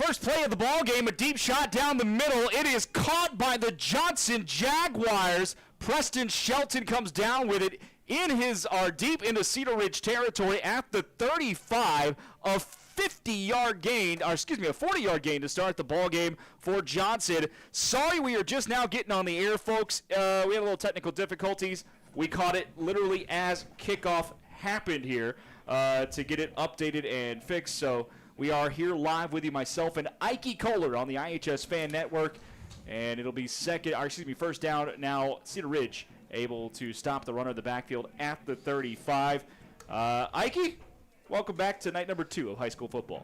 First play of the ball game, a deep shot down the middle. It is caught by the Johnson Jaguars. Preston Shelton comes down with it deep into Cedar Ridge territory at the 35. A 40-yard gain to start the ball game for Johnson. Sorry we are just now getting on the air, folks. We had a little technical difficulties. We caught it literally as kickoff happened here to get it updated and fixed. So we are here live with you, myself and Ike Kohler on the iHSFAN network. And it'll be first down now. Cedar Ridge able to stop the runner of the backfield at the 35. Ike, welcome back to night number 2 of high school football.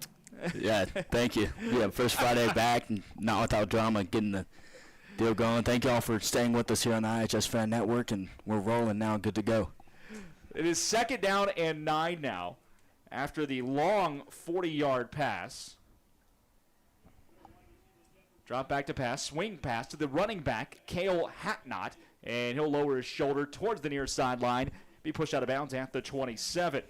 Yeah, thank you. Yeah, first Friday back, and not without drama, getting the deal going. Thank you all for staying with us here on the iHSFAN network, and we're rolling now, good to go. It is second down and 9 now after the long 40-yard pass. Drop back to pass, swing pass to the running back, Cale Hatnott, and he'll lower his shoulder towards the near sideline, be pushed out of bounds at the 27.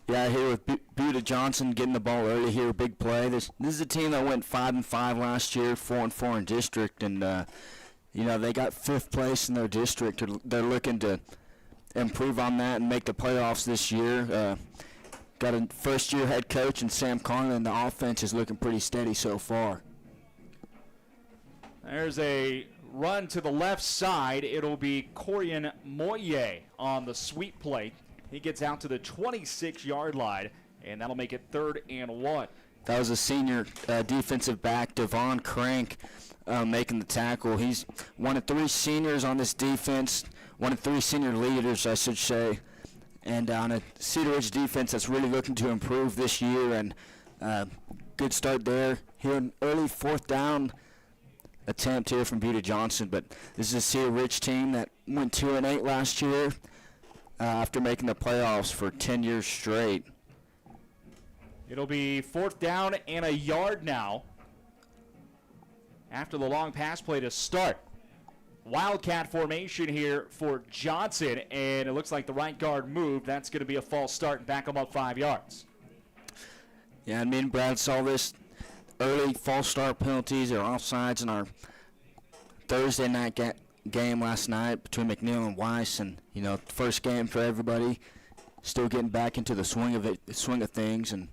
Yeah, here with Buda Johnson getting the ball early here, big play. This is a team that went 5-5 last year, 4-4 in district, and they got 5th place in their district. They're looking to improve on that and make the playoffs this year. Got a first-year head coach in Sam Conlon, and the offense is looking pretty steady so far. There's a run to the left side. It'll be Corian Moye on the sweep play. He gets out to the 26-yard line, and that'll make it 3rd and 1. That was a senior defensive back, Devon Crank, making the tackle. He's one of 3 seniors on this defense, one of 3 senior leaders, I should say, and on a Cedar Ridge defense that's really looking to improve this year, and good start there. Here an early 4th down attempt here from Buda Johnson, but this is a Cedar Ridge team that went 2-8 last year after making the playoffs for 10 years straight. It'll be 4th down and 1 yard now after the long pass play to start. Wildcat formation here for Johnson, and it looks like the right guard moved. That's going to be a false start and back them up 5 yards. Yeah, me and Brad saw this early false start penalties or offsides in our Thursday night game last night between McNeil and Weiss, and first game for everybody. Still getting back into the swing of things, and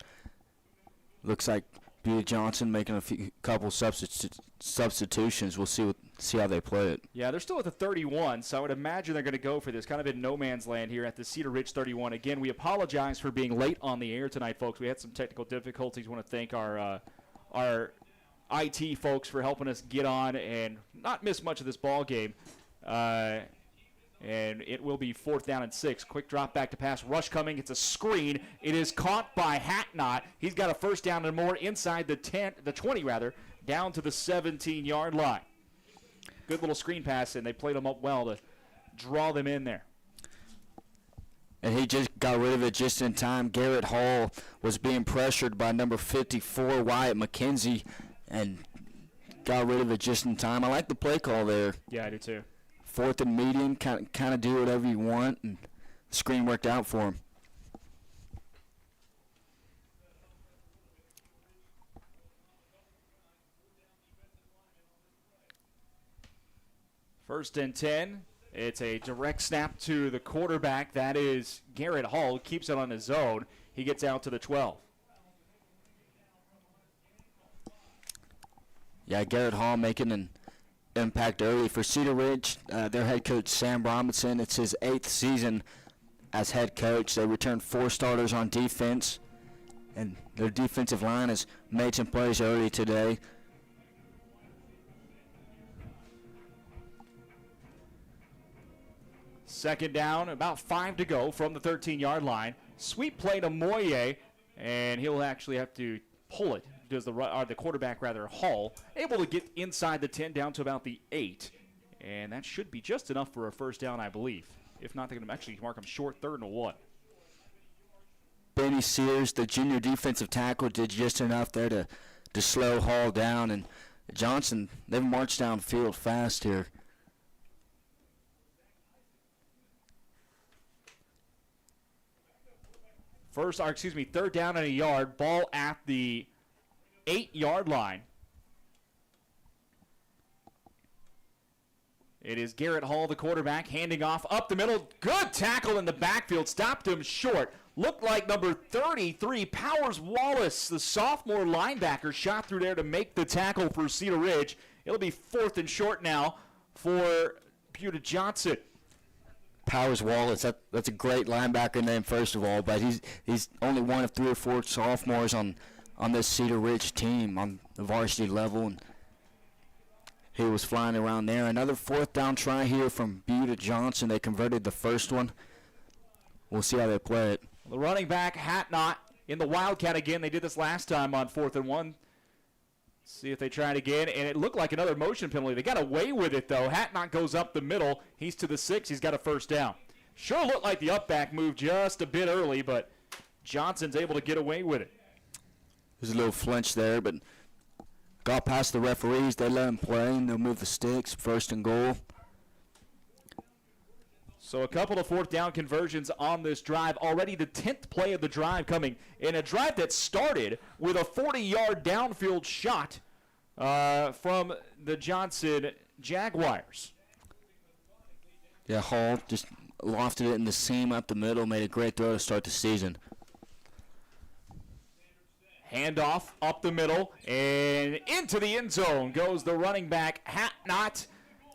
looks like Buda Johnson making a couple substitutions. We'll see how they play it. Yeah, they're still at the 31, so I would imagine they're going to go for this, kind of in no man's land here at the Cedar Ridge 31. Again, we apologize for being late on the air tonight, folks. We had some technical difficulties. We want to thank our IT folks for helping us get on and not miss much of this ball game. And it will be 4th down and 6. Quick drop back to pass. Rush coming. It's a screen. It is caught by Hatnott. He's got a first down and more inside the 20 down to the 17-yard line. Good little screen pass, and they played them up well to draw them in there. And he just got rid of it just in time. Garrett Hall was being pressured by number 54, Wyatt McKenzie, and got rid of it just in time. I like the play call there. Yeah, I do too. 4th and medium, kind of do whatever you want, and the screen worked out for him. First and 10. It's a direct snap to the quarterback. That is Garrett Hall. Keeps it on his own. He gets out to the 12. Yeah, Garrett Hall making an impact early for Cedar Ridge. Their head coach, Sam Robinson, it's his 8th season as head coach. They returned 4 starters on defense, and their defensive line has made some plays early today. Second down, about 5 to go from the 13-yard line. Sweep play to Moye, and he'll actually have to pull it. Does the quarterback, Hall, able to get inside the 10 down to about the 8. And that should be just enough for a first down, I believe. If not, they're going to actually mark him short, 3rd and 1. Benny Sears, the junior defensive tackle, did just enough there to slow Hall down. And Johnson, they've marched downfield fast here. Third down and a yard. Ball at the 8-yard line. It is Garrett Hall, the quarterback, handing off up the middle. Good tackle in the backfield. Stopped him short. Looked like number 33, Powers Wallace, the sophomore linebacker, shot through there to make the tackle for Cedar Ridge. It'll be 4th and short now for Buda Johnson. Powers Wallace, that's a great linebacker name, first of all, but he's only one of 3 or 4 sophomores on this Cedar Ridge team on the varsity level, and he was flying around there. Another 4th down try here from Buda Johnson. They converted the first one. We'll see how they play it. The running back, Hatnot, in the Wildcat again. They did this last time on 4th and 1. See if they try it again, and it looked like another motion penalty. They got away with it, though. Hatnot goes up the middle. He's to the 6. He's got a first down. Sure looked like the up-back moved just a bit early, but Johnson's able to get away with it. There's a little flinch there, but got past the referees. They let him play, and they'll move the sticks. 1st and goal. So a couple of 4th down conversions on this drive. Already the 10th play of the drive coming in a drive that started with a 40-yard downfield shot from the Johnson Jaguars. Yeah, Hall just lofted it in the seam up the middle, made a great throw to start the season. Handoff up the middle, and into the end zone goes the running back, Hatnot.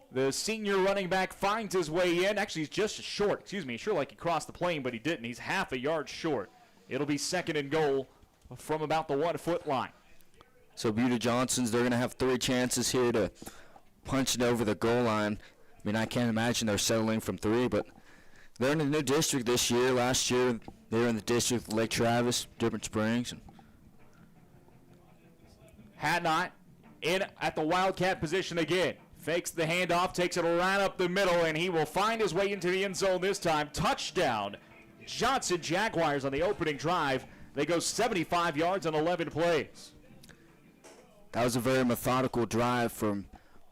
The senior running back finds his way in. Actually, he's just short. Sure, like he crossed the plane, but he didn't. He's half a yard short. It'll be 2nd and goal from about the 1-foot line. So Buda Johnson's, they're going to have 3 chances here to punch it over the goal line. I mean, I can't imagine they're settling from 3, but they're in a new district this year. Last year, they were in the district of Lake Travis, Different Springs. Hatnot in at the Wildcat position again. Fakes the handoff, takes it right up the middle, and he will find his way into the end zone this time. Touchdown, Johnson Jaguars on the opening drive. They go 75 yards on 11 plays. That was a very methodical drive from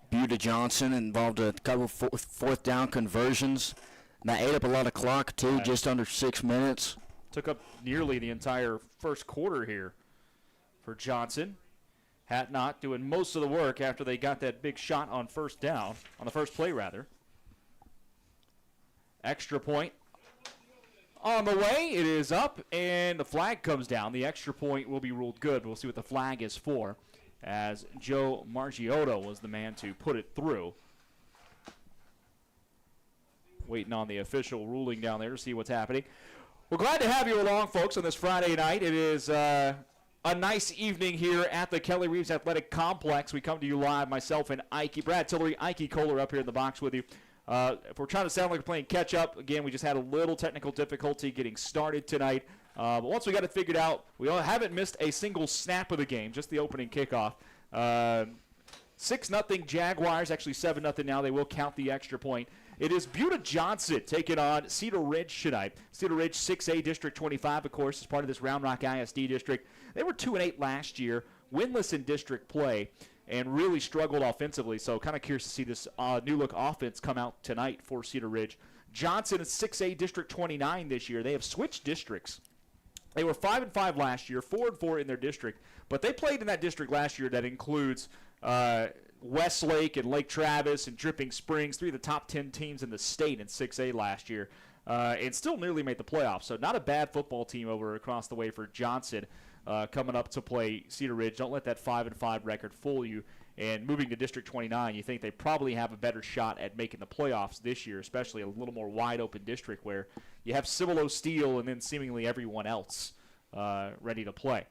Buda Johnson. Involved a couple 4th down conversions. And that ate up a lot of clock, too, just under 6 minutes. Took up nearly the entire first quarter here for Johnson. Hatnot doing most of the work after they got that big shot on 1st down, on the first play, rather. Extra point on the way. It is up, and the flag comes down. The extra point will be ruled good. We'll see what the flag is for, as Joe Margiotto was the man to put it through. Waiting on the official ruling down there to see what's happening. We're glad to have you along, folks, on this Friday night. It is a nice evening here at the Kelly Reeves Athletic Complex. We come to you live, myself and Brad Tillery, Ike Kohler up here in the box with you. If we're trying to sound like we're playing catch-up, again, we just had a little technical difficulty getting started tonight. But once we got it figured out, we haven't missed a single snap of the game, just the opening kickoff. 6-0 Jaguars, actually 7-0 now. They will count the extra point. It is Buda Johnson taking on Cedar Ridge tonight. Cedar Ridge 6A District 25, of course, is part of this Round Rock ISD district. They were 2-8 last year, winless in district play, and really struggled offensively. So kind of curious to see this new-look offense come out tonight for Cedar Ridge. Johnson is 6A District 29 this year. They have switched districts. They were 5-5 last year, 4-4 in their district, but they played in that district last year that includes Westlake and Lake Travis and Dripping Springs, 3 of the top 10 teams in the state in 6A last year, and still nearly made the playoffs. So not a bad football team over across the way for Johnson coming up to play Cedar Ridge. Don't let that 5-5 record fool you. And moving to District 29, you think they probably have a better shot at making the playoffs this year, especially a little more wide-open district where you have Cibolo Steel and then seemingly everyone else ready to play.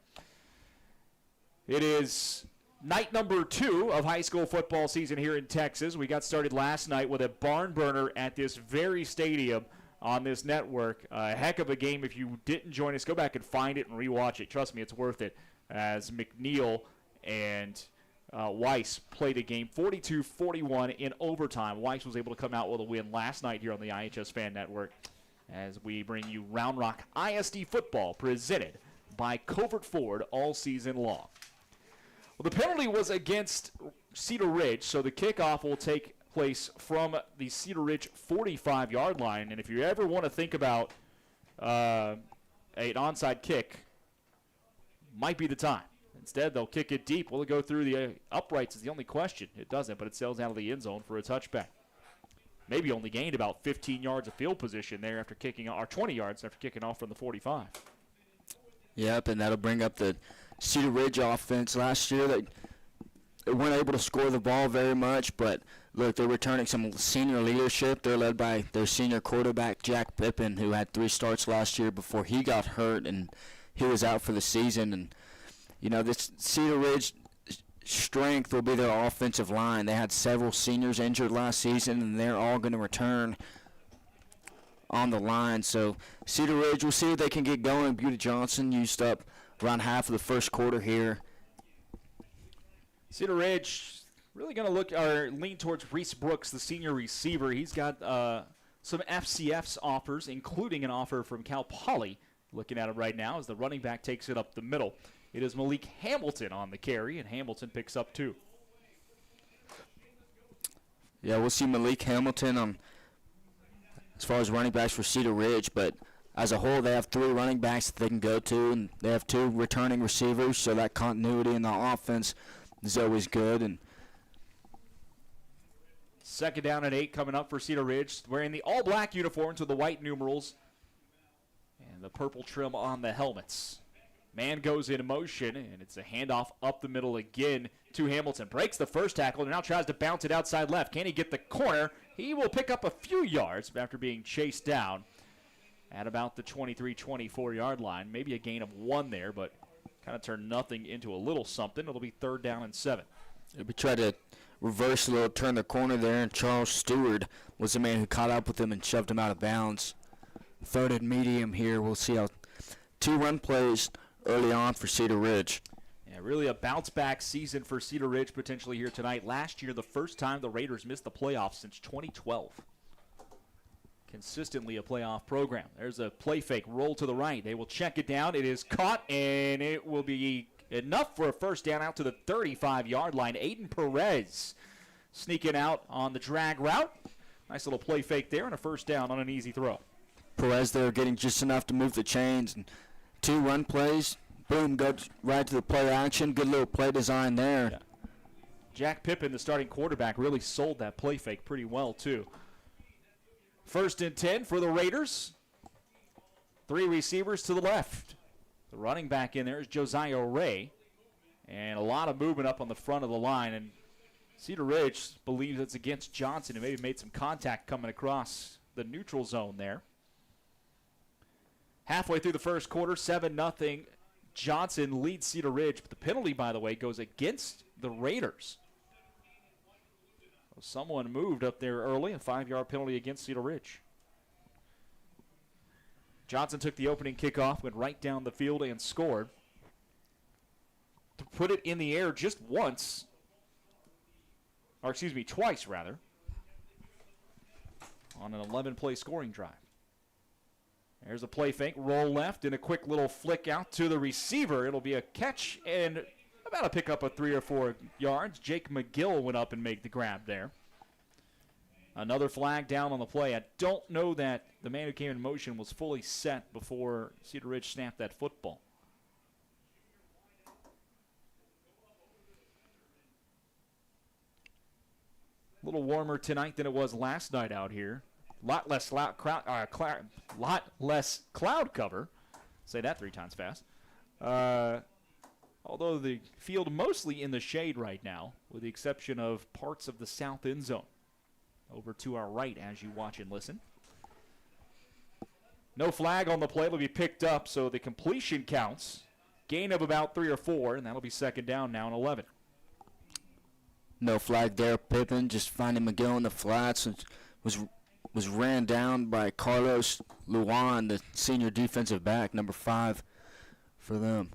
It is night number 2 of high school football season here in Texas. We got started last night with a barn burner at this very stadium on this network. A heck of a game. If you didn't join us, go back and find it and rewatch it. Trust me, it's worth it. As McNeil and Weiss played a game 42-41 in overtime. Weiss was able to come out with a win last night here on the iHSFAN network as we bring you Round Rock ISD football presented by Covert Ford all season long. Well, the penalty was against Cedar Ridge, so the kickoff will take place from the Cedar Ridge 45-yard line. And if you ever want to think about an onside kick might be the time. Instead, they'll kick it deep. Will it go through the uprights is the only question. It doesn't, but it sails out of the end zone for a touchback. Maybe only gained about 15 yards of field position there after kicking, or 20 yards after kicking off from the 45. Yep, and that'll bring up the Cedar Ridge offense. Last year, they weren't able to score the ball very much, but look, they're returning some senior leadership. They're led by their senior quarterback, Jack Pippen, who had 3 starts last year before he got hurt, and he was out for the season. And, you know, this Cedar Ridge strength will be their offensive line. They had several seniors injured last season, and they're all going to return on the line. So Cedar Ridge, we'll see if they can get going. Beauty Johnson used up around half of the first quarter here. Cedar Ridge really going to look or lean towards Reese Brooks, the senior receiver. He's got some FCF's offers, including an offer from Cal Poly. Looking at it right now as the running back takes it up the middle. It is Malik Hamilton on the carry, and Hamilton picks up 2. Yeah, we'll see Malik Hamilton as far as running backs for Cedar Ridge, but as a whole, they have 3 running backs that they can go to, and they have 2 returning receivers, so that continuity in the offense is always good. And second down and 8 coming up for Cedar Ridge, wearing the all-black uniforms with the white numerals and the purple trim on the helmets. Man goes in motion, and it's a handoff up the middle again to Hamilton. Breaks the first tackle and now tries to bounce it outside left. Can he get the corner? He will pick up a few yards after being chased down at about the 23-24-yard line. Maybe a gain of 1 there, but kind of turned nothing into a little something. It'll be 3rd down and 7. We tried to reverse a little, turn the corner there, and Charles Stewart was the man who caught up with him and shoved him out of bounds. 3rd and medium here. We'll see how 2 run plays early on for Cedar Ridge. Yeah, really a bounce-back season for Cedar Ridge potentially here tonight. Last year, the first time the Raiders missed the playoffs since 2012. Consistently a playoff program. There's a play fake, roll to the right. They will check it down. It is caught, and it will be enough for a first down out to the 35-yard line. Aiden Perez sneaking out on the drag route. Nice little play fake there and a first down on an easy throw. Perez there getting just enough to move the chains. And 2 run plays, boom, goes right to the play action. Good little play design there. Yeah. Jack Pippen, the starting quarterback, really sold that play fake pretty well, too. 1st and 10 for the Raiders. 3 receivers to the left. The running back in there is Josiah Ray. And a lot of movement up on the front of the line. And Cedar Ridge believes it's against Johnson, who maybe made some contact coming across the neutral zone there. Halfway through the first quarter, 7-0. Johnson leads Cedar Ridge, but the penalty, by the way, goes against the Raiders. So someone moved up there early, a 5-yard penalty against Cedar Ridge. Johnson took the opening kickoff, went right down the field and scored. To put it in the air just once, or excuse me, twice rather, on an 11-play scoring drive. There's a play fake, roll left, and a quick little flick out to the receiver. It'll be a catch and about a pickup of 3 or 4 yards. Jake McGill went up and made the grab there. Another flag down on the play. I don't know that the man who came in motion was fully set before Cedar Ridge snapped that football. A little warmer tonight than it was last night out here. Lot less cloud cover. Say that 3 times fast. Although the field mostly in the shade right now, with the exception of parts of the south end zone. Over to our right as you watch and listen. No flag on the play. It'll be picked up, so the completion counts. Gain of about 3 or 4, and that'll be 2nd down now and 11. No flag there. Pippen just finding McGill in the flats. Was ran down by Carlos Luan, the senior defensive back, number 5 for them.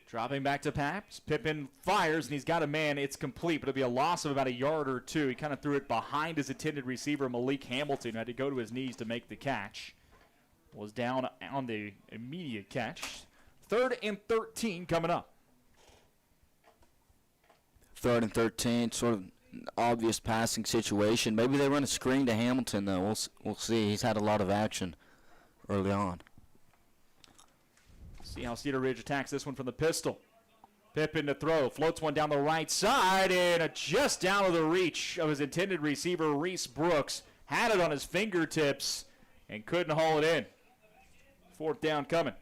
Dropping back to Paps. Pippen fires, and he's got a man. It's complete, but it'll be a loss of about a yard or 2. He kind of threw it behind his intended receiver, Malik Hamilton, who had to go to his knees to make the catch. Was down on the immediate catch. 3rd and 13 coming up. 3rd and 13, sort of obvious passing situation. Maybe they run a screen to Hamilton, though. We'll see. He's had a lot of action early on. See how Cedar Ridge attacks this one from the pistol. Pippin to throw. Floats one down the right side, and just out of the reach of his intended receiver, Reese Brooks. Had it on his fingertips and couldn't haul it in. 4th down coming.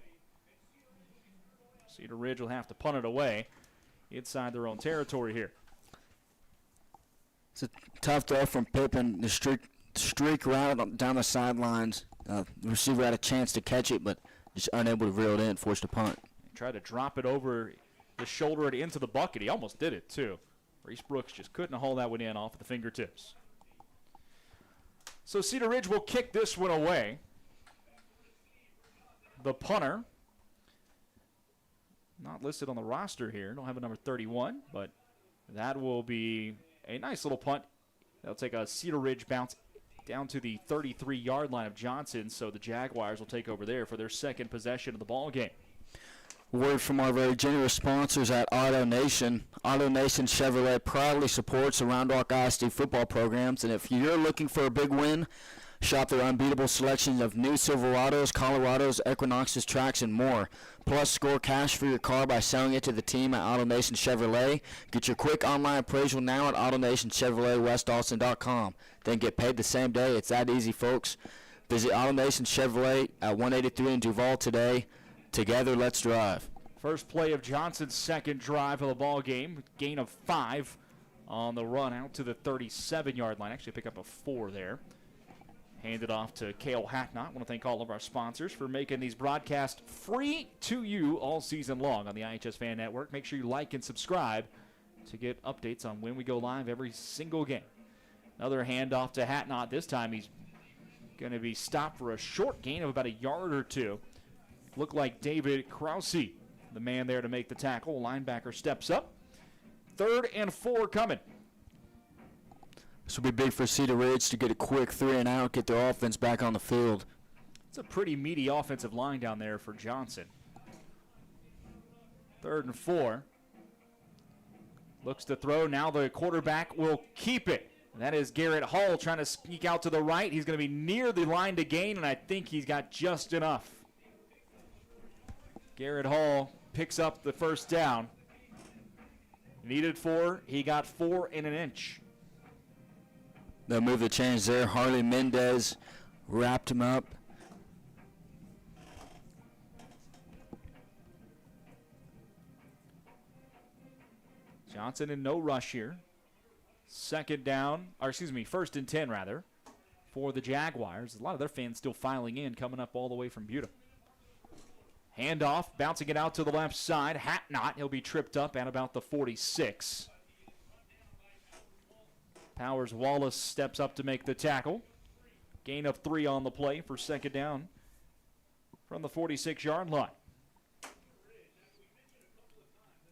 Cedar Ridge will have to punt it away inside their own territory here. It's a tough throw from Pippin. The streak route down the sidelines. The receiver had a chance to catch it, but just unable to reel it in, forced a punt. He tried to drop it over the shoulder and into the bucket. He almost did it, too. Reese Brooks just couldn't haul that one in off of the fingertips. So Cedar Ridge will kick this one away. The punter, not listed on the roster here. Don't have a number 31, but that will be a nice little punt. They'll take a Cedar Ridge bounce down to the 33-yard line of Johnson, so the Jaguars will take over there for their second possession of the ball game. Word from our very generous sponsors at Auto Nation. Auto Nation Chevrolet proudly supports the Round Rock ISD football programs, and if you're looking for a big win, shop their unbeatable selection of new Silverados, Colorados, Equinoxes, Trax, and more. Plus, score cash for your car by selling it to the team at Auto Nation Chevrolet. Get your quick online appraisal now at AutoNationChevroletWestAustin.com. Then get paid the same day. It's that easy, folks. Visit Auto Nation Chevrolet at 183 in Duval today. Together, let's drive. First play of Johnson's second drive of the ball game. Gain of 5 on the run out to the 37-yard line. Actually pick up a 4 there. Handed off to Cale Hatnott. I want to thank all of our sponsors for making these broadcasts free to you all season long on the iHSFAN network. Make sure you like and subscribe to get updates on when we go live every single game. Another handoff to Hatnott. This time he's going to be stopped for a short gain of about a yard or 2. Looked like David Krause, the man there to make the tackle. Linebacker steps up. 3rd and 4 coming. This will be big for Cedar Ridge to get a quick 3 and out, get their offense back on the field. It's a pretty meaty offensive line down there for Johnson. 3rd and 4. Looks to throw. Now the quarterback will keep it. And that is Garrett Hall trying to sneak out to the right. He's going to be near the line to gain, and I think he's got just enough. Garrett Hall picks up the first down. Needed 4. He got 4 and an inch. They'll move the chains there. Harley Mendez wrapped him up. Johnson in no rush here. Second down, or excuse me, 1st and 10 rather, for the Jaguars. A lot of their fans still filing in, coming up all the way from Buda. Handoff, bouncing it out to the left side. Hatnott, he'll be tripped up at about the 46. Powers Wallace steps up to make the tackle. Gain of 3 on the play for second down from the 46-yard line.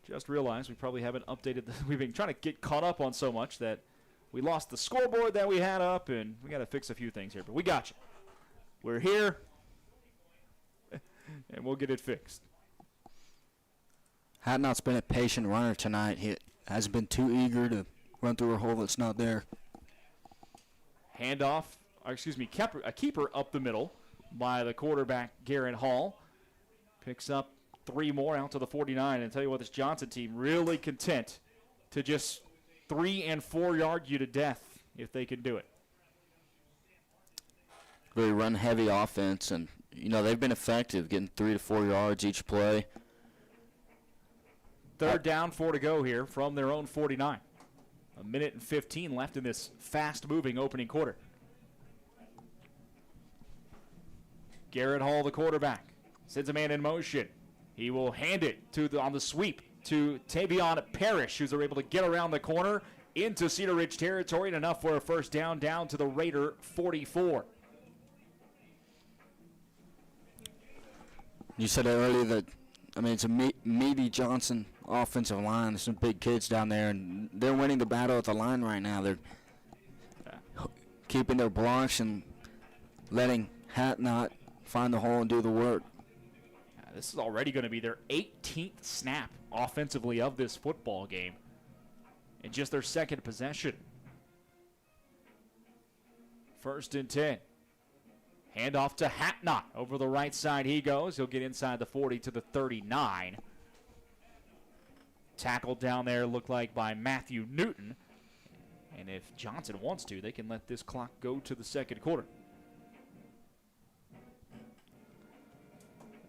Just realized we probably haven't updated we've been trying to get caught up on so much that we lost the scoreboard that we had up, and we got to fix a few things here. But we got you. We're here, and we'll get it fixed. Hatnott's been a patient runner tonight. He hasn't been too eager to run through a hole that's not there. Handoff, or excuse me, a keeper up the middle by the quarterback, Garrett Hall. Picks up 3 more out to the 49. And tell you what, this Johnson team really content to just 3 and 4 yard you to death if they can do it. Really run-heavy offense, and, you know, they've been effective, getting 3 to 4 yards each play. 3rd down, 4 to go here from their own 49. 1:15 left in this fast-moving opening quarter. Garrett Hall, the quarterback, sends a man in motion. He will hand it to on the sweep to Tavion Parrish, who's able to get around the corner into Cedar Ridge territory, and enough for a first down to the Raider 44. You said it earlier that, I mean, it's a meaty Johnson offensive line. There's some big kids down there, and they're winning the battle at the line right now. They're keeping their blocks and letting Hatnott find the hole and do the work. This is already going to be their 18th snap offensively of this football game, and just their second possession. First and 10. Handoff to Hatnot. Over the right side he goes. He'll get inside the 40 to the 39. Tackled down there looked like by Matthew Newton. And if Johnson wants to, they can let this clock go to the second quarter.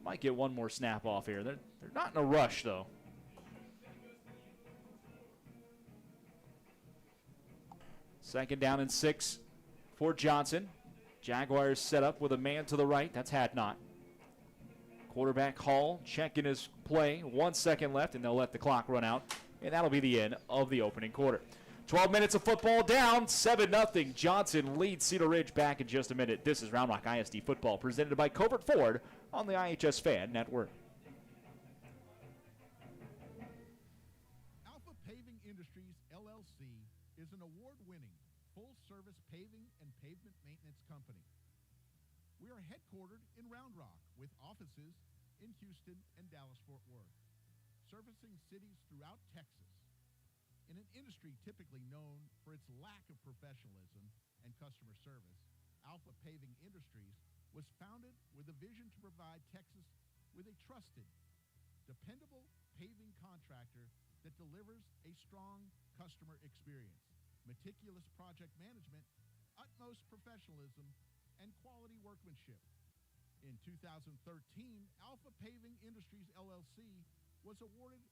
Might get one more snap off here. They're not in a rush, though. Second down and 6 for Johnson. Jaguars set up with a man to the right. That's Hatnot. Quarterback Hall checking his play. 1 second left, and they'll let the clock run out. And that'll be the end of the opening quarter. 12 minutes of football down. 7-0. Johnson leads Cedar Ridge. Back in just a minute. This is Round Rock ISD football presented by Covert Ford on the iHSFAN network. Alpha Paving Industries, LLC, is an award-winning, full-service paving and pavement maintenance company. We are headquartered in Round Rock with offices in Houston and Dallas-Fort Worth, servicing cities throughout Texas. In an industry typically known for its lack of professionalism and customer service, Alpha Paving Industries was founded with a vision to provide Texas with a trusted, dependable paving contractor that delivers a strong customer experience, meticulous project management, utmost professionalism, and quality workmanship. In 2013, Alpha Paving Industries, LLC was awarded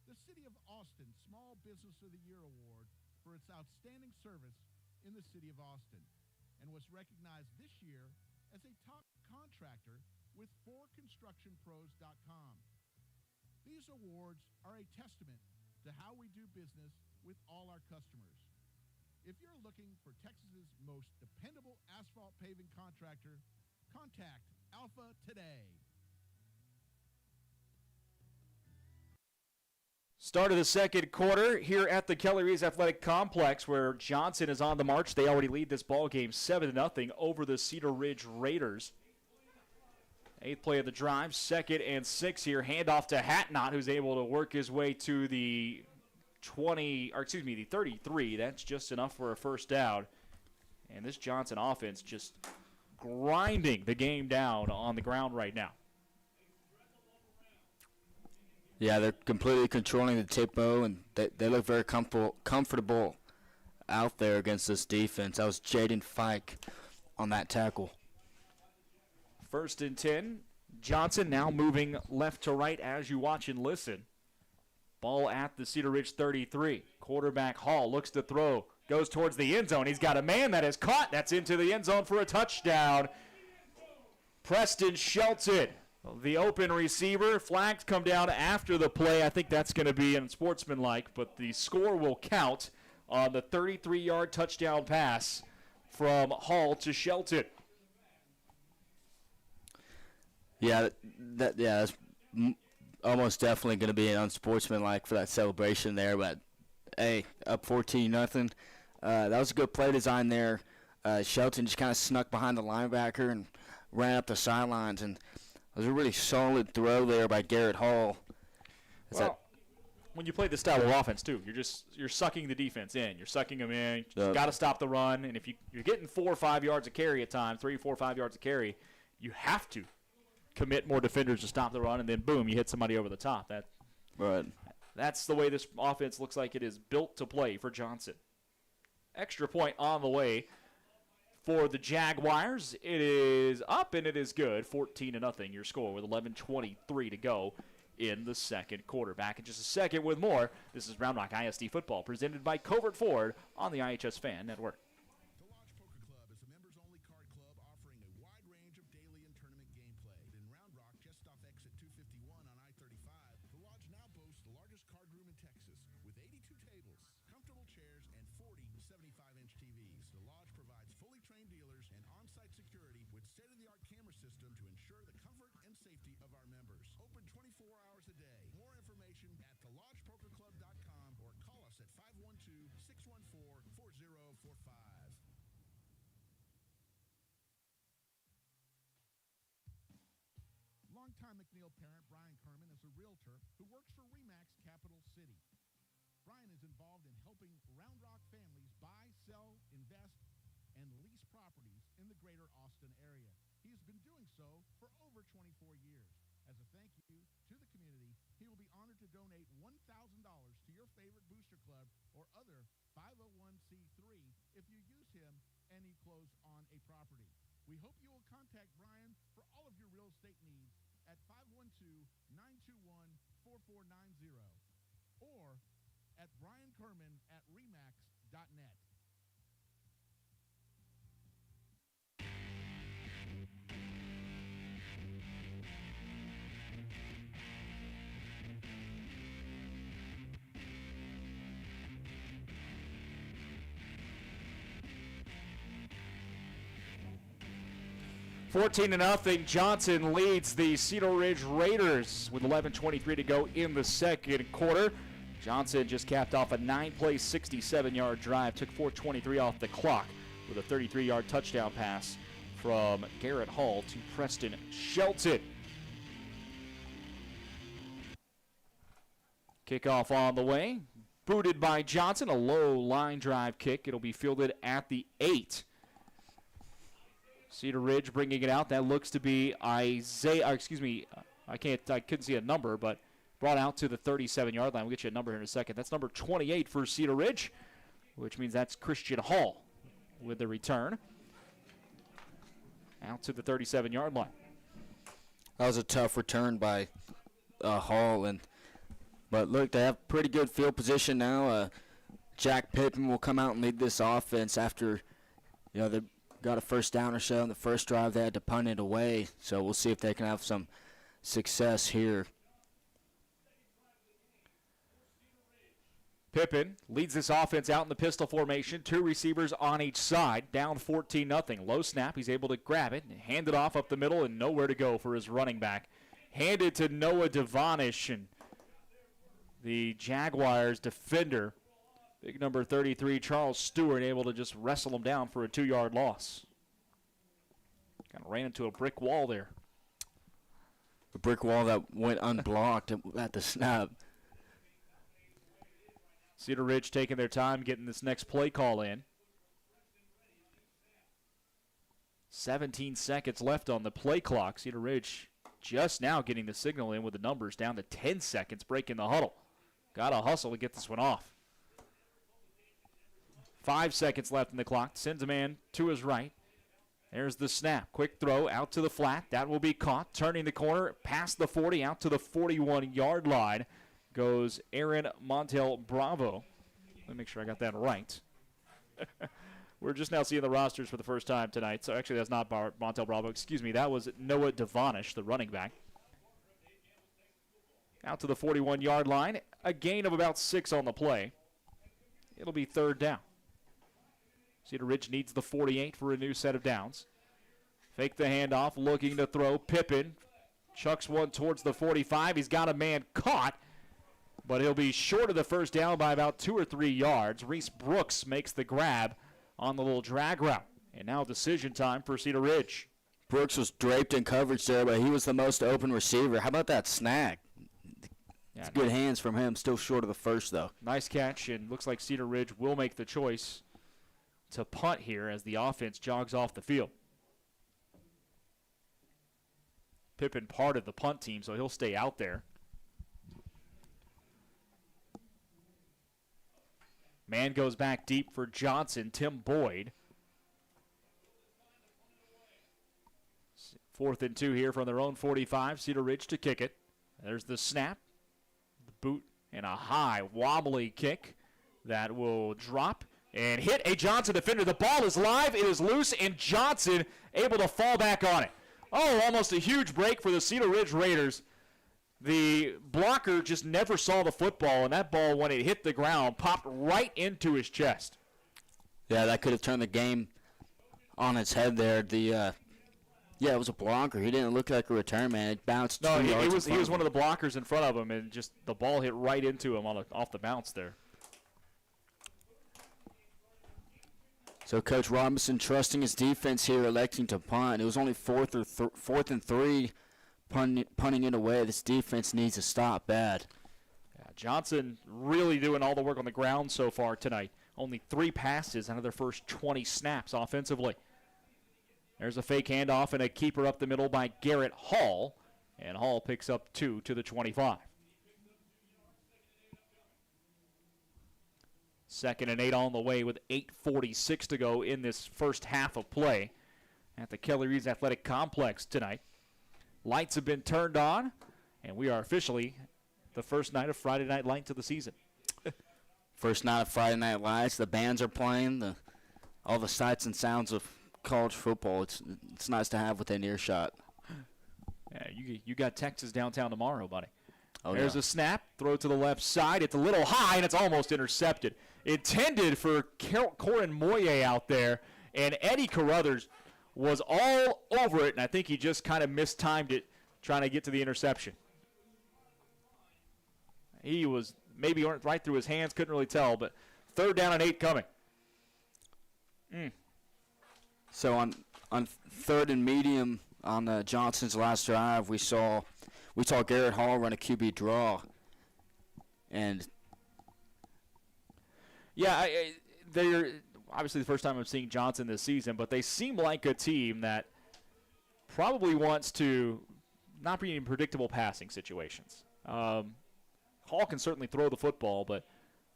the City of Austin Small Business of the Year Award for its outstanding service in the City of Austin, and was recognized this year as a top contractor with 4constructionpros.com. These awards are a testament to how we do business with all our customers. If you're looking for Texas's most dependable asphalt paving contractor, contact Alpha today. Start of the second quarter here at the Kelly Reeves Athletic Complex, where Johnson is on the march. They already lead this ball game 7-0 over the Cedar Ridge Raiders. 8th play of the drive, 2nd and 6 here. Handoff to Hatnot, who's able to work his way to the the 33. That's just enough for a first down. And this Johnson offense just grinding the game down on the ground right now. Yeah, they're completely controlling the tempo, and they look very comfortable out there against this defense. That was Jaden Fike on that tackle. 1st and 10. Johnson now moving left to right as you watch and listen. Ball at the Cedar Ridge 33. Quarterback Hall looks to throw, goes towards the end zone. He's got a man that is caught. That's into the end zone for a touchdown. Preston Shelton, the open receiver. Flags come down after the play. I think that's going to be unsportsmanlike, but the score will count on the 33-yard touchdown pass from Hall to Shelton. Yeah, that's almost definitely going to be an unsportsmanlike for that celebration there. But hey, up 14-0. That was a good play design there. Shelton just kind of snuck behind the linebacker and ran up the sidelines, and it was a really solid throw there by Garrett Hall. When you play this style of offense too, you're sucking the defense in. You're sucking them in. You've got to stop the run, and if you're getting 4 or 5 yards a carry at times, 3, 4, 5 yards a carry, you have to commit more defenders to stop the run, and then boom, you hit somebody over the top. That's the way this offense looks like it is built to play for Johnson. Extra point on the way for the Jaguars. It is up and it is good. 14-0 your score with 11:23 to go in the second quarter. Back in just a second with more. This is Round Rock ISD football presented by Covert Ford on the iHSFAN network. Longtime MacLeod parent Brian Kerman is a realtor who works for RE/MAX Capital City. Brian is involved in helping Round Rock families buy, sell, invest, and lease properties in the greater Austin area. He has been doing so for over 24 years. As a thank you to the community, he will be honored to donate $1,000 to your favorite booster club or other 501c3 if you use him and he close on a property. We hope you will contact Brian for all of your real estate needs at 512-921-4490 or at briankerman@remax.net. $14 to nothing. Johnson leads the Cedar Ridge Raiders with 11:23 to go in the second quarter. Johnson just capped off a 9-play, 67-yard drive, took 4:23 off the clock with a 33-yard touchdown pass from Garrett Hall to Preston Shelton. Kickoff on the way. Booted by Johnson, a low line drive kick. It'll be fielded at the 8. Cedar Ridge bringing it out. That looks to be I couldn't see a number, but brought out to the 37-yard line. We'll get you a number here in a second. That's number 28 for Cedar Ridge, which means that's Christian Hall with the return. Out to the 37-yard line. That was a tough return by Hall, but look, they have pretty good field position now. Jack Pittman will come out and lead this offense after, they got a first down or so in the first drive. They had to punt it away, so we'll see if they can have some success here. Pippin leads this offense out in the pistol formation. 2 receivers on each side, down 14-0. Low snap, he's able to grab it and hand it off up the middle and nowhere to go for his running back. Handed to Noah Devonish, and the Jaguars defender, big number 33, Charles Stewart, able to just wrestle him down for a 2-yard loss. Kind of ran into a brick wall there. A brick wall that went unblocked at the snap. Cedar Ridge taking their time getting this next play call in. 17 seconds left on the play clock. Cedar Ridge just now getting the signal in with the numbers down to 10 seconds, breaking the huddle. Got to hustle to get this one off. 5 seconds left in the clock. Sends a man to his right. There's the snap. Quick throw out to the flat. That will be caught. Turning the corner past the 40 out to the 41-yard line goes Aaron Montel Bravo. Let me make sure I got that right. We're just now seeing the rosters for the first time tonight. So actually that's not Montel Bravo. Excuse me. That was Noah Devonish, the running back. Out to the 41-yard line. A gain of about 6 on the play. It'll be third down. Cedar Ridge needs the 48 for a new set of downs. Fake the handoff, looking to throw. Pippin chucks one towards the 45. He's got a man caught, but he'll be short of the first down by about 2 or 3 yards. Reese Brooks makes the grab on the little drag route. And now decision time for Cedar Ridge. Brooks was draped in coverage there, but he was the most open receiver. How about that snag? It's good hands from him. Still short of the first, though. Nice catch, and looks like Cedar Ridge will make the choice to punt here as the offense jogs off the field. Pippin part of the punt team, so he'll stay out there. Man goes back deep for Johnson, Tim Boyd. 4th and 2 here from their own 45. Cedar Ridge to kick it. There's the snap, the boot, and a high wobbly kick that will drop and hit a Johnson defender. The ball is live, it is loose, and Johnson able to fall back on it. Oh, almost a huge break for the Cedar Ridge Raiders. The blocker just never saw the football, and that ball, when it hit the ground, popped right into his chest. Yeah, that could have turned the game on its head there. Yeah, it was a blocker. He didn't look like a return man. It bounced. No, he was one of the blockers in front of him, and just the ball hit right into him off the bounce there. So Coach Robinson trusting his defense here, electing to punt. It was only 4th and 3, punting it away. This defense needs to stop bad. Yeah, Johnson really doing all the work on the ground so far tonight. only 3 passes out of their first 20 snaps offensively. There's a fake handoff and a keeper up the middle by Garrett Hall, and Hall picks up 2 to the 25. 2nd and 8 on the way with 8:46 to go in this first half of play at the Kelly Reeves Athletic Complex tonight. Lights have been turned on, and we are officially the first night of Friday Night Lights of the season. First night of Friday Night Lights. The bands are playing. All the sights and sounds of college football. It's nice to have within earshot. Yeah, you got Texas downtown tomorrow, buddy. Oh, There's yeah. a snap, throw to the left side. It's a little high, and it's almost intercepted. Intended for Corin Moye out there, and Eddie Carruthers was all over it, and I think he just kind of mistimed it trying to get to the interception. He was maybe right through his hands, couldn't really tell, but 3rd down and 8 coming. So on 3rd and medium on Johnson's last drive, we saw Garrett Hall run a QB draw, and yeah, they're obviously the first time I'm seeing Johnson this season, but they seem like a team that probably wants to not be in predictable passing situations. Hall can certainly throw the football, but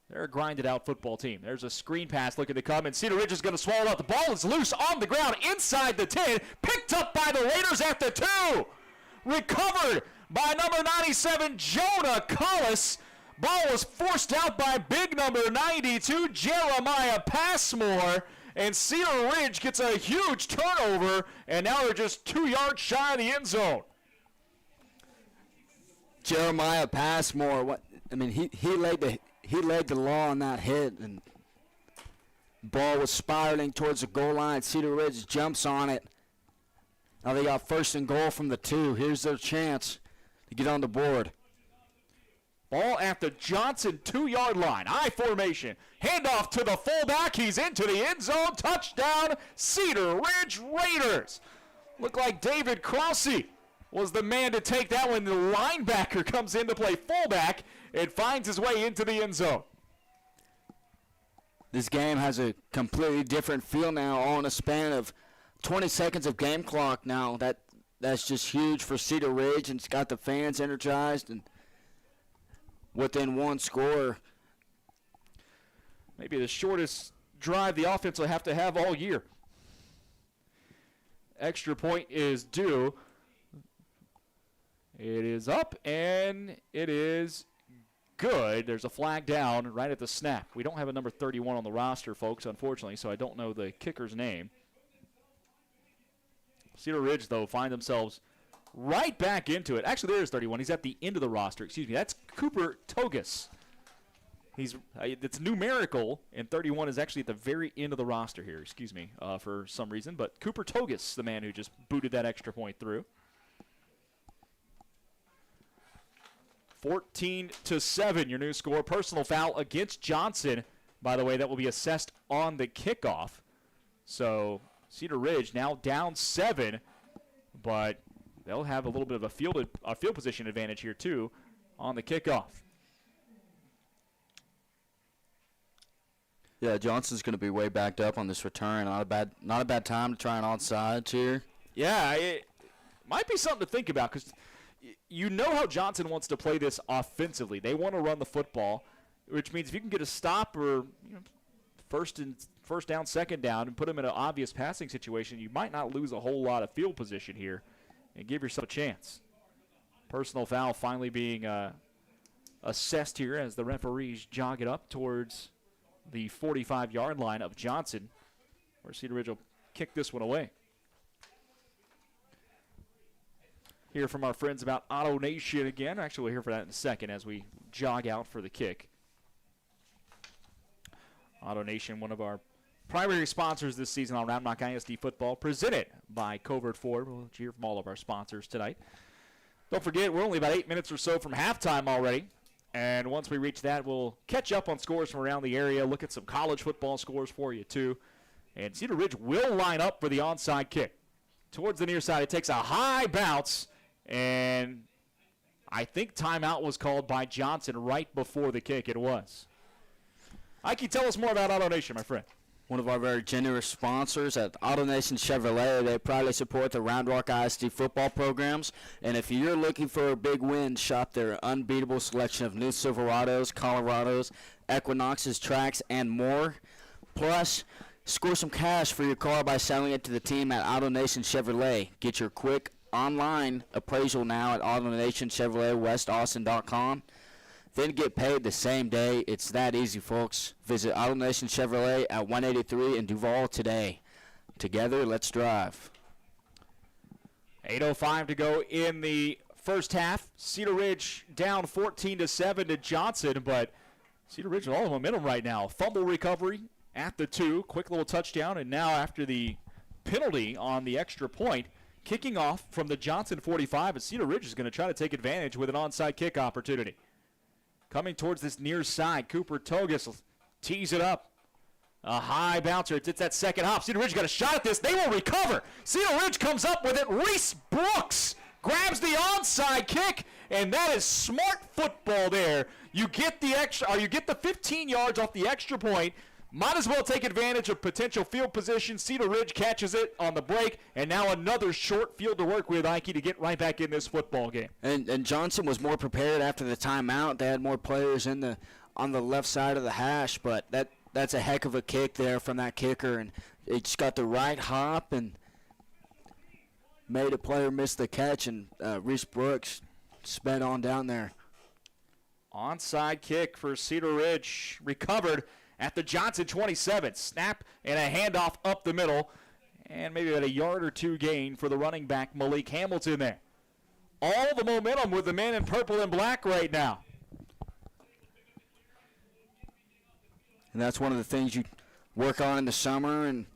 they're a grinded-out football team. There's a screen pass looking to come, and Cedar Ridge is going to swallow it up. The ball is loose on the ground inside the 10, picked up by the Raiders at the 2. Recovered by number 97, Jonah Collis. Ball was forced out by big number 92, Jeremiah Passmore, and Cedar Ridge gets a huge turnover, and now they're just 2 yards shy of the end zone. Jeremiah Passmore, he laid the law on that hit, and ball was spiraling towards the goal line. Cedar Ridge jumps on it. Now they got 1st and goal from the 2. Here's their chance to get on the board. Ball at the Johnson 2-yard line. I formation. Handoff to the fullback. He's into the end zone. Touchdown, Cedar Ridge Raiders. Looked like David Crossy was the man to take that one. The linebacker comes in to play fullback and finds his way into the end zone. This game has a completely different feel now, all in a span of 20 seconds of game clock now. That's just huge for Cedar Ridge, and it's got the fans energized and within 1 score. Maybe the shortest drive the offense will have to have all year. Extra point is due. It is up, and it is good. There's a flag down right at the snap. We don't have a number 31 on the roster, folks, unfortunately, so I don't know the kicker's name. Cedar Ridge, though, find themselves right back into it. Actually, there's 31. He's at the end of the roster. Excuse me. That's Cooper Togus. It's numerical, and 31 is actually at the very end of the roster here. Excuse me for some reason. But Cooper Togus, the man who just booted that extra point through. 14-7, your new score. Personal foul against Johnson. By the way, that will be assessed on the kickoff. So Cedar Ridge now down 7, but they'll have a little bit of a field position advantage here, too, on the kickoff. Yeah, Johnson's going to be way backed up on this return. Not a bad time to try an onside here. Yeah, it might be something to think about because you know how Johnson wants to play this offensively. They want to run the football, which means if you can get a stop or first down, 2nd down, and put them in an obvious passing situation, you might not lose a whole lot of field position here and give yourself a chance. Personal foul finally being assessed here as the referees jog it up towards the 45-yard line of Johnson, where Cedar Ridge will kick this one away. Hear from our friends about Auto Nation again. Actually, we'll hear for that in a second as we jog out for the kick. Auto Nation, one of our primary sponsors this season on Round Rock ISD football, presented by Covert Ford. We'll hear from all of our sponsors tonight. Don't forget, we're only about 8 minutes or so from halftime already. And once we reach that, we'll catch up on scores from around the area, look at some college football scores for you, too. And Cedar Ridge will line up for the onside kick. Towards the near side, it takes a high bounce, and I think timeout was called by Johnson right before the kick. It was. Ike, tell us more about AutoNation, my friend. One of our very generous sponsors at AutoNation Chevrolet. They proudly support the Round Rock ISD football programs. And if you're looking for a big win, shop their unbeatable selection of new Silverados, Colorados, Equinoxes, Trax, and more. Plus, score some cash for your car by selling it to the team at AutoNation Chevrolet. Get your quick online appraisal now at AutoNationChevroletWestAustin.com. Then get paid the same day. It's that easy, folks. Visit AutoNation Chevrolet at 183 in Duval today. Together, let's drive. 8:05 to go in the first half. Cedar Ridge down 14-7 to Johnson, but Cedar Ridge with all the momentum right now. Fumble recovery at the 2, quick little touchdown, and now after the penalty on the extra point, kicking off from the Johnson 45, and Cedar Ridge is going to try to take advantage with an onside kick opportunity. Coming towards this near side, Cooper Togus tees it up. A high bouncer. It's that second hop. Cedar Ridge got a shot at this. They will recover. Cedar Ridge comes up with it. Reese Brooks grabs the onside kick, and that is smart football there. You get the extra, or you get the 15 yards off the extra point. Might as well take advantage of potential field position. Cedar Ridge catches it on the break, and now another short field to work with, Ike, to get right back in this football game. And Johnson was more prepared after the timeout. They had more players on the left side of the hash, but that's a heck of a kick there from that kicker, and it just got the right hop and made a player miss the catch, and Reese Brooks sped on down there. Onside kick for Cedar Ridge, recovered at the Johnson 27. Snap and a handoff up the middle, and maybe about a yard or two gain for the running back, Malik Hamilton there. All the momentum with the men in purple and black right now. And that's one of the things you work on in the summer, and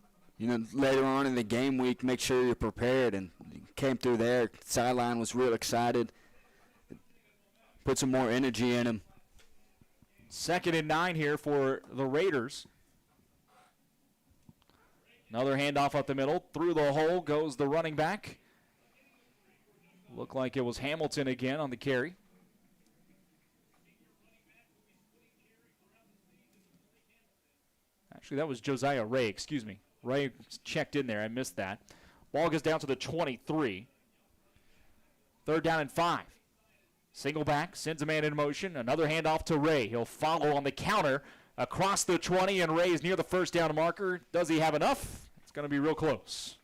later on in the game week, make sure you're prepared. And came through there. Sideline was real excited. Put some more energy in him. 2nd and 9 here for the Raiders. Another handoff up the middle. Through the hole goes the running back. Looked like it was Hamilton again on the carry. Actually, that was Josiah Ray, excuse me. Ray checked in there. I missed that. Ball goes down to the 23. 3rd down and 5. Single back, sends a man in motion. Another handoff to Ray. He'll follow on the counter across the 20, and Ray's near the 1st down marker. Does he have enough? It's going to be real close.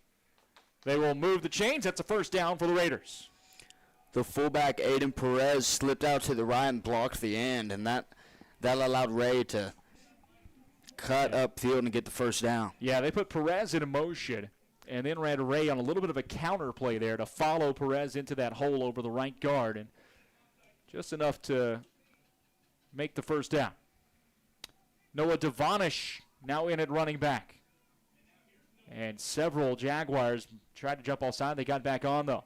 They will move the chains. That's a 1st down for the Raiders. The fullback, Aiden Perez, slipped out to the right and blocked the end, and that allowed Ray to cut upfield and get the 1st down. Yeah, they put Perez in motion and then ran Ray on a little bit of a counter play there to follow Perez into that hole over the right guard, and just enough to make the 1st down. Noah Devonish now in at running back. And several Jaguars tried to jump offside. They got back on, though.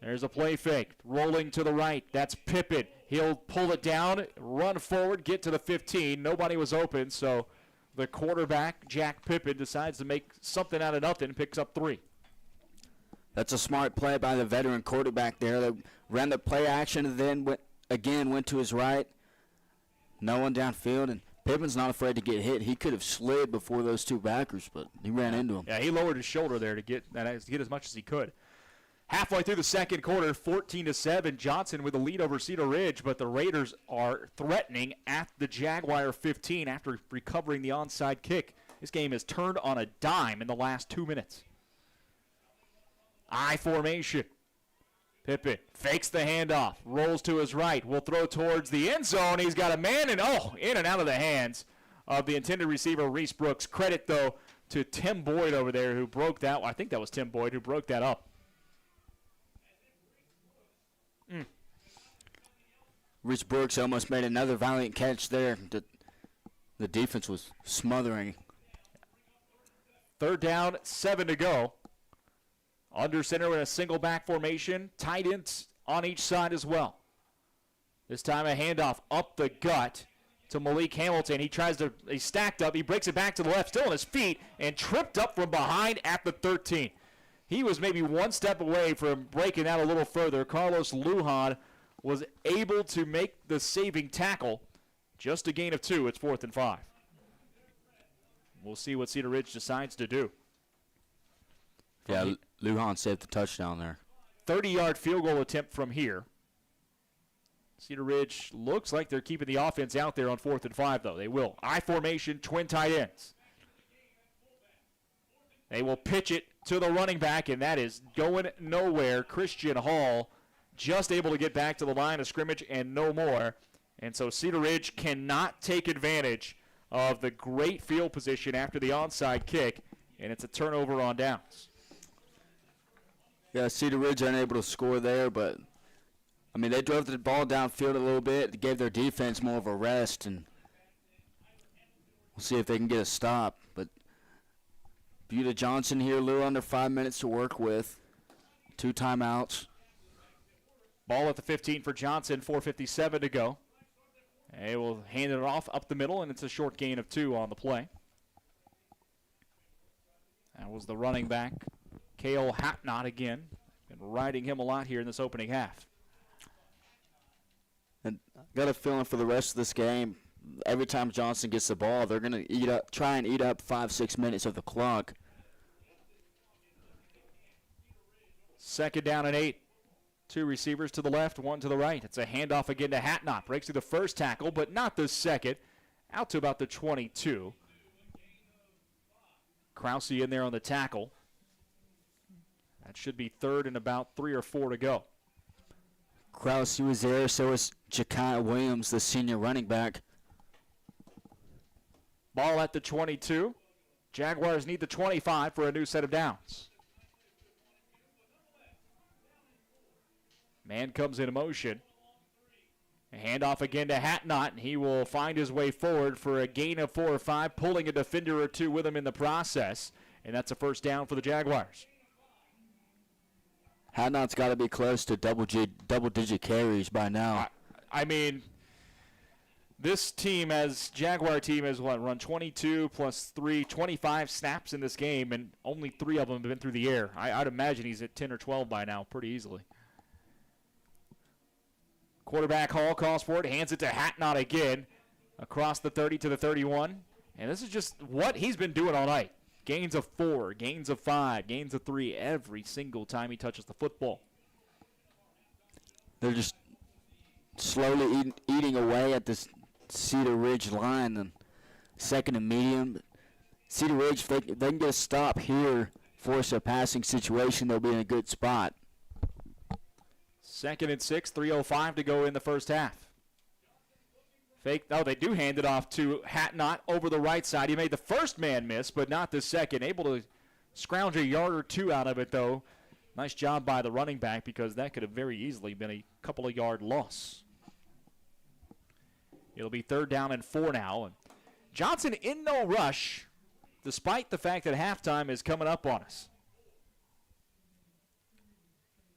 There's a play fake. Rolling to the right. That's Pippin. He'll pull it down, run forward, get to the 15. Nobody was open, so the quarterback, Jack Pippin, decides to make something out of nothing and picks up 3. That's a smart play by the veteran quarterback there. They ran the play action and then went to his right. No one downfield, and Pippin's not afraid to get hit. He could have slid before those two backers, but he ran into him. Yeah, he lowered his shoulder there to get as much as he could. Halfway through the 2nd quarter, 14-7, Johnson with a lead over Cedar Ridge, but the Raiders are threatening at the Jaguar 15 after recovering the onside kick. This game has turned on a dime in the last 2 minutes. I formation. Pippin fakes the handoff, rolls to his right, will throw towards the end zone. He's got a man, and in and out of the hands of the intended receiver, Reese Brooks. Credit, though, to Tim Boyd over there who broke that. I think that was Tim Boyd who broke that up. Reese Brooks almost made another valiant catch there. The defense was smothering. 3rd down, 7 to go. Under center in a single back formation. Tight ends on each side as well. This time a handoff up the gut to Malik Hamilton. He stacked up. He breaks it back to the left, still on his feet, and tripped up from behind at the 13. He was maybe one step away from breaking out a little further. Carlos Lujan was able to make the saving tackle Just a gain of 2. It's 4th and 5. We'll see what Cedar Ridge decides to do. Yeah, Lujan saved the touchdown there. 30-yard field goal attempt from here. Cedar Ridge looks like they're keeping the offense out there on 4th and 5, though. They will. I formation, twin tight ends. They will pitch it to the running back, and that is going nowhere. Christian Hall just able to get back to the line of scrimmage and no more. And so Cedar Ridge cannot take advantage of the great field position after the onside kick, and it's a turnover on downs. Yeah, Cedar Ridge unable to score there, but, I mean, they drove the ball downfield a little bit, gave their defense more of a rest, and we'll see if they can get a stop. But Buda Johnson here, a little under 5 minutes to work with. 2 timeouts. Ball at the 15 for Johnson, 4:57 to go. They will hand it off up the middle, and it's a short gain of 2 on the play. That was the running back, Cale Hatnot again. Been riding him a lot here in this opening half. And I got a feeling for the rest of this game, every time Johnson gets the ball, they're going to try and eat up 5-6 minutes of the clock. 2nd down and 8. 2 receivers to the left, 1 to the right. It's a handoff again to Hatnot. Breaks through the first tackle, but not the second. Out to about the 22. Krause in there on the tackle. That should be 3rd and about 3 or 4 to go. Krause was there, so was Ja'Kai Williams, the senior running back. Ball at the 22. Jaguars need the 25 for a new set of downs. Man comes into motion. A handoff again to Hatnot, and he will find his way forward for a gain of 4 or 5, pulling a defender or 2 with him in the process, and that's a first down for the Jaguars. Hatnot's got to be close to double-digit carries by now. I mean, this team, Jaguar team, has run 22 plus 3, 25 snaps in this game, and only 3 of them have been through the air. I'd imagine he's at 10 or 12 by now pretty easily. Quarterback Hall calls for it, hands it to Hatnot again, across the 30 to the 31. And this is just what he's been doing all night. Gains of 4, gains of 5, gains of 3 every single time he touches the football. They're just slowly eating away at this Cedar Ridge line, and 2nd and medium. Cedar Ridge, if they can get a stop here, force a passing situation, they'll be in a good spot. 2nd and 6, 3:05 to go in the first half. Fake. Oh, they do hand it off to Hatnot over the right side. He made the first man miss, but not the second. Able to scrounge a yard or 2 out of it, though. Nice job by the running back, because that could have very easily been a couple of yard loss. It'll be 3rd down and 4 now. And Johnson in no rush, despite the fact that halftime is coming up on us.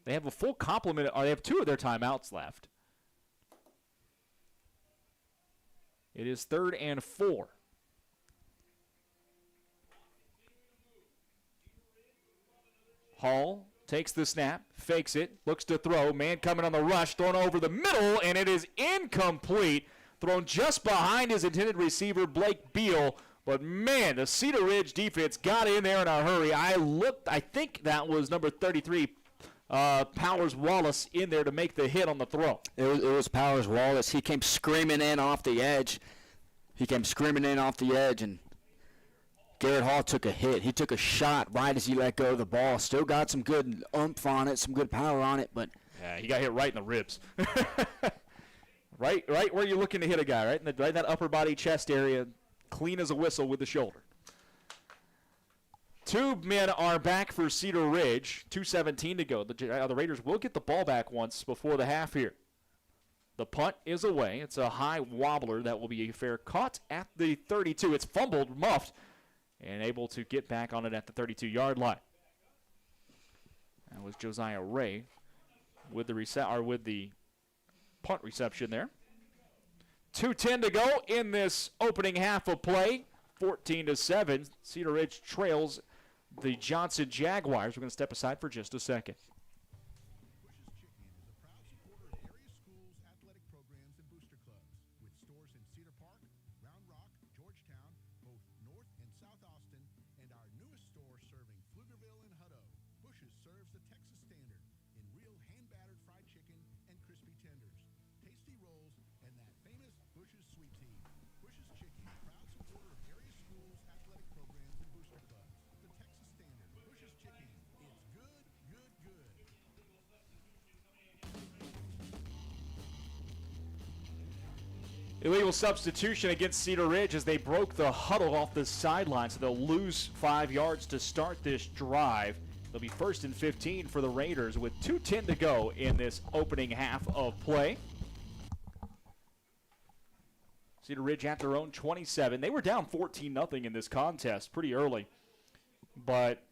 They have a full complement, or they have 2 of their timeouts left. It is 3rd and 4. Hall takes the snap, fakes it, looks to throw. Man coming on the rush, thrown over the middle, and it is incomplete. Thrown just behind his intended receiver, Blake Beal. But, man, the Cedar Ridge defense got in there in a hurry. I think that was number 33, Powers Wallace, in there to make the hit on the throw. It was Powers Wallace. He came screaming in off the edge. And Garrett Hall took a hit. He took a shot right as he let go of the ball. Still got some good oomph on it, some good power on it, but yeah, he got hit right in the ribs. right where you're looking to hit a guy, right in that upper body chest area, clean as a whistle with the shoulder. 2 men are back for Cedar Ridge. 2:17 to go. The Raiders will get the ball back once before the half here. The punt is away. It's a high wobbler that will be a fair caught at the 32. It's fumbled, muffed, and able to get back on it at the 32-yard line. That was Josiah Ray with the punt reception there. 2:10 to go in this opening half of play. 14-7. Cedar Ridge trails the Johnson Jaguars. We're going to step aside for just a second. Bush's Chicken is a proud supporter of area schools, athletic programs, and booster clubs. With stores in Cedar Park, South Austin, and our newest store serving Pflugerville and Hutto. Bush's serves the Texas standard in real hand-battered fried chicken and crispy tenders, tasty rolls, and that famous Bush's sweet tea. Bush's Chicken, proud supporter of area schools, athletic programs, and booster clubs. The Texas standard, Bush's Chicken. It's good, good, good. Illegal substitution against Cedar Ridge as they broke the huddle off the sideline, so they'll lose 5 yards to start this drive. They'll be 1st and 15 for the Raiders with 2:10 to go in this opening half of play. Cedar Ridge at their own 27. They were down 14-0 in this contest pretty early, but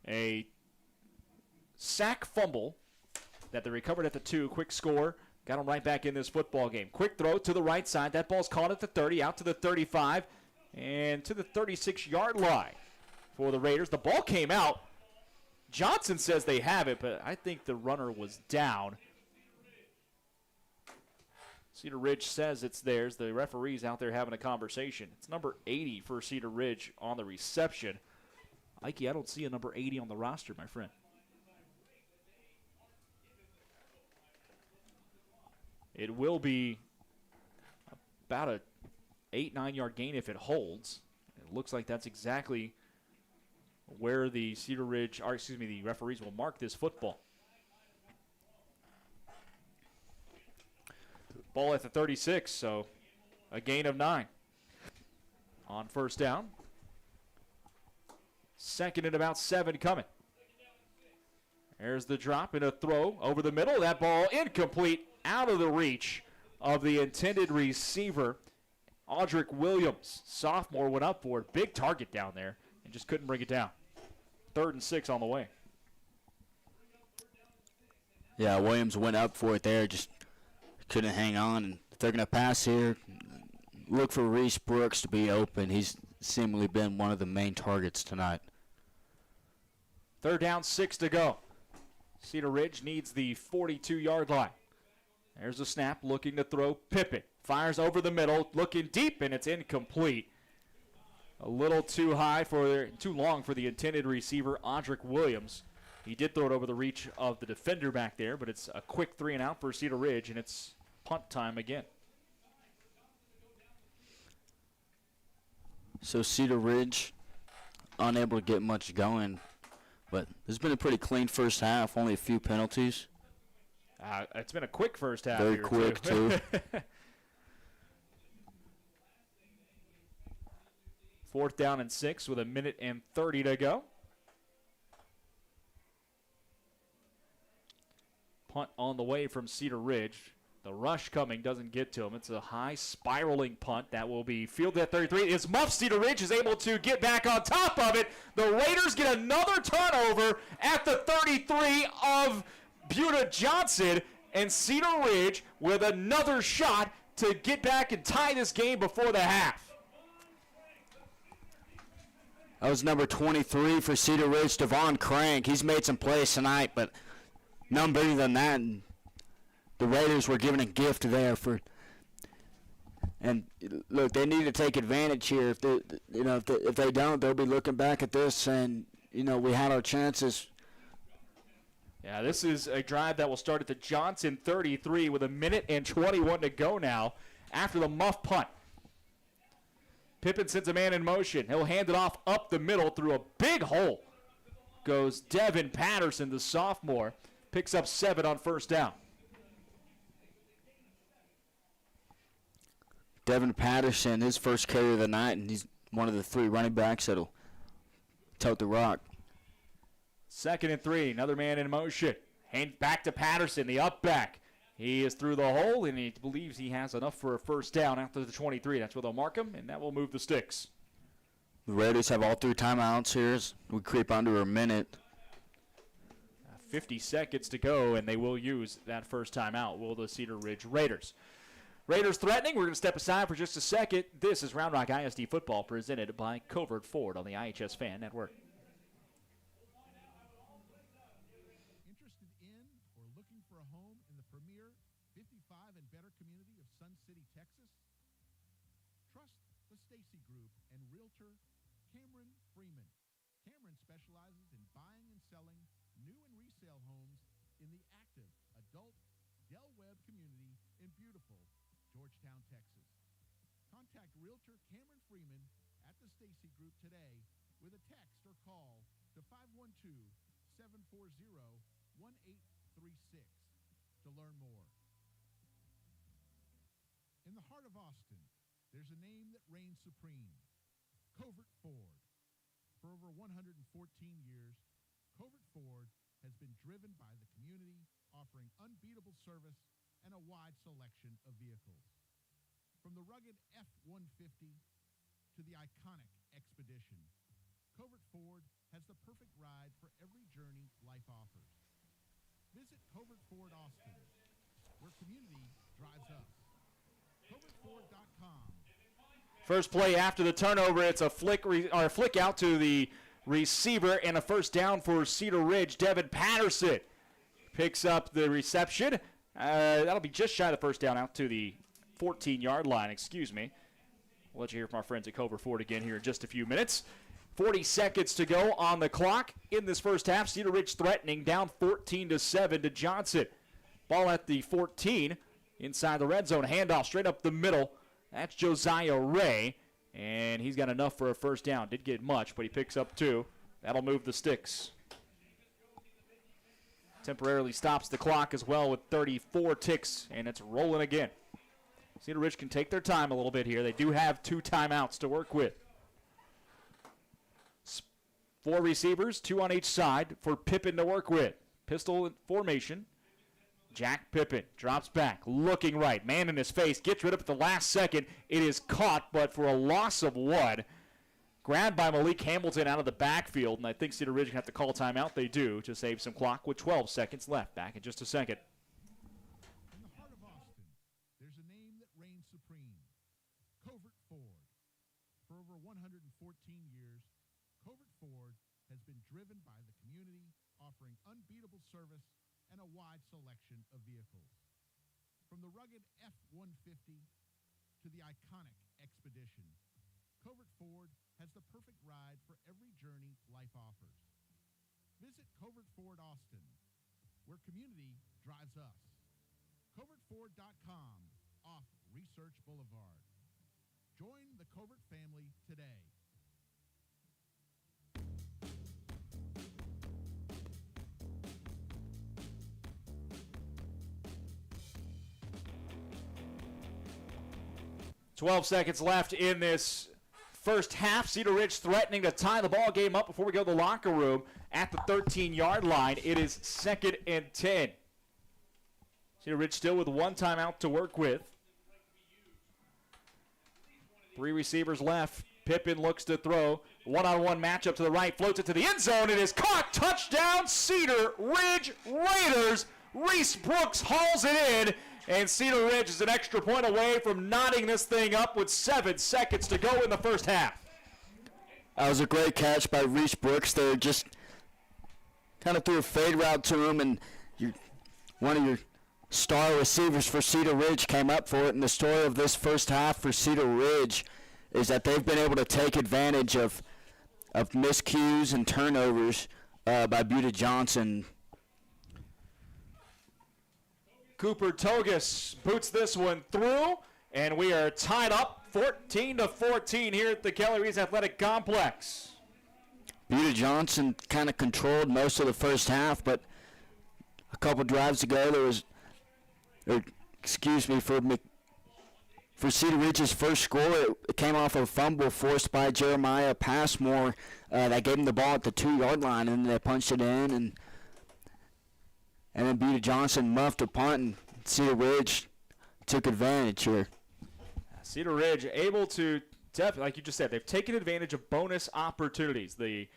a sack fumble that they recovered at the 2, quick score, got them right back in this football game. Quick throw to the right side. That ball's caught at the 30, out to the 35, and to the 36-yard line for the Raiders. The ball came out. Johnson says they have it, but I think the runner was down. Cedar Ridge says it's theirs. The referee's out there having a conversation. It's number 80 for Cedar Ridge on the reception. Ike, I don't see a number 80 on the roster, my friend. It will be about a 8-9 yard gain if it holds. It looks like that's exactly where the the referees will mark this football. Ball at the 36, so a gain of 9 on first down. 2nd and about 7 coming. There's the drop and a throw over the middle. That ball incomplete, out of the reach of the intended receiver. Audric Williams, sophomore, went up for it. Big target down there and just couldn't bring it down. 3rd and 6 on the way. Yeah, Williams went up for it there, just couldn't hang on. And if they're going to pass here, look for Reese Brooks to be open. He's seemingly been one of the main targets tonight. 3rd down, 6 to go. Cedar Ridge needs the 42-yard line. There's a snap, looking to throw. Pippin fires over the middle, looking deep, and it's incomplete. A little too long for the intended receiver, Audric Williams. He did throw it over the reach of the defender back there, but it's a quick 3 and out for Cedar Ridge, and it's punt time again. So Cedar Ridge unable to get much going, but there's been a pretty clean first half, only a few penalties. It's been a quick first half. Very here quick, too. 4th down and 6 with 1:30 to go. Punt on the way from Cedar Ridge. The rush coming doesn't get to him. It's a high spiraling punt that will be fielded at 33. It's muffed. Cedar Ridge is able to get back on top of it. The Raiders get another turnover at the 33 of Buda Johnson, and Cedar Ridge with another shot to get back and tie this game before the half. That was number 23 for Cedar Ridge, Devon Crank. He's made some plays tonight, but none bigger than that. And the Raiders were given a gift there and look, they need to take advantage here. If they don't, they'll be looking back at this and we had our chances. Yeah, this is a drive that will start at the Johnson 33 with 1:21 to go now after the muff punt. Pippin sends a man in motion. He'll hand it off up the middle through a big hole. Goes Devin Patterson, the sophomore. Picks up 7 on first down. Devin Patterson, his first carry of the night, and he's one of the 3 running backs that'll tote the rock. 2nd and 3, another man in motion. Hand back to Patterson, the up back. He is through the hole, and he believes he has enough for a first down after the 23. That's where they'll mark him, and that will move the sticks. The Raiders have all 3 timeouts here as we creep under a minute. 50 seconds to go, and they will use that first timeout, will the Cedar Ridge Raiders. Raiders threatening. We're going to step aside for just a second. This is Round Rock ISD football presented by Covert Ford on the iHSFAN network. Interested in or looking for a home in the premier 55 and better community of Sun City, Texas? Trust the Stacy Group and realtor Cameron Freeman. Cameron specializes in buying and selling new and resale homes in the active adult Del Webb community in beautiful Georgetown, Texas. Contact Realtor Cameron Freeman at the Stacy Group today with a text or call to 512-740-1836 to learn more. In the heart of Austin, there's a name that reigns supreme, Covert Ford. For over 114 years, Covert Ford has been driven by the community, offering unbeatable service and a wide selection of vehicles. From the rugged F-150 to the iconic Expedition, Covert Ford has the perfect ride for every journey life offers. Visit Covert Ford Austin, where community drives us. CovertFord.com. First play after the turnover, it's a flick out to the receiver and a first down for Cedar Ridge. Devin Patterson picks up the reception. That'll be just shy of the first down, out to the 14-yard line, excuse me. We'll let you hear from our friends at Covert Ford again here in just a few minutes. 40 seconds to go on the clock in this first half. Cedar Ridge threatening, down 14-7 to Johnson. Ball at the 14, inside the red zone. Handoff straight up the middle. That's Josiah Ray, and he's got enough for a first down. Didn't get much, but he picks up 2. That'll move the sticks. Temporarily stops the clock as well with 34 ticks, and it's rolling again. Cedar Ridge can take their time a little bit here. They do have 2 timeouts to work with. 4 receivers, 2 on each side for Pippin to work with. Pistol formation. Jack Pippin drops back, looking right. Man in his face, gets rid of it at the last second. It is caught, but for a loss of 1. Grabbed by Malik Hamilton out of the backfield, and I think Cedar Ridge can have to call timeout. They do, to save some clock with 12 seconds left. Back in just a second. In the heart of Austin, there's a name that reigns supreme, Covert Ford. For over 114 years, Covert Ford has been driven by the community, offering unbeatable service and a wide selection of vehicles. From the rugged F-150 to the iconic Expedition, Covert Ford has the perfect ride for every journey life offers. Visit Covert Ford Austin, where community drives us. CovertFord.com, off Research Boulevard. Join the Covert family today. .12 seconds left in this first half. Cedar Ridge threatening to tie the ball game up before we go to the locker room at the 13-yard line. It is 2nd and 10. Cedar Ridge still with 1 timeout to work with. 3 receivers left. Pippin looks to throw. One-on-one matchup to the right. Floats it to the end zone. It is caught. Touchdown, Cedar Ridge Raiders. Reese Brooks hauls it in. And Cedar Ridge is an extra point away from knotting this thing up with 7 seconds to go in the first half. That was a great catch by Reese Brooks there. Just kind of threw a fade route to him, and one of your star receivers for Cedar Ridge came up for it. And the story of this first half for Cedar Ridge is that they've been able to take advantage of miscues and turnovers by Buda Johnson. Cooper Togus boots this one through, and we are tied up 14-14 here at the Kelly Reese Athletic Complex. Buda Johnson kind of controlled most of the first half, but a couple drives ago for Cedar Ridge's first score, it came off a fumble forced by Jeremiah Passmore. That gave him the ball at the 2-yard line, and they punched it in, and then Buda Johnson muffed a punt, and Cedar Ridge took advantage here. Cedar Ridge able to, like you just said, they've taken advantage of bonus opportunities. The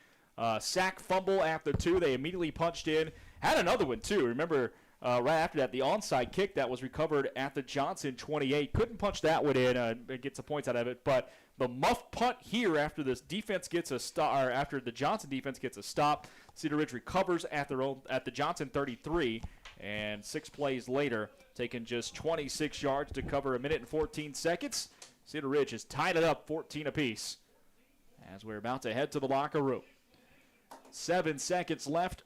sack fumble after 2, they immediately punched in. Had another one, too. Remember, right after that, the onside kick that was recovered at the Johnson 28. Couldn't punch that one in and get some points out of it. But the muff punt here after this defense gets a stop, or after the Johnson defense gets a stop, Cedar Ridge recovers at the Johnson 33, and 6 plays later, taking just 26 yards to cover 1 minute and 14 seconds. Cedar Ridge has tied it up 14 apiece as we're about to head to the locker room. 7 seconds left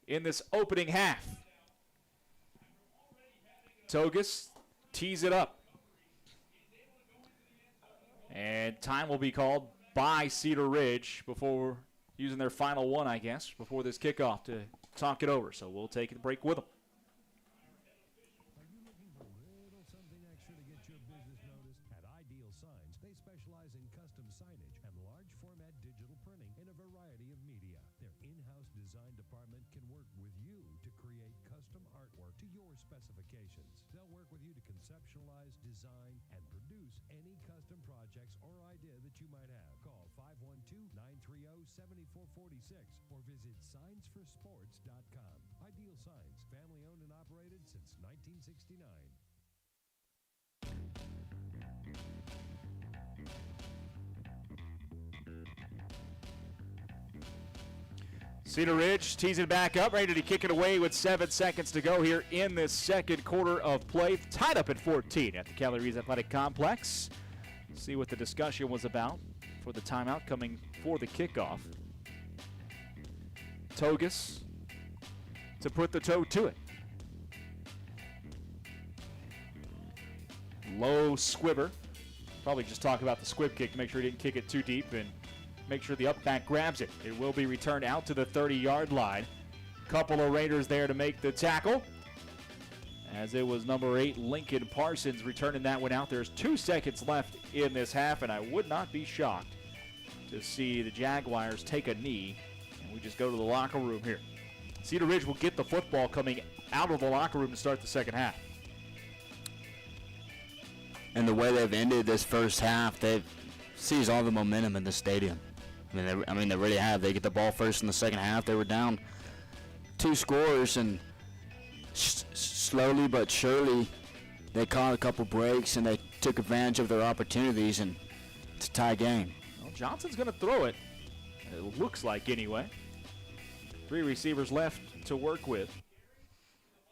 in this opening half. Togus tees it up. And time will be called by Cedar Ridge before using their final one, I guess, before this kickoff to talk it over. So we'll take a break with them. Are you looking for a little something extra to get your business noticed? At Ideal Signs, they specialize in custom signage and large format digital printing in a variety of media. Their in-house design department can work with you to create custom artwork to your specifications. They'll work with you to conceptualize, design, and produce any custom projects or idea that you might have. Call 512-930-7446 or visit signsforsports.com. Ideal Signs, family owned and operated since 1969. Cedar Ridge tees it back up, ready to kick it away with 7 seconds to go here in this second quarter of play. Tied up at 14 at the Kelly Reese Athletic Complex. See what the discussion was about for the timeout coming for the kickoff. Togus to put the toe to it. Low squibber. Probably just talk about the squib kick to make sure he didn't kick it too deep and make sure the up back grabs it. It will be returned out to the 30-yard line. Couple of Raiders there to make the tackle, as it was number 8, Lincoln Parsons, returning that one out. There's 2 seconds left in this half, and I would not be shocked to see the Jaguars take a knee, and we just go to the locker room here. Cedar Ridge will get the football coming out of the locker room to start the second half. And the way they've ended this first half, they've seized all the momentum in the stadium. I mean, they really have. They get the ball first in the second half. They were down 2 scores, and slowly but surely they caught a couple breaks, and they took advantage of their opportunities, and it's a tie game. Well, Johnson's going to throw it. It looks like anyway. 3 receivers left to work with.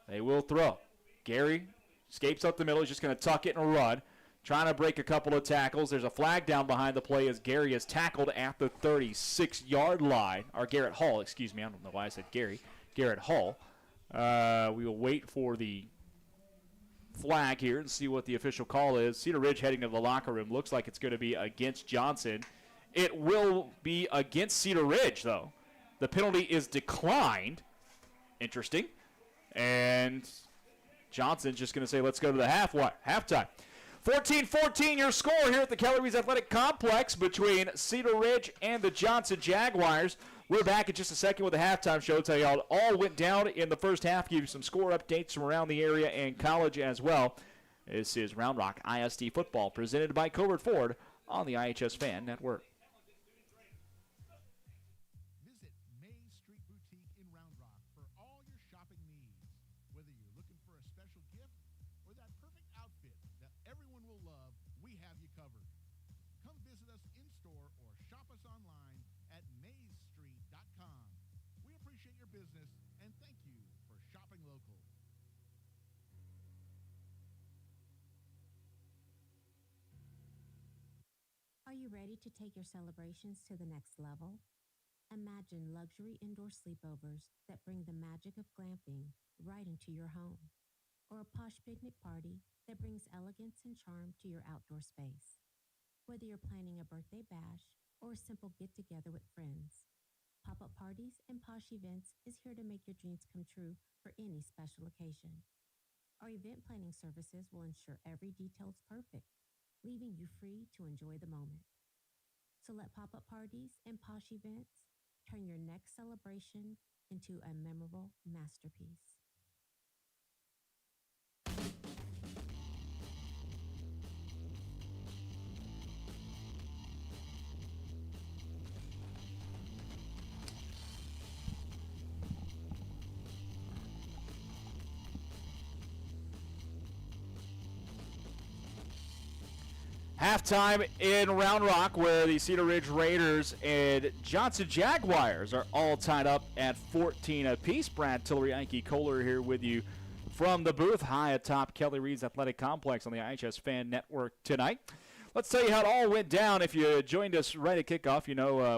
They will throw. Gary escapes up the middle. He's just going to tuck it and run. Trying to break a couple of tackles. There's a flag down behind the play as Gary is tackled at the 36-yard line. Or Garrett Hall, excuse me. I don't know why I said Gary. Garrett Hall. We will wait for the flag here and see what the official call is. Cedar Ridge heading to the locker room. Looks like it's going to be against Johnson. It will be against Cedar Ridge, though. The penalty is declined. Interesting. And Johnson's just going to say, let's go to the halftime. 14-14 your score here at the Kelly Reese Athletic Complex between Cedar Ridge and the Johnson Jaguars. We're back in just a second with the halftime show. Tell you how it all went down in the first half. Give you some score updates from around the area and college as well. This is Round Rock ISD football presented by Covert Ford on the iHSFAN Network. Visit Mays Street Boutique in Round Rock for all your shopping needs. Whether you're looking for a special gift or that perfect outfit that everyone will love, we have you covered. Come visit us in-store or shop us online at maysstreet.com. We appreciate your business and thank you for shopping local. Are you ready to take your celebrations to the next level? Imagine luxury indoor sleepovers that bring the magic of glamping right into your home. Or a posh picnic party that brings elegance and charm to your outdoor space. Whether you're planning a birthday bash or a simple get-together with friends, Pop-Up Parties and Posh Events is here to make your dreams come true for any special occasion. Our event planning services will ensure every detail is perfect, leaving you free to enjoy the moment. So let Pop-Up Parties and Posh Events turn your next celebration into a memorable masterpiece. Halftime in Round Rock, where the Cedar Ridge Raiders and Johnson Jaguars are all tied up at 14 apiece. Brad Tillery, Ike Kohler here with you from the booth high atop Kelly Reese Athletic Complex on the iHSFAN Network tonight. Let's tell you how it all went down. If you joined us right at kickoff,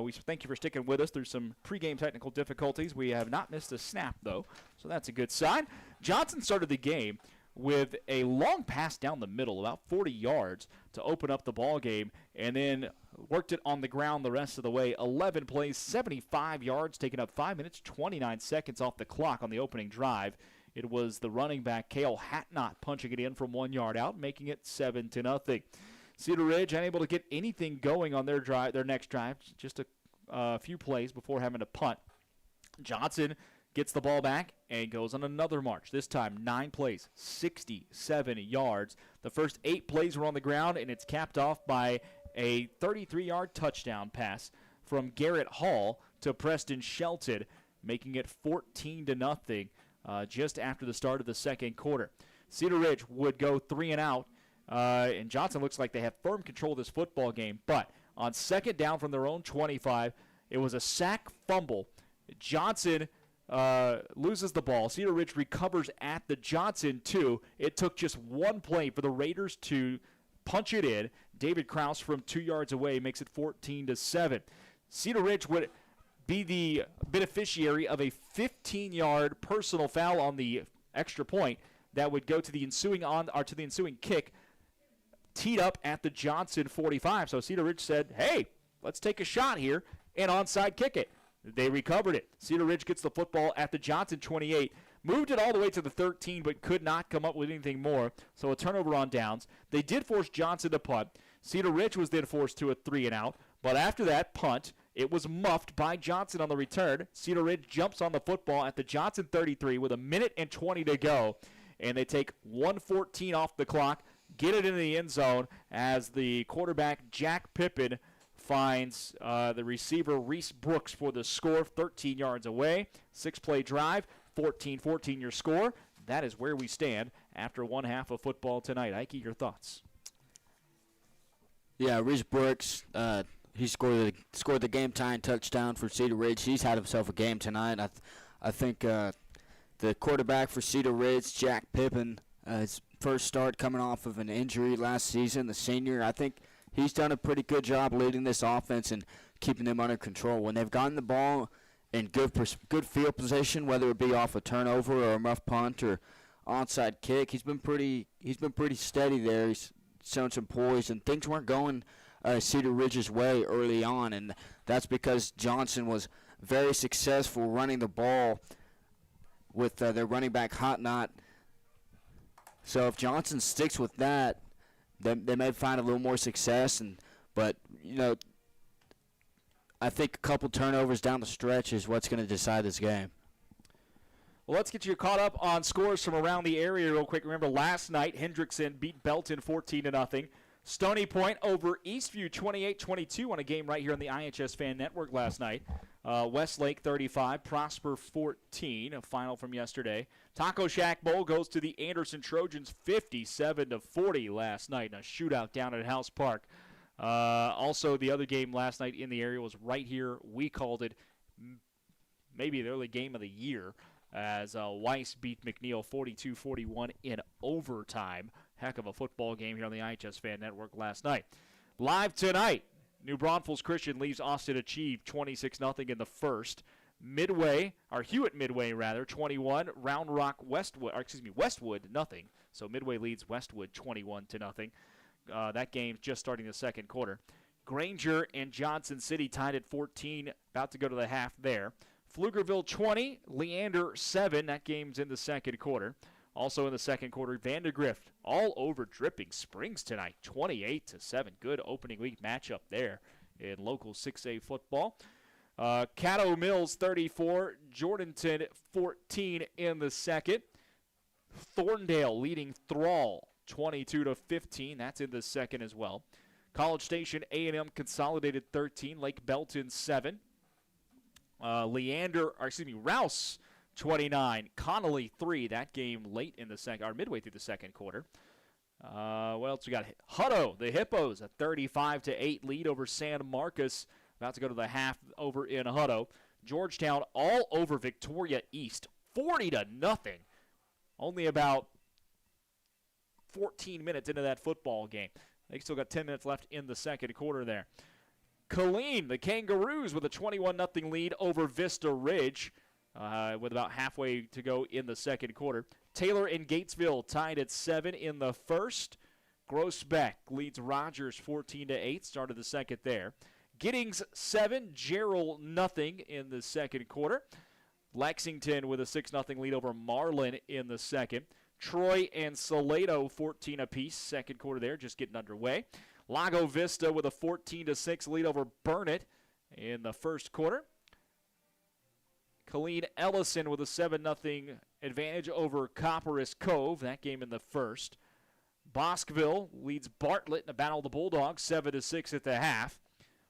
we thank you for sticking with us through some pregame technical difficulties. We have not missed a snap, though, so that's a good sign. Johnson started the game with a long pass down the middle, about 40 yards, to open up the ball game, and then worked it on the ground the rest of the way. 11 plays, 75 yards, taking up 5 minutes, 29 seconds off the clock on the opening drive. It was the running back, Cale Hatnot, punching it in from 1 yard out, making it 7-0. Cedar Ridge unable to get anything going on their next drive, just a few plays before having to punt. Johnson gets the ball back and goes on another march. This time, 9 plays, 67 yards. The first 8 plays were on the ground, and it's capped off by a 33-yard touchdown pass from Garrett Hall to Preston Shelton, making it 14-0 just after the start of the second quarter. Cedar Ridge would go 3 and out, and Johnson looks like they have firm control of this football game. But on second down from their own 25, it was a sack fumble. Johnson loses the ball. Cedar Ridge recovers at the Johnson 2. It took just one play for the Raiders to punch it in. David Krause from 2 yards away makes it 14-7. Cedar Ridge would be the beneficiary of a 15-yard personal foul on the extra point that would go to the ensuing kick, teed up at the Johnson 45. So Cedar Ridge said, hey, let's take a shot here and onside kick it. They recovered it. Cedar Ridge gets the football at the Johnson 28, moved it all the way to the 13, but could not come up with anything more. So a turnover on downs. They did force Johnson to punt. Cedar Ridge was then forced to a 3 and out. But after that punt, it was muffed by Johnson on the return. Cedar Ridge jumps on the football at the Johnson 33 with 1:20 to go. And they take 1:14 off the clock, get it into the end zone as the quarterback, Jack Pippin, finds the receiver, Reese Brooks, for the score 13 yards away. 6-play drive, 14-14 your score. That is where we stand after one half of football tonight. Ike, your thoughts? Yeah, Reese Brooks, he scored the game-tying touchdown for Cedar Ridge. He's had himself a game tonight. I think the quarterback for Cedar Ridge, Jack Pippin, his first start coming off of an injury last season, the senior, I think he's done a pretty good job leading this offense and keeping them under control. When they've gotten the ball in good field position, whether it be off a turnover or a rough punt or onside kick, he's been pretty steady there. He's shown some poise, and things weren't going Cedar Ridge's way early on, and that's because Johnson was very successful running the ball with their running back Hatnot. So if Johnson sticks with that, they may find a little more success, but I think a couple turnovers down the stretch is what's going to decide this game. Well, let's get you caught up on scores from around the area real quick. Remember, last night, Hendrickson beat Belton 14-0. Stony Point over Eastview 28-22 on a game right here on the iHSFAN network last night. Westlake 35, Prosper 14, a final from yesterday. Taco Shack Bowl goes to the Anderson Trojans 57-40 last night in a shootout down at House Park. Also, the other game last night in the area was right here. We called it maybe the early game of the year, as Weiss beat McNeil 42-41 in overtime. Heck of a football game here on the iHSFAN network last night. Live tonight, New Braunfels Christian leaves Austin Achieve 26-0 in the first. Hewitt Midway 21. Westwood nothing. So Midway leads Westwood 21-0. That game's just starting the second quarter. Granger and Johnson City tied at 14, about to go to the half there. Pflugerville 20, Leander 7. That game's in the second quarter. Also in the second quarter, Vandergrift all over Dripping Springs tonight, 28-7. Good opening week matchup there in local 6A football. Caddo Mills 34, Jordanton 14 in the second. Thorndale leading Thrall 22-15. That's in the second as well. College Station A&M consolidated 13, Lake Belton 7. Rouse 29, Connolly 3. That game late in the second, or midway through the second quarter. What else we got? Hutto, the Hippos, a 35-8 lead over San Marcos. About to go to the half over in Hutto. Georgetown all over Victoria East, 40-0. Only about 14 minutes into that football game. They still got 10 minutes left in the second quarter there. Killeen, the Kangaroos, with a 21-0 lead over Vista Ridge with about halfway to go in the second quarter. Taylor and Gatesville tied at 7 in the first. Groesbeck leads Rogers 14-8, started the second there. Giddings 7, Gerald 0 in the second quarter. Lexington with a 6-0 lead over Marlin in the second. Troy and Salado 14 apiece, second quarter there, just getting underway. Lago Vista with a 14-6 lead over Burnett in the first quarter. Killeen Ellison with a 7-0 advantage over Copperas Cove, that game in the first. Bosqueville leads Bartlett in a battle of the Bulldogs, 7-6 at the half.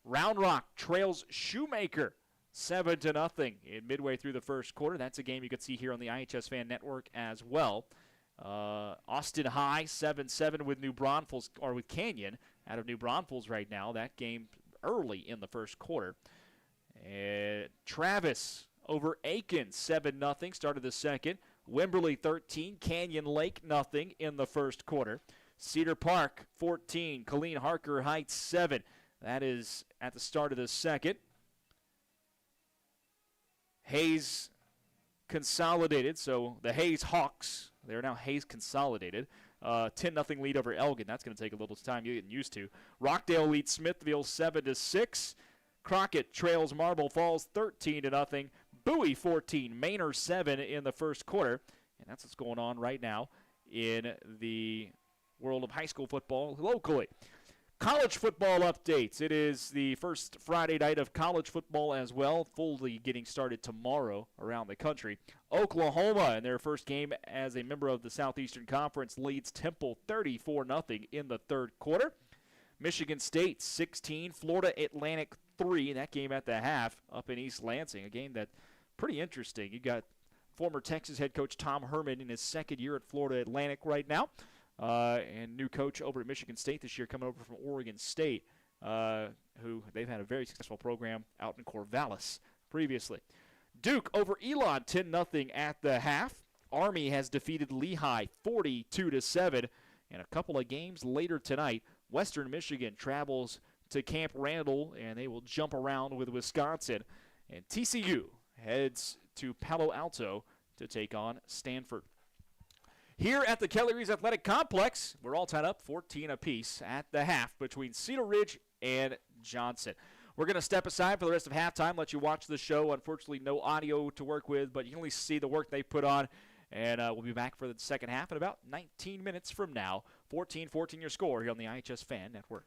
Round Rock trails Shoemaker 7-0 in midway through the first quarter. That's a game you can see here on the iHSFAN network as well. Austin High 7-7 with New Braunfels, or with Canyon out of New Braunfels right now. That game early in the first quarter. Travis over Aiken 7-0, started the second. Wimberley 13, Canyon Lake 0 in the first quarter. Cedar Park 14, Killeen Harker Heights 7. That is at the start of the second. Hayes Consolidated, so the Hayes Hawks, they're now Hayes Consolidated. 10-0 lead over Elgin. That's going to take a little time getting used to. Rockdale leads Smithville 7-6. Crockett trails Marble Falls 13-0. Bowie 14, Manor 7 in the first quarter. And that's what's going on right now in the world of high school football locally. College football updates. It is the first Friday night of college football as well, fully getting started tomorrow around the country. Oklahoma, in their first game as a member of the Southeastern Conference, leads Temple 34-0 in the third quarter. Michigan State 16, Florida Atlantic 3, that game at the half up in East Lansing, a game that pretty interesting. You got former Texas head coach Tom Herman in his second year at Florida Atlantic right now. And new coach over at Michigan State this year coming over from Oregon State, who they've had a very successful program out in Corvallis previously. Duke over Elon 10-0 at the half. Army has defeated Lehigh 42-7. And a couple of games later tonight, Western Michigan travels to Camp Randall, and they will jump around with Wisconsin. And TCU heads to Palo Alto to take on Stanford. Here at the Kelly Reeves Athletic Complex, we're all tied up 14 apiece at the half between Cedar Ridge and Johnson. We're going to step aside for the rest of halftime, let you watch the show. Unfortunately, no audio to work with, but you can only see the work they put on. And we'll be back for the second half in about 19 minutes from now. 14-14 your score here on the iHSFAN Network.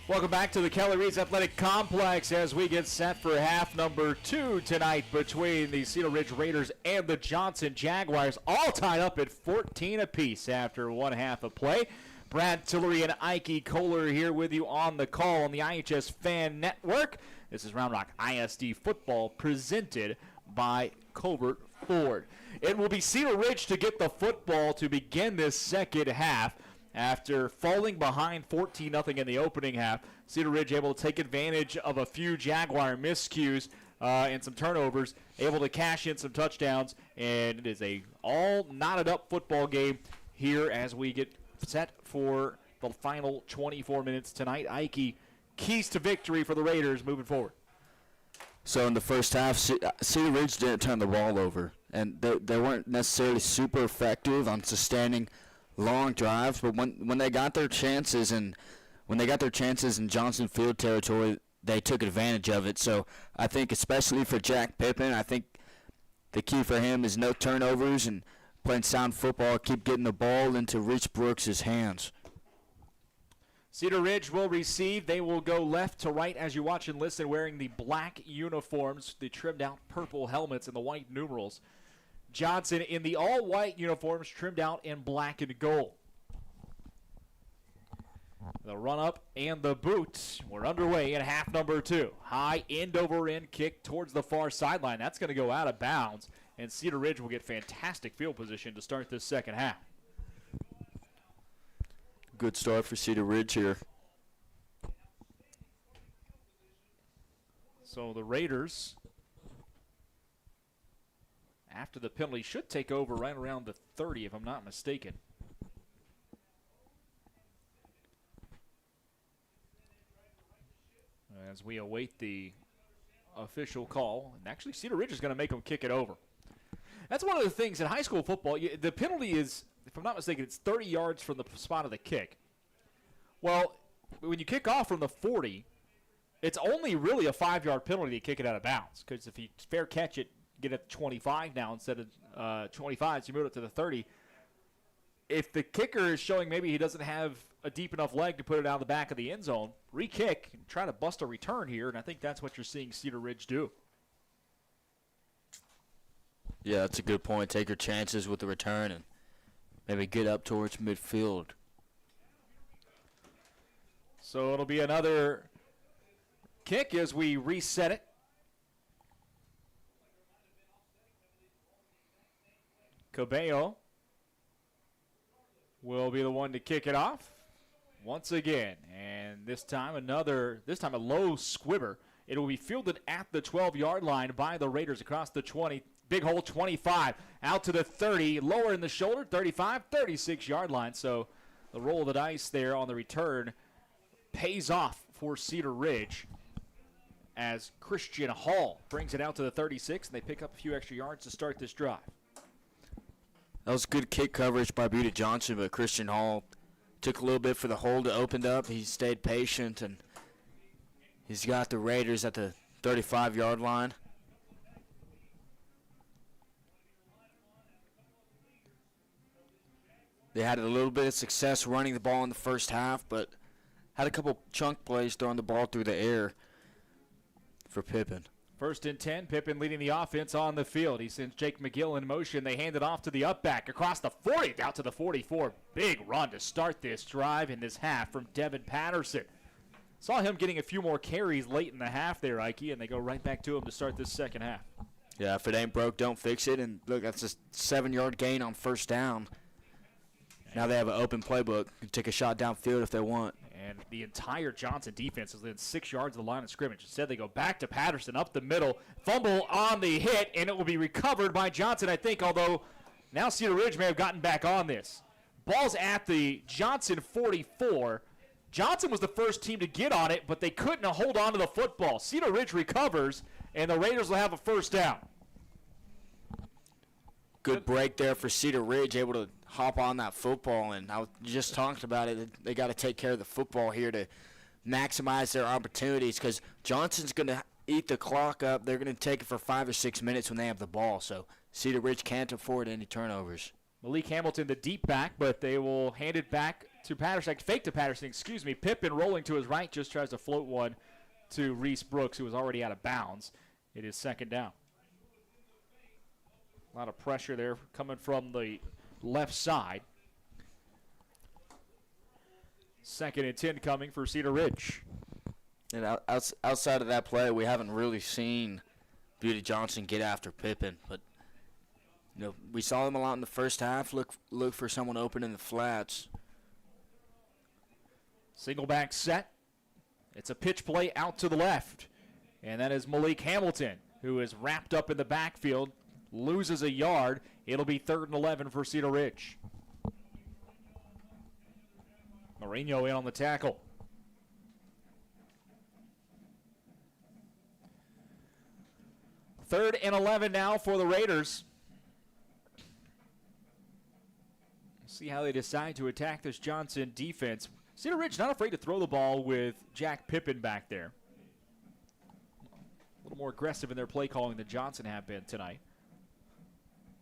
Welcome back to the Kelly Reeves Athletic Complex as we get set for half number 2 tonight between the Cedar Ridge Raiders and the Johnson Jaguars, all tied up at 14 apiece after one half of play. Brad Tillery and Ike Kohler here with you on the call on the iHSFAN Network. This is Round Rock ISD football presented by Colbert Ford. It will be Cedar Ridge to get the football to begin this second half. After falling behind 14-0 in the opening half, Cedar Ridge able to take advantage of a few Jaguar miscues and some turnovers, able to cash in some touchdowns, and it is a all knotted up football game here as we get set for the final 24 minutes tonight. Ike, keys to victory for the Raiders moving forward. So in the first half, Cedar Ridge didn't turn the ball over, and they weren't necessarily super effective on sustaining long drives, but when they got their chances in Johnson Field territory, they took advantage of it. So I think especially for Jack Pippen, I think the key for him is no turnovers and playing sound football, keep getting the ball into Rich Brooks' hands. Cedar Ridge will receive. They will go left to right as you watch and listen, wearing the black uniforms, the trimmed out purple helmets, and the white numerals. Johnson in the all-white uniforms, trimmed out in black and gold. The run-up and the boot. We're underway in half number 2. High end-over-end kick towards the far sideline. That's going to go out of bounds, and Cedar Ridge will get fantastic field position to start this second half. Good start for Cedar Ridge here. So the Raiders, after the penalty, should take over right around the 30, if I'm not mistaken. As we await the official call. And actually, Cedar Ridge is going to make them kick it over. That's one of the things in high school football. The penalty is, if I'm not mistaken, it's 30 yards from the spot of the kick. Well, when you kick off from the 40, it's only really a 5-yard penalty to kick it out of bounds. Because if you fair catch it, get it to 25 now instead of 25, so you move it to the 30. If the kicker is showing maybe he doesn't have a deep enough leg to put it out of the back of the end zone, re-kick and try to bust a return here, and I think that's what you're seeing Cedar Ridge do. Yeah, that's a good point. Take your chances with the return and maybe get up towards midfield. So it'll be another kick as we reset it. Cabello will be the one to kick it off once again. And this time a low squibber. It will be fielded at the 12-yard line by the Raiders across the 20. Big hole 25. Out to the 30. Lower in the shoulder, 35, 36-yard line. So the roll of the dice there on the return pays off for Cedar Ridge as Christian Hall brings it out to the 36, and they pick up a few extra yards to start this drive. That was good kick coverage by Buda Johnson, but Christian Hall took a little bit for the hole to open up. He stayed patient, and he's got the Raiders at the 35-yard line. They had a little bit of success running the ball in the first half, but had a couple chunk plays throwing the ball through the air for Pippen. 1st and 10, Pippen leading the offense on the field. He sends Jake McGill in motion. They hand it off to the up back across the 40, out to the 44. Big run to start this drive in this half from Devin Patterson. Saw him getting a few more carries late in the half there, Ike, and they go right back to him to start this second half. Yeah, if it ain't broke, don't fix it. And look, that's a 7-yard gain on first down. Now they have an open playbook. You can take a shot downfield if they want. And the entire Johnson defense is within 6 yards of the line of scrimmage. Instead, they go back to Patterson up the middle. Fumble on the hit, and it will be recovered by Johnson, I think, although now Cedar Ridge may have gotten back on this. Ball's at the Johnson 44. Johnson was the first team to get on it, but they couldn't hold on to the football. Cedar Ridge recovers, and the Raiders will have a first down. Good break there for Cedar Ridge, able to hop on that football. And I just talked about it. They got to take care of the football here to maximize their opportunities because Johnson's going to eat the clock up. They're going to take it for 5 or 6 minutes when they have the ball. So Cedar Ridge can't afford any turnovers. Malik Hamilton, the deep back, but they will hand it back to Patterson, fake to Patterson, excuse me. Pippen rolling to his right, just tries to float one to Reese Brooks, who was already out of bounds. It is second down. A lot of pressure there coming from the left side. 2nd and 10 coming for Cedar Ridge. And outside of that play, we haven't really seen Beauty Johnson get after Pippen. But, you know, we saw him a lot in the first half. Look for someone open in the flats. Single back set. It's a pitch play out to the left. And that is Malik Hamilton, who is wrapped up in the backfield, loses a yard. It'll be 3rd and 11 for Cedar Ridge. Marino in on the tackle. Third and 11 now for the Raiders. See how they decide to attack this Johnson defense. Cedar Ridge not afraid to throw the ball with Jack Pippen back there. A little more aggressive in their play calling than Johnson have been tonight.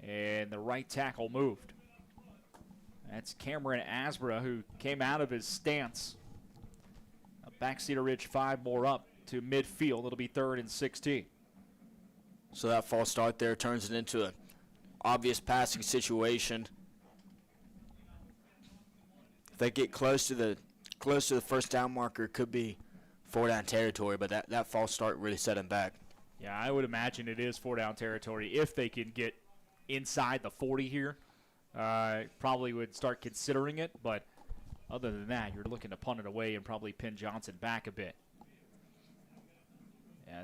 And the right tackle moved. That's Cameron Asbra, who came out of his stance. Back Cedar Ridge 5 more up to midfield. It'll be 3rd and 16. So that false start there turns it into an obvious passing situation. If they get close to the first down marker, it could be 4-down territory, but that false start really set him back. Yeah, I would imagine it is 4-down territory if they can get inside the 40 here. Probably would start considering it, but other than that, you're looking to punt it away and probably pin Johnson back a bit. Yeah,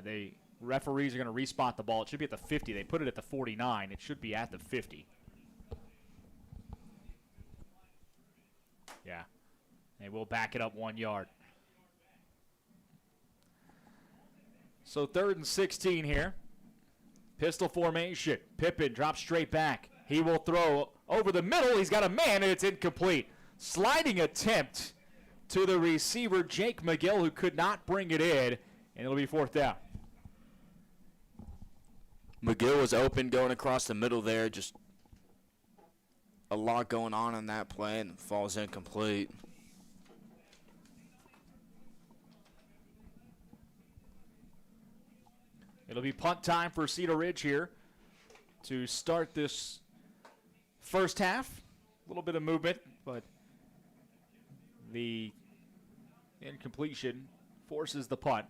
referees are going to respot the ball. It should be at the 50. They put it at the 49. It should be at the 50. Yeah, they will back it up 1 yard. So 3rd and 16 here. Pistol formation. Pippen drops straight back. He will throw over the middle. He's got a man, and it's incomplete. Sliding attempt to the receiver, Jake McGill, who could not bring it in, and it'll be 4th down. McGill was open going across the middle there. Just a lot going on in that play, and falls incomplete. It'll be punt time for Cedar Ridge here to start this first half. A little bit of movement, but the incompletion forces the punt.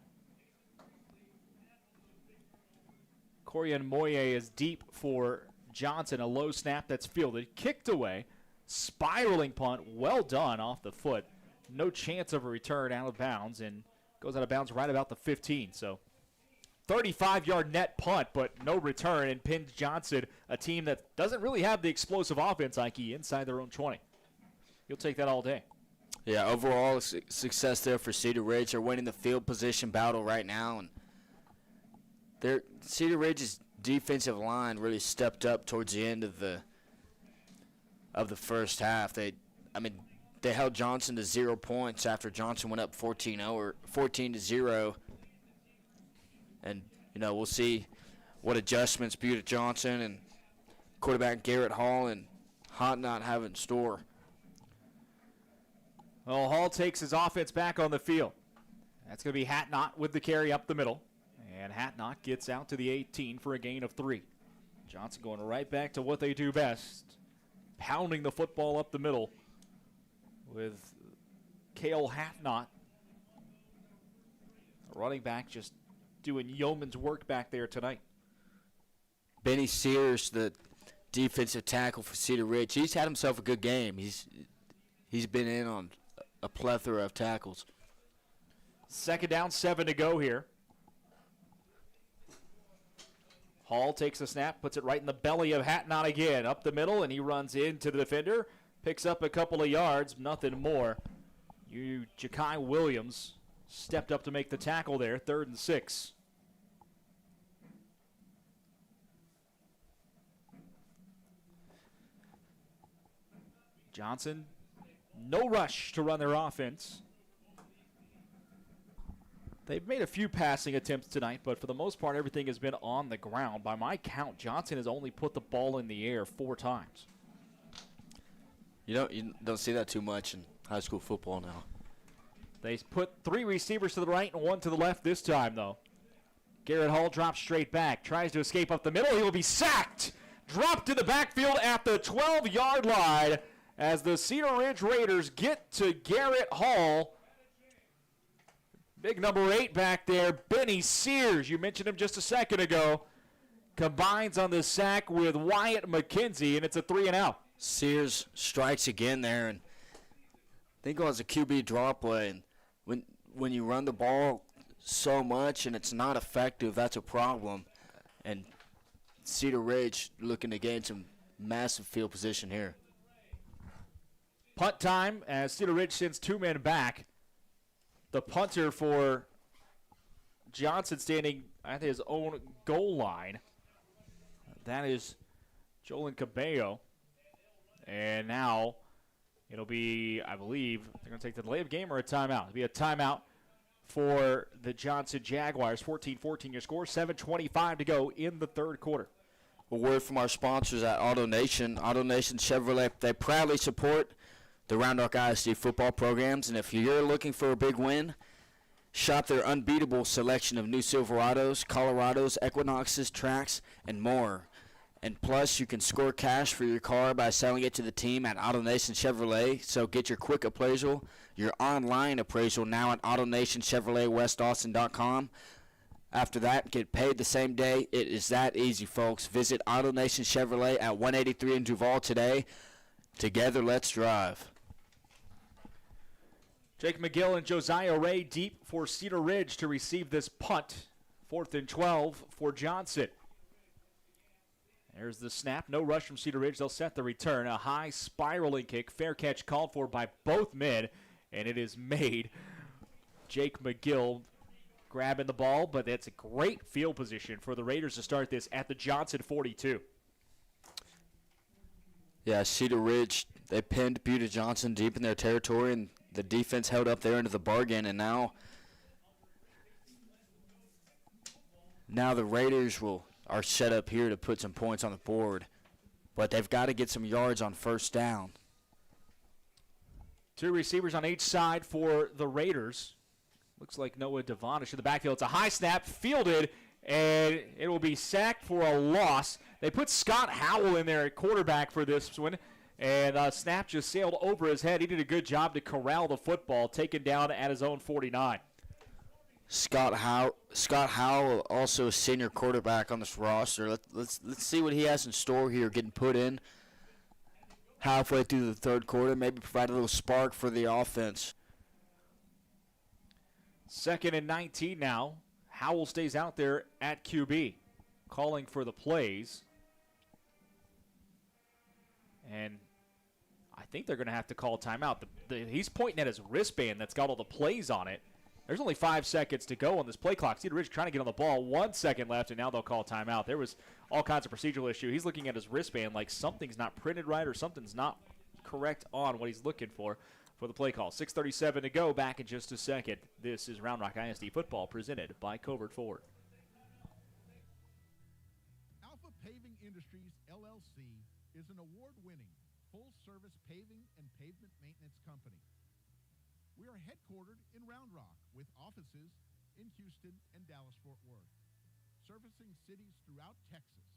Corian Moye is deep for Johnson. A low snap that's fielded. Kicked away. Spiraling punt. Well done off the foot. No chance of a return out of bounds, and goes out of bounds right about the 15. So 35-yard net punt, but no return, and pins Johnson, a team that doesn't really have the explosive offense, Ike, inside their own 20. You'll take that all day. Yeah, overall success there for Cedar Ridge. They're winning the field position battle right now, and Cedar Ridge's defensive line really stepped up towards the end of the first half. They held Johnson to 0 points after Johnson went up 14-0. And, you know, we'll see what adjustments Buda Johnson and quarterback Garrett Hall and Hotnot have in store. Well, Hall takes his offense back on the field. That's going to be Hatnot with the carry up the middle. And Hatnot gets out to the 18 for a gain of 3. Johnson going right back to what they do best, pounding the football up the middle with Cale Hatnot. Running back just doing yeoman's work back there tonight. Benny Sears, the defensive tackle for Cedar Ridge, he's had himself a good game. He's been in on a plethora of tackles. 2nd down, 7 to go here. Hall takes a snap, puts it right in the belly of Hatnot again. Up the middle, and he runs into the defender. Picks up a couple of yards, nothing more. Ja'Kai Williams stepped up to make the tackle there, 3rd and 6. Johnson, no rush to run their offense. They've made a few passing attempts tonight, but for the most part, everything has been on the ground. By my count, Johnson has only put the ball in the air 4 times. You don't see that too much, and high school football now. They put 3 receivers to the right and 1 to the left this time, though. Garrett Hall drops straight back, tries to escape up the middle. He will be sacked. Dropped in the backfield at the 12-yard line as the Cedar Ridge Raiders get to Garrett Hall. Big number 8 back there, Benny Sears. You mentioned him just a second ago. Combines on the sack with Wyatt McKenzie, and it's a 3-and-out. Sears strikes again there, and I think it was a QB draw play. And when you run the ball so much and it's not effective, that's a problem. And Cedar Ridge looking to gain some massive field position here. Punt time as Cedar Ridge sends 2 men back. The punter for Johnson standing at his own goal line. That is Jolan Cabello. And now it'll be, I believe, they're going to take the delay of game or a timeout. It'll be a timeout for the Johnson Jaguars. 14-14 your score, 7:25 to go in the third quarter. A word from our sponsors at AutoNation. AutoNation Chevrolet, they proudly support the Round Rock ISD football programs, and if you're looking for a big win, shop their unbeatable selection of new Silverados, Colorados, Equinoxes, Trax, and more. And plus, you can score cash for your car by selling it to the team at AutoNation Chevrolet. So get your quick appraisal, your online appraisal now at AutoNationChevroletWestAustin.com. After that, get paid the same day. It is that easy, folks. Visit AutoNation Chevrolet at 183 in Duval today. Together, let's drive. Jake McGill and Josiah Ray deep for Cedar Ridge to receive this punt. 4th and 12 for Johnson. There's the snap. No rush from Cedar Ridge. They'll set the return. A high spiraling kick. Fair catch called for by both men, and it is made. Jake McGill grabbing the ball, but that's a great field position for the Raiders to start this at the Johnson 42. Yeah, Cedar Ridge, they pinned Buda Johnson deep in their territory, and the defense held up there into the bargain, and now the Raiders are set up here to put some points on the board, but they've got to get some yards on first down. 2 receivers on each side for the Raiders. Looks like Noah Devonish in the backfield. It's a high snap, fielded, and it will be sacked for a loss. They put Scott Howell in there at quarterback for this one, and snap just sailed over his head. He did a good job to corral the football, taken down at his own 49. Scott Howell, also a senior quarterback on this roster. Let's see what he has in store here, getting put in halfway through the third quarter, maybe provide a little spark for the offense. 2nd and 19 now. Howell stays out there at QB, calling for the plays. And I think they're going to have to call timeout. He's pointing at his wristband that's got all the plays on it. There's only 5 seconds to go on this play clock. Cedar Ridge trying to get on the ball. 1 second left, and now they'll call timeout. There was all kinds of procedural issue. He's looking at his wristband like something's not printed right or something's not correct on what he's looking for the play call. 6:37 to go. Back in just a second. This is Round Rock ISD football presented by Covert Ford. Alpha Paving Industries, LLC, is an award-winning, full-service paving and pavement maintenance company. We are headquartered in Round Rock with offices in Houston and Dallas-Fort Worth, servicing cities throughout Texas.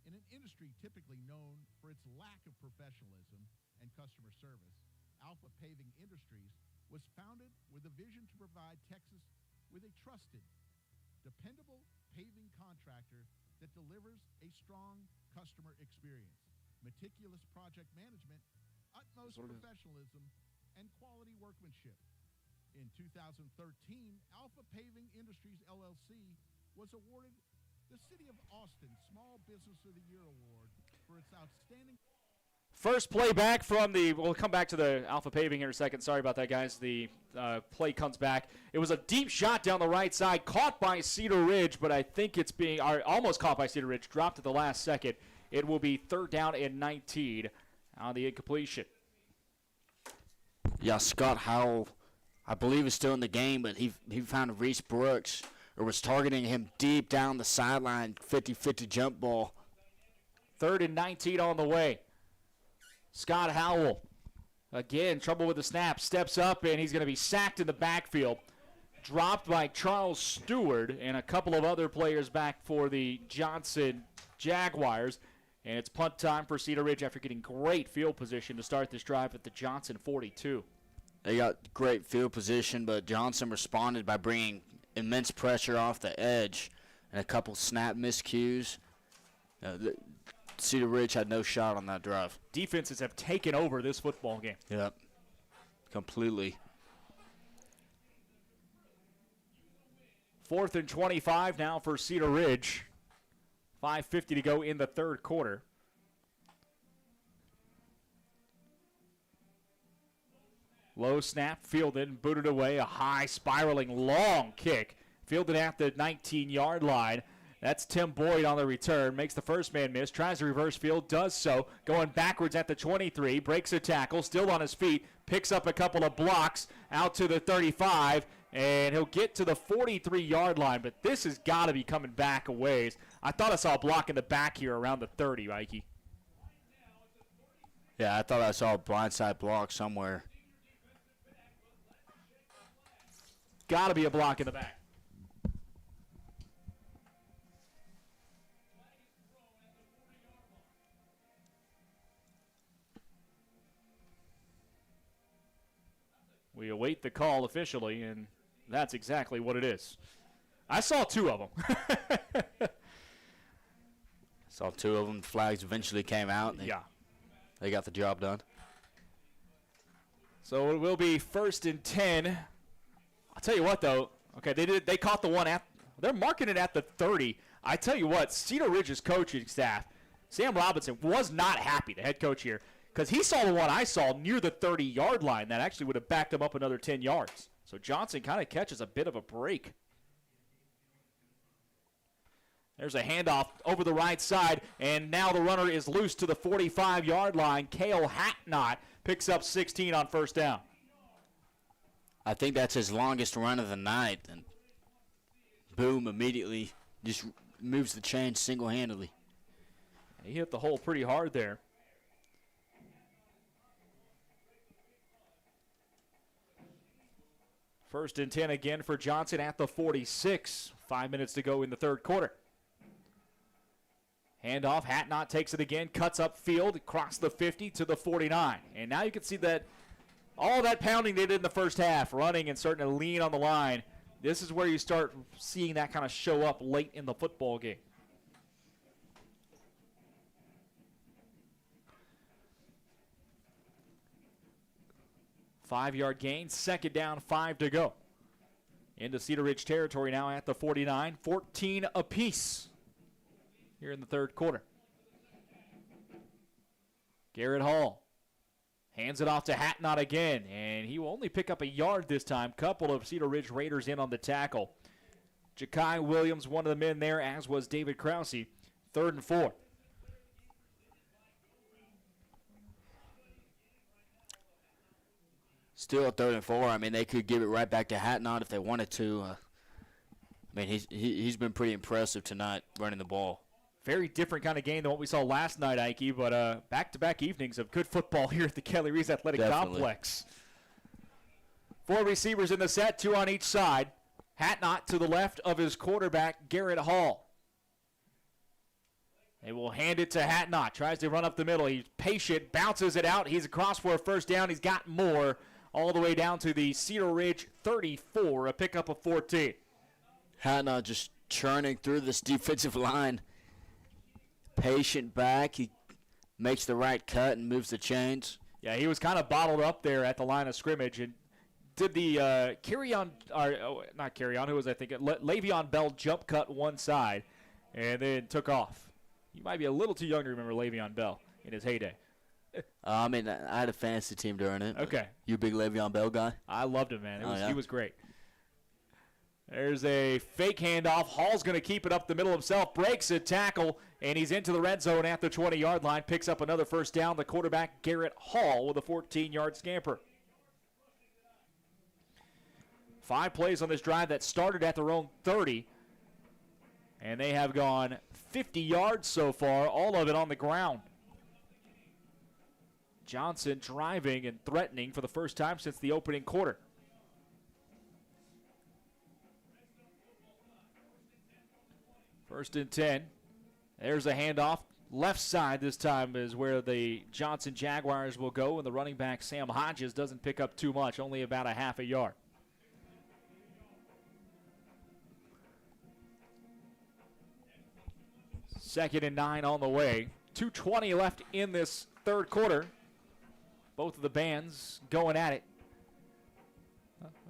In an industry typically known for its lack of professionalism and customer service, Alpha Paving Industries was founded with a vision to provide Texas with a trusted, dependable paving contractor that delivers a strong customer experience, meticulous project management, utmost professionalism, and quality workmanship. In 2013, Alpha Paving Industries, LLC was awarded the City of Austin Small Business of the Year Award for its outstanding... First play back from we'll come back to the Alpha Paving here in a second. Sorry about that, guys. The play comes back. It was a deep shot down the right side, caught by Cedar Ridge, but I think it's almost caught by Cedar Ridge, dropped at the last second. It will be 3rd down and 19 on the incompletion. Yeah, Scott Howell, I believe, is still in the game, but he found Reese Brooks, or was targeting him deep down the sideline, 50-50 jump ball. 3rd and 19 on the way. Scott Howell Again, trouble with the snap. Steps up, and he's going to be sacked in the backfield. Dropped by Charles Stewart and a couple of other players back for the Johnson Jaguars. And it's punt time for Cedar Ridge after getting great field position to start this drive at the Johnson 42. They got great field position, but Johnson responded by bringing immense pressure off the edge and a couple snap miscues. Cedar Ridge had no shot on that drive. Defenses have taken over this football game. Yep, completely. 4th and 25 now for Cedar Ridge. 5:50 to go in the third quarter. Low snap, fielded, booted away. A high, spiraling, long kick. Fielded at the 19-yard line. That's Tim Boyd on the return. Makes the first man miss. Tries to reverse field. Does so. Going backwards at the 23. Breaks a tackle. Still on his feet. Picks up a couple of blocks. Out to the 35. And he'll get to the 43-yard line. But this has got to be coming back a ways. I thought I saw a block in the back here around the 30, Mikey. Yeah, I thought I saw a blindside block somewhere. Got to be a block in the back. We await the call officially, and that's exactly what it is. I saw two of them. Saw two of them. Flags eventually came out. They got the job done. So it will be 1st and 10. I'll tell you what, though. Okay, they caught the one at. They're marking it at the 30. I tell you what, Cedar Ridge's coaching staff, Sam Robinson, was not happy, the head coach here, because he saw the one I saw near the 30-yard line that actually would have backed him up another 10 yards. So Johnson kind of catches a bit of a break. There's a handoff over the right side, and now the runner is loose to the 45-yard line. Cale Hatnot picks up 16 on first down. I think that's his longest run of the night. And boom, immediately just moves the chain single-handedly. He hit the hole pretty hard there. First and 10 again for Johnson at the 46. 5 minutes to go in the third quarter. Handoff, Hatnot takes it again, cuts up field, across the 50 to the 49. And now you can see that all that pounding they did in the first half, running and starting to lean on the line, this is where you start seeing that kind of show up late in the football game. Five-yard gain, 2nd down, 5 to go. Into Cedar Ridge territory now at the 49, 14 apiece here in the third quarter. Garrett Hall hands it off to Hatnot again, and he will only pick up a yard this time. Couple of Cedar Ridge Raiders in on the tackle. Ja'Kai Williams, one of the men there, as was David Krause. 3rd and 4. Still at 3rd and 4. I mean, they could give it right back to Hatnot if they wanted to. I mean, he's been pretty impressive tonight running the ball. Very different kind of game than what we saw last night, Ike, but back-to-back evenings of good football here at the Kelly Reese Athletic Complex. 4 receivers in the set, 2 on each side. Hatnot to the left of his quarterback, Garrett Hall. They will hand it to Hatnot. Tries to run up the middle. He's patient, bounces it out. He's across for a first down. He's got more all the way down to the Cedar Ridge 34, a pickup of 14. Hatnot just churning through this defensive line. Patient back. He makes the right cut and moves the chains. Yeah, he was kind of bottled up there at the line of scrimmage and did the Le'Veon Bell jump cut one side and then took off. You might be a little too young to remember Le'Veon Bell in his heyday. I mean, I had a fantasy team during it. Okay. You a big Le'Veon Bell guy? I loved him, man. Yeah? He was great. There's a fake handoff. Hall's going to keep it up the middle himself, breaks a tackle, and he's into the red zone at the 20-yard line, picks up another first down. The quarterback, Garrett Hall, with a 14-yard scamper. 5 plays on this drive that started at their own 30, and they have gone 50 yards so far, all of it on the ground. Johnson driving and threatening for the first time since the opening quarter. First and 10. There's a handoff. Left side this time is where the Johnson Jaguars will go, and the running back Sam Hodges doesn't pick up too much, only about a half a yard. Second and 9 on the way. 2:20 left in this third quarter. Both of the bands going at it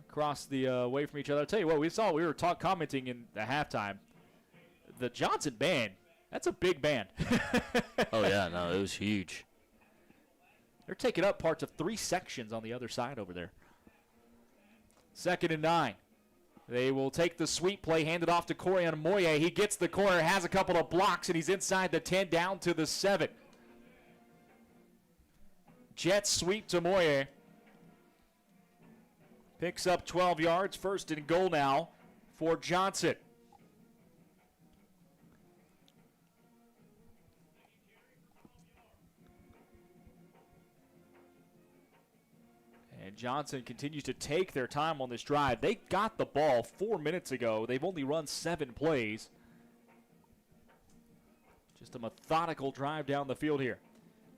across the away from each other. I'll tell you what, we were commenting in the halftime. The Johnson band, that's a big band. Oh, yeah, no, it was huge. They're taking up parts of 3 sections on the other side over there. Second and 9. They will take the sweep play, hand it off to Corian Moye. He gets the corner, has a couple of blocks, and he's inside the 10 down to the 7. Jet sweep to Moye. Picks up 12 yards, first and goal now for Johnson. And Johnson continues to take their time on this drive. They got the ball 4 minutes ago. They've only run 7 plays. Just a methodical drive down the field here.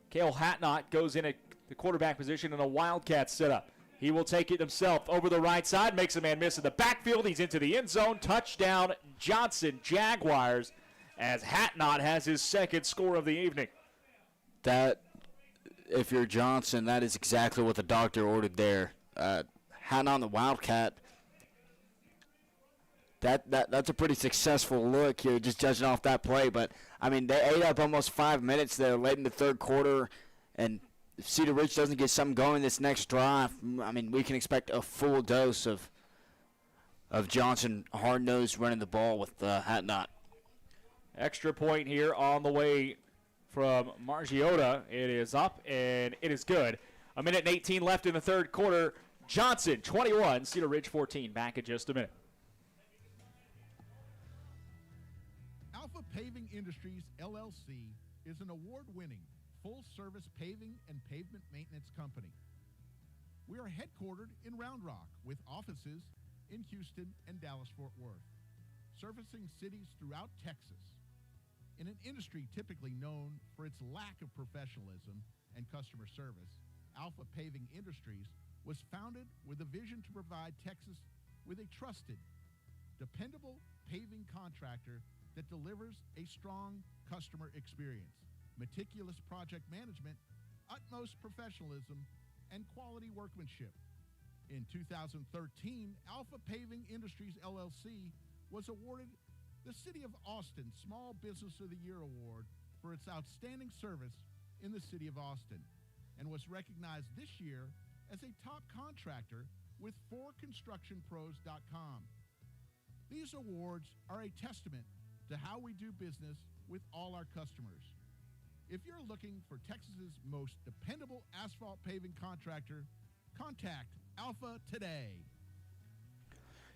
Cale Hatnot goes in at the quarterback position in a Wildcat setup. He will take it himself over the right side, makes a man miss in the backfield. He's into the end zone. Touchdown, Johnson Jaguars, as Hatnot has his second score of the evening. That, if you're Johnson, that is exactly what the doctor ordered there. Hatnot on the Wildcat. That's a pretty successful look here, just judging off that play. But, I mean, they ate up almost 5 minutes there late in the third quarter, and if Cedar Ridge doesn't get something going this next drive, I mean, we can expect a full dose of Johnson hard-nosed running the ball with Hatnot. Extra point here on the way from Margiota. It is up, and it is good. 1:18 left in the third quarter. Johnson, 21, Cedar Ridge 14. Back in just a minute. Alpha Paving Industries, LLC, is an award-winning full-service paving and pavement maintenance company. We are headquartered in Round Rock with offices in Houston and Dallas-Fort Worth, servicing cities throughout Texas. In an industry typically known for its lack of professionalism and customer service, Alpha Paving Industries was founded with a vision to provide Texas with a trusted, dependable paving contractor that delivers a strong customer experience, meticulous project management, utmost professionalism, and quality workmanship. In 2013, Alpha Paving Industries, LLC was awarded the City of Austin Small Business of the Year Award for its outstanding service in the City of Austin, and was recognized this year as a top contractor with 4constructionpros.com. These awards are a testament to how we do business with all our customers. If you're looking for Texas's most dependable asphalt paving contractor, contact Alpha today.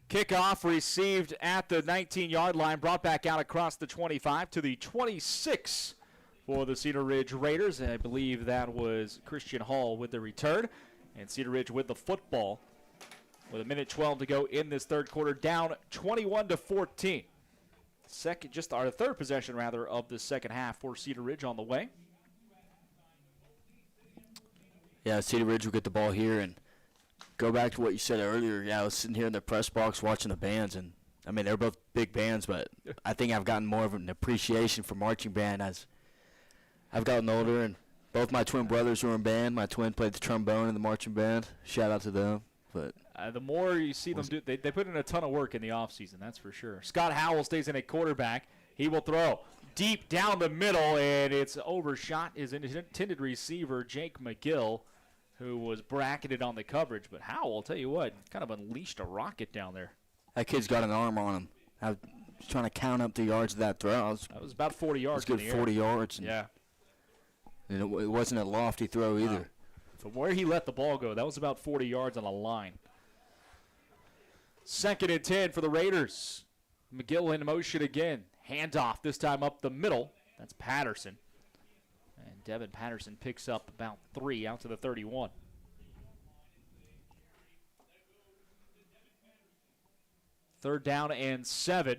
Kickoff received at the 19-yard line, brought back out across the 25 to the 26 for the Cedar Ridge Raiders. And I believe that was Christian Hall with the return. And Cedar Ridge with the football with 1:12 to go in this third quarter, down 21-14. Our third possession, rather, of the second half for Cedar Ridge on the way. Yeah, Cedar Ridge will get the ball here and go back to what you said earlier. Yeah, I was sitting here in the press box watching the bands, and, I mean, they're both big bands, but I think I've gotten more of an appreciation for marching band as I've gotten older, and both my twin brothers were in band. My twin played the trombone in the marching band. Shout out to them. But the more you see them do, they put in a ton of work in the offseason, that's for sure. Scott Howell stays in a quarterback. He will throw deep down the middle, and it's overshot his intended receiver, Jake McGill, who was bracketed on the coverage. But Howell, I'll tell you what, kind of unleashed a rocket down there. that kid's got an arm on him. I was trying to count up the yards of that throw. That was about 40 yards. It was good, 40 yards. And, yeah. And it wasn't a lofty throw either. From where he let the ball go, that was about 40 yards on a line. Second and 10 for the Raiders. McGill in motion again. Handoff, this time up the middle. That's Patterson. And Devin Patterson picks up about 3 out to the 31. Third down and 7.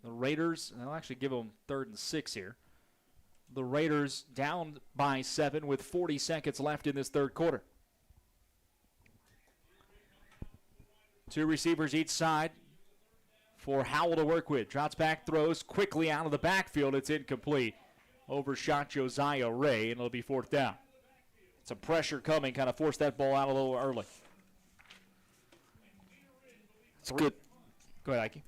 The Raiders, they'll actually give them 3rd and 6 here. The Raiders down by 7 with 40 seconds left in this third quarter. 2 receivers each side for Howell to work with. Trots back, throws quickly out of the backfield. It's incomplete. Overshot Josiah Ray, and it'll be 4th down. Some pressure coming, kind of forced that ball out a little early. It's good. Go ahead, Ike.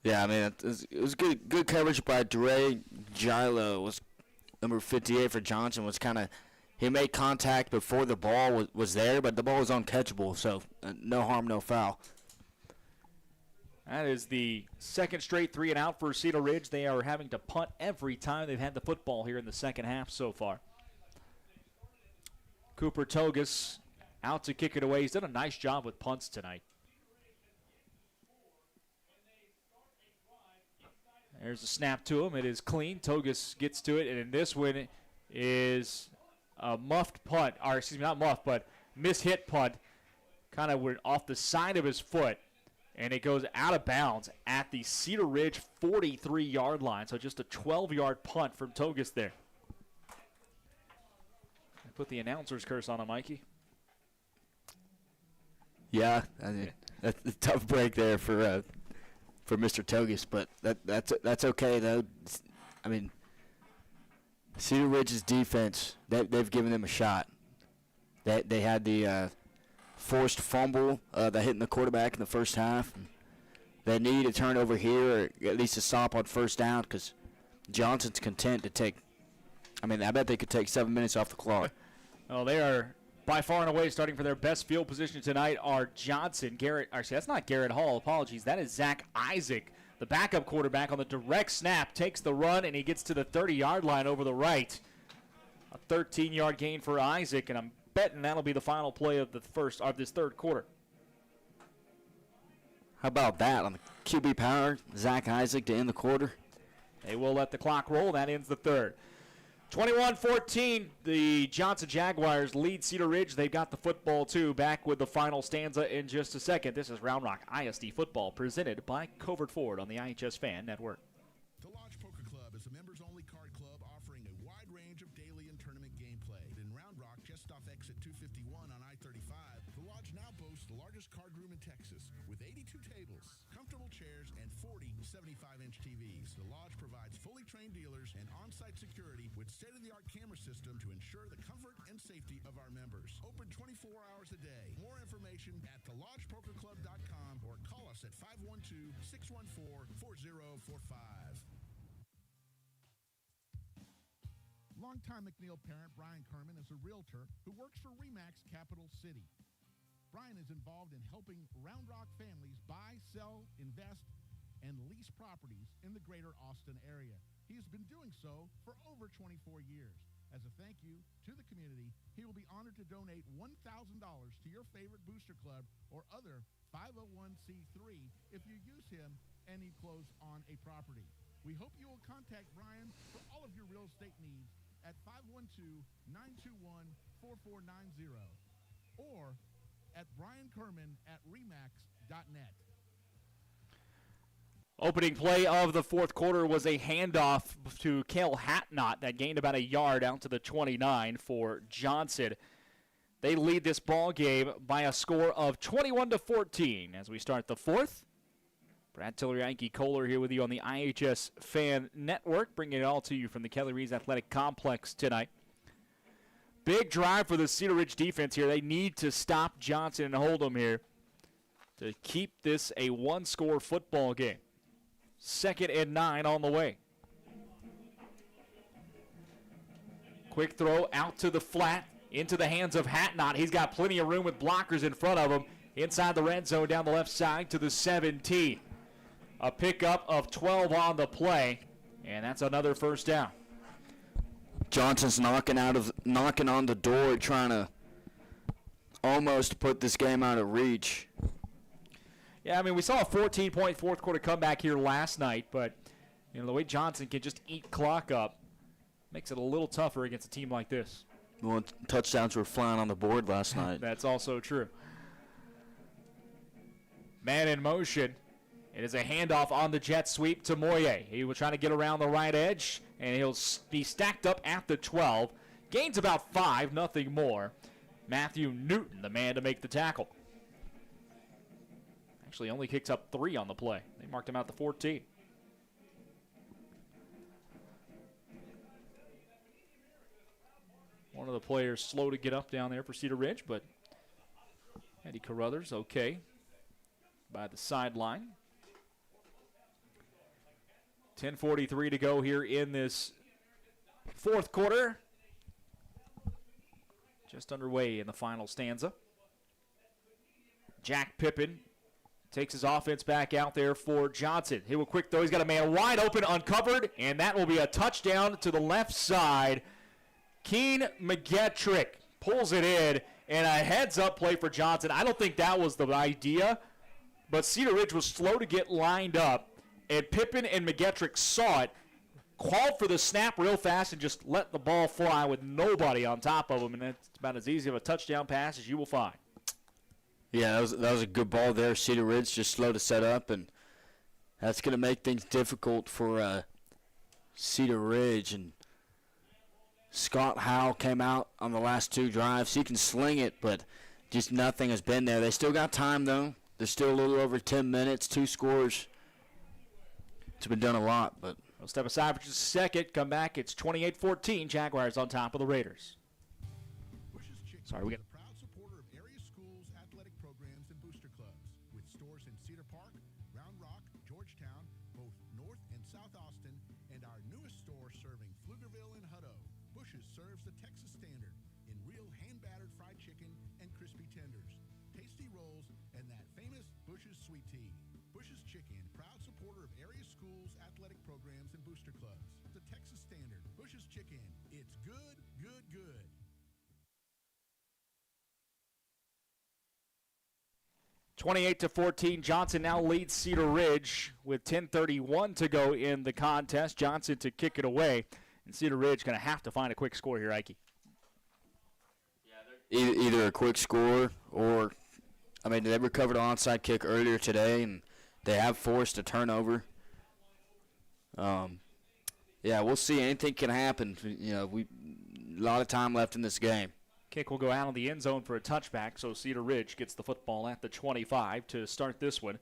Yeah, I mean, it was good coverage by Dre. Gilo was number 58 for Johnson. Was kind of, he made contact before the ball was there, but the ball was uncatchable, so no harm, no foul. That is the second straight 3 and out for Cedar Ridge. They are having to punt every time they've had the football here in the second half so far. Cooper Togus out to kick it away. He's done a nice job with punts tonight. There's a snap to him. It is clean. Togus gets to it, and in this one is a muffed punt, or excuse me, not muffed, but mishit punt. Kind of went off the side of his foot, and it goes out of bounds at the Cedar Ridge 43-yard line. So just a 12-yard punt from Togus there. I put the announcer's curse on him, Mikey. Yeah, I mean, that's a tough break there for Mr. Togus, but that's okay though. I mean, Cedar Ridge's defense, they've given them a shot. They had the forced fumble that hit in the quarterback in the first half. They need a turnover here, or at least a stop on first down, because Johnson's content to take. I mean, I bet they could take 7 minutes off the clock. Oh, they are by far and away starting for their best field position tonight are Johnson, actually, that's not Garrett Hall, apologies. That is Zach Isaac, the backup quarterback on the direct snap, takes the run, and he gets to the 30-yard line over the right. A 13-yard gain for Isaac, and I'm betting that'll be the final play of this third quarter. How about that on the QB power, Zach Isaac to end the quarter? They will let the clock roll. That ends the third. 21-14, the Johnson Jaguars lead Cedar Ridge. They've got the football, too. Back with the final stanza in just a second. This is Round Rock ISD football presented by Covert Ford on the iHSFAN network. The Lodge Poker Club is a members-only card club offering a wide range of daily and tournament gameplay. In Round Rock, just off exit 251 on I-35, the Lodge now boasts the largest card room in Texas with 82 tables, comfortable chairs, and 40 75-inch TVs. The Lodge provides fully trained dealers and on-site security with state-of-the-art camera system to ensure the comfort and safety of our members. Open 24 hours a day. More information at thelodgepokerclub.com or call us at 512-614-4045. Longtime MacLeod parent Brian Kerman is a realtor who works for RE/MAX Capital City. Brian is involved in helping Round Rock families buy, sell, invest, and lease properties in the greater Austin area. He has been doing so for over 24 years. As a thank you to the community, he will be honored to donate $1,000 to your favorite booster club or other 501c3 if you use him and he close on a property. We hope you will contact Brian for all of your real estate needs at 512-921-4490 or at briankerman@remax.net. Opening play of the fourth quarter was a handoff to Cale Hatnot that gained about a yard out to the 29 for Johnson. They lead this ball game by a score of 21-14 as we start the fourth. Brad Tiller, Yankee Kohler here with you on the iHSFAN network, bringing it all to you from the Kelly Reeves Athletic Complex tonight. Big drive for the Cedar Ridge defense here. They need to stop Johnson and hold them here to keep this a one-score football game. 2nd and 9 on the way. Quick throw out to the flat, into the hands of Hatnot. He's got plenty of room with blockers in front of him. Inside the red zone down the left side to the 17. A pickup of 12 on the play, and that's another first down. Johnson's knocking on the door, trying to almost put this game out of reach. Yeah, I mean, we saw a 14-point fourth quarter comeback here last night, but You know, the way Johnson can just eat clock up makes it a little tougher against a team like this. Well, touchdowns were flying on the board last night. That's also true. Man in motion. It is a handoff on the jet sweep to Moye. He was trying to get around the right edge, and he'll be stacked up at the 12. Gains about 5, nothing more. Matthew Newton, the man to make the tackle. Actually only kicks up 3 on the play. They marked him out to 14. One of the players slow to get up down there for Cedar Ridge, but Eddie Carruthers okay by the sideline. 10:43 to go here in this fourth quarter. Just underway in the final stanza. Jack Pippin takes his offense back out there for Johnson. He will quick throw. He's got a man wide open, uncovered, and that will be a touchdown to the left side. Keen McGettrick pulls it in, and a heads-up play for Johnson. I don't think that was the idea, but Cedar Ridge was slow to get lined up, and Pippin and McGettrick saw it, called for the snap real fast, and just let the ball fly with nobody on top of him, and that's about as easy of a touchdown pass as you will find. Yeah, that was a good ball there. Cedar Ridge just slow to set up, and that's going to make things difficult for Cedar Ridge. And Scott Howe came out on the last 2 drives. He can sling it, but just nothing has been there. They still got time, though. There's still a little over 10 minutes, 2 scores. It's been done a lot, but We'll step aside for just a second. Come back. It's 28-14. Jaguars on top of the Raiders. Sorry, we got. Proud supporter of area schools, athletic programs, and booster clubs, with stores in Cedar Park, Round Rock, Georgetown, both North and South Austin, and our newest store serving Pflugerville and Hutto. Bush's serves the Texas standard in real hand-battered fried chicken and crispy tenders, tasty rolls, and that famous Bush's sweet tea. Bush's Chicken, proud supporter of area schools, athletic programs, and booster clubs. The Texas standard, Bush's Chicken. It's good, good, good. 28-14, Johnson now leads Cedar Ridge with 10:31 to go in the contest. Johnson to kick it away, and Cedar Ridge going to have to find a quick score here, Ike. either a quick score or, I mean, they recovered an onside kick earlier today, and they have forced a turnover. Yeah, we'll see. Anything can happen. You know, a lot of time left in this game. Kick will go out on the end zone for a touchback, so Cedar Ridge gets the football at the 25 to start this one.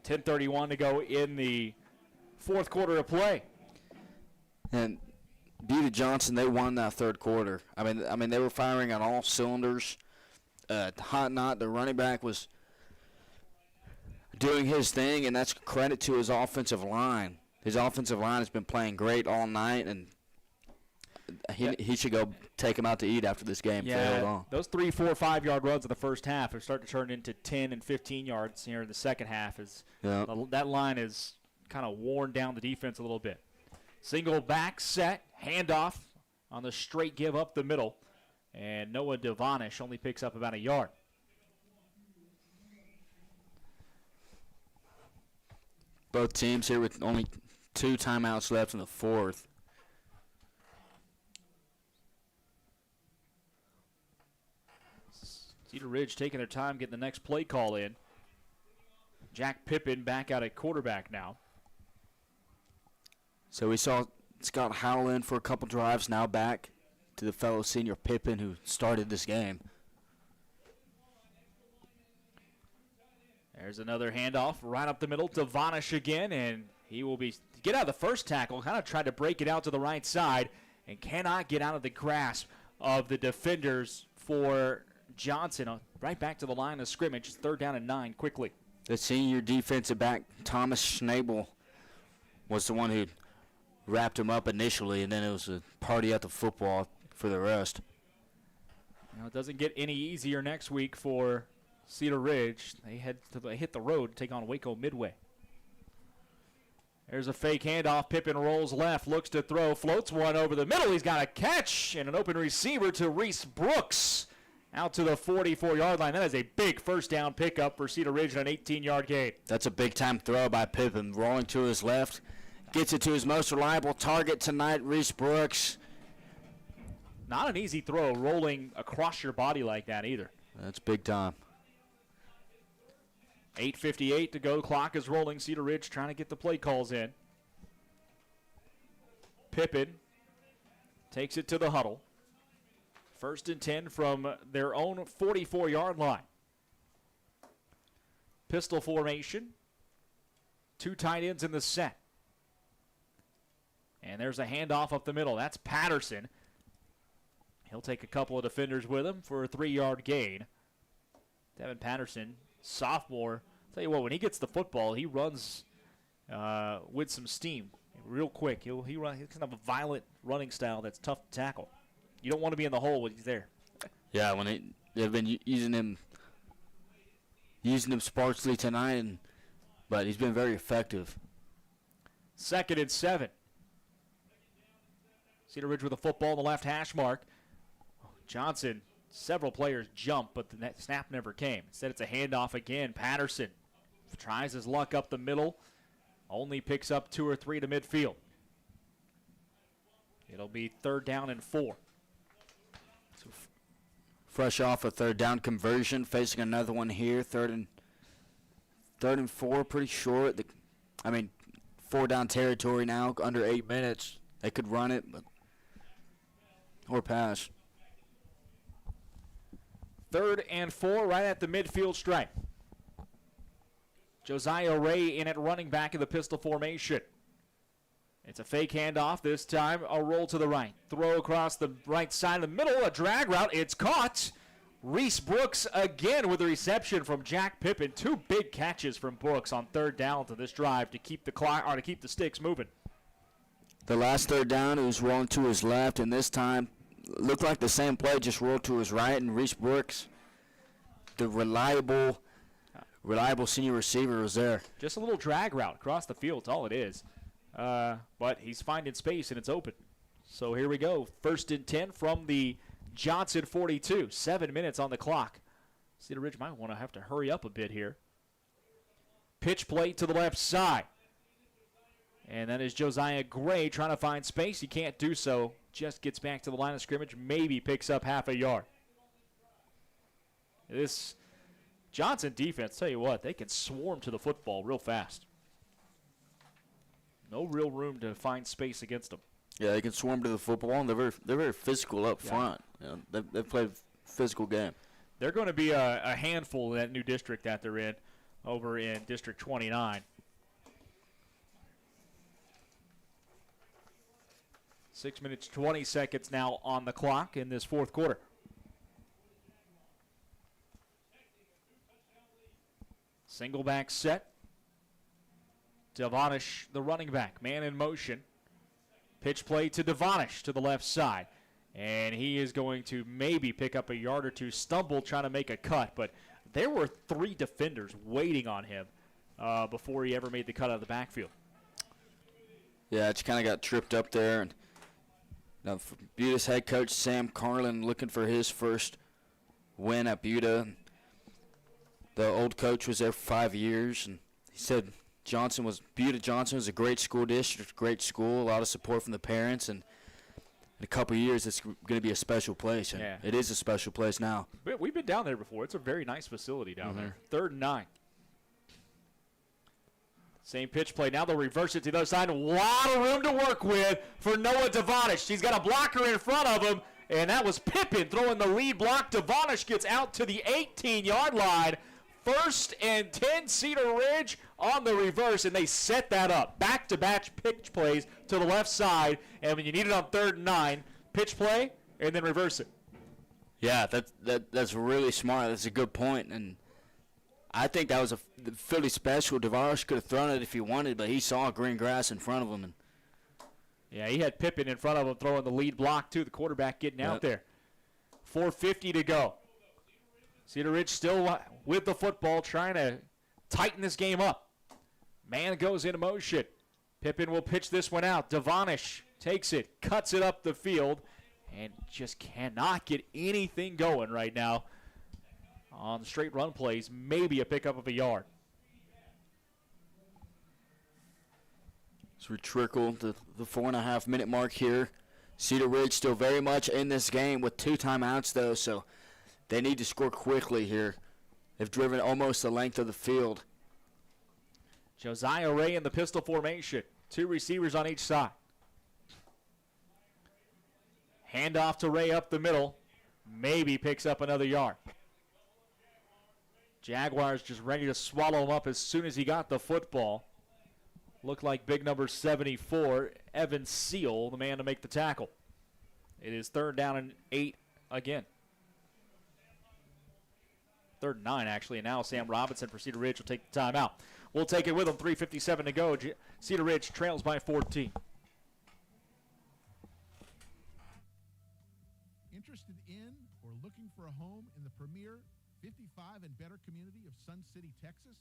10:31 to go in the fourth quarter of play. And Butte Johnson, they won that third quarter. I mean, they were firing on all cylinders. Hot Knot, the running back, was doing his thing, and that's credit to his offensive line. His offensive line has been playing great all night, and he should go take him out to eat after this game. Yeah, those 3, 4, 5-yard runs in the first half are starting to turn into 10 and 15 yards here in the second half. That line is kind of worn down the defense a little bit. Single back set, handoff on the straight give up the middle, and Noah Devonish only picks up about a yard. Both teams here with only 2 timeouts left in the fourth. Cedar Ridge taking their time getting the next play call in. Jack Pippin back out at quarterback now. So we saw Scott Howell in for a couple drives, now back to the fellow senior Pippin who started this game. There's another handoff right up the middle to Vanish again, and he will get out of the first tackle, kind of tried to break it out to the right side, and cannot get out of the grasp of the defenders for Johnson. Right back to the line of scrimmage. 3rd down and 9 quickly. The senior defensive back, Thomas Schnabel, was the one who wrapped him up initially, and then it was a party at the football for the rest. It doesn't get any easier next week for Cedar Ridge. They hit the road to take on Waco Midway. There's a fake handoff. Pippin rolls left, looks to throw, floats one over the middle. He's got a catch and an open receiver to Reese Brooks. out to the 44-yard line. That is a big first down pickup for Cedar Ridge on an 18-yard gain. That's a big-time throw by Pippen, rolling to his left. Gets it to his most reliable target tonight, Reese Brooks. Not an easy throw, rolling across your body like that either. That's big time. 8:58 to go. Clock is rolling. Cedar Ridge trying to get the play calls in. Pippen takes it to the huddle. 1st and 10 from their own 44-yard line. Pistol formation. 2 tight ends in the set. And there's a handoff up the middle. That's Patterson. He'll take a couple of defenders with him for a 3-yard gain. Devin Patterson, sophomore. Tell you what, when he gets the football, he runs with some steam real quick. He's kind of a violent running style that's tough to tackle. You don't want to be in the hole when he's there. Yeah, when they've been using him sparsely tonight, but he's been very effective. 2nd and 7. Cedar Ridge with a football in the left hash mark. Johnson, several players jump, but the snap never came. Instead, it's a handoff again. Patterson tries his luck up the middle. Only picks up 2 or 3 to midfield. It'll be 3rd down and 4. So fresh off a 3rd down conversion, facing another one here. 3rd and 4, pretty short. 4 down territory now, under 8 minutes. They could run it, or pass. 3rd and 4 right at the midfield stripe. Josiah Ray in at running back in the pistol formation. It's a fake handoff this time. A roll to the right. Throw across the right side of the middle. A drag route. It's caught. Reese Brooks again with the reception from Jack Pippen. 2 big catches from Brooks on 3rd down to this drive to keep the sticks moving. The last 3rd down, it was rolling to his left, and this time looked like the same play, just rolled to his right, and Reese Brooks, the reliable senior receiver, was there. Just a little drag route across the field. That's all it is. But he's finding space, and it's open. So here we go. 1st and 10 from the Johnson 42. 7 minutes on the clock. Cedar Ridge might want to have to hurry up a bit here. Pitch play to the left side. And that is Josiah Gray trying to find space. He can't do so. Just gets back to the line of scrimmage. Maybe picks up half a yard. This Johnson defense, tell you what, they can swarm to the football real fast. No real room to find space against them. Yeah, they can swarm to the football, and they're very physical up front. You know, they play a physical game. They're going to be a handful in that new district that they're in, over in District 29. 6 minutes, 20 seconds now on the clock in this 4th quarter. Single back set. Devonish, the running back, man in motion. Pitch play to Devonish to the left side. And he is going to maybe pick up a yard or 2, stumble trying to make a cut. But there were 3 defenders waiting on him before he ever made the cut out of the backfield. Yeah, just kind of got tripped up there. And now, Buta's head coach, Sam Carlin, looking for his first win at Buta. The old coach was there for 5 years, and he said Buta Johnson was a great school district, great school, a lot of support from the parents, and in a couple of years it's going to be a special place. And it is a special place now. We've been down there before. It's a very nice facility down there. 3rd and 9. Same pitch play. Now they'll reverse it to the other side. A lot of room to work with for Noah Devonish. He's got a blocker in front of him, and that was Pippen throwing the lead block. Devonish gets out to the 18-yard line. 1st and 10, Cedar Ridge on the reverse, and they set that up. Back-to-back pitch plays to the left side, and when you need it on 3rd and 9, pitch play and then reverse it. Yeah, that's really smart. That's a good point, and I think that was a Philly special. Devonish could have thrown it if he wanted, but he saw green grass in front of him. Yeah, he had Pippen in front of him throwing the lead block, too. The quarterback getting out there. 4:50 to go. Cedar Ridge still with the football, trying to tighten this game up. Man goes into motion. Pippen will pitch this one out. Devonish takes it, cuts it up the field, and just cannot get anything going right now on straight run plays. Maybe a pickup of a yard. So we trickle the 4.5 minute mark here. Cedar Ridge still very much in this game with 2 timeouts, though, so they need to score quickly here. They've driven almost the length of the field. Josiah Ray in the pistol formation. 2 receivers on each side. Handoff to Ray up the middle. Maybe picks up another yard. Jaguars just ready to swallow him up as soon as he got the football. Looked like big number 74, Evan Seal, the man to make the tackle. It is 3rd down and 8 again. 3rd and 9, actually, and now Sam Robinson for Cedar Ridge will take the timeout. We'll take it with him, 3:57 to go. Cedar Ridge trails by 14. Interested in or looking for a home in the premier 55 and better community of Sun City, Texas?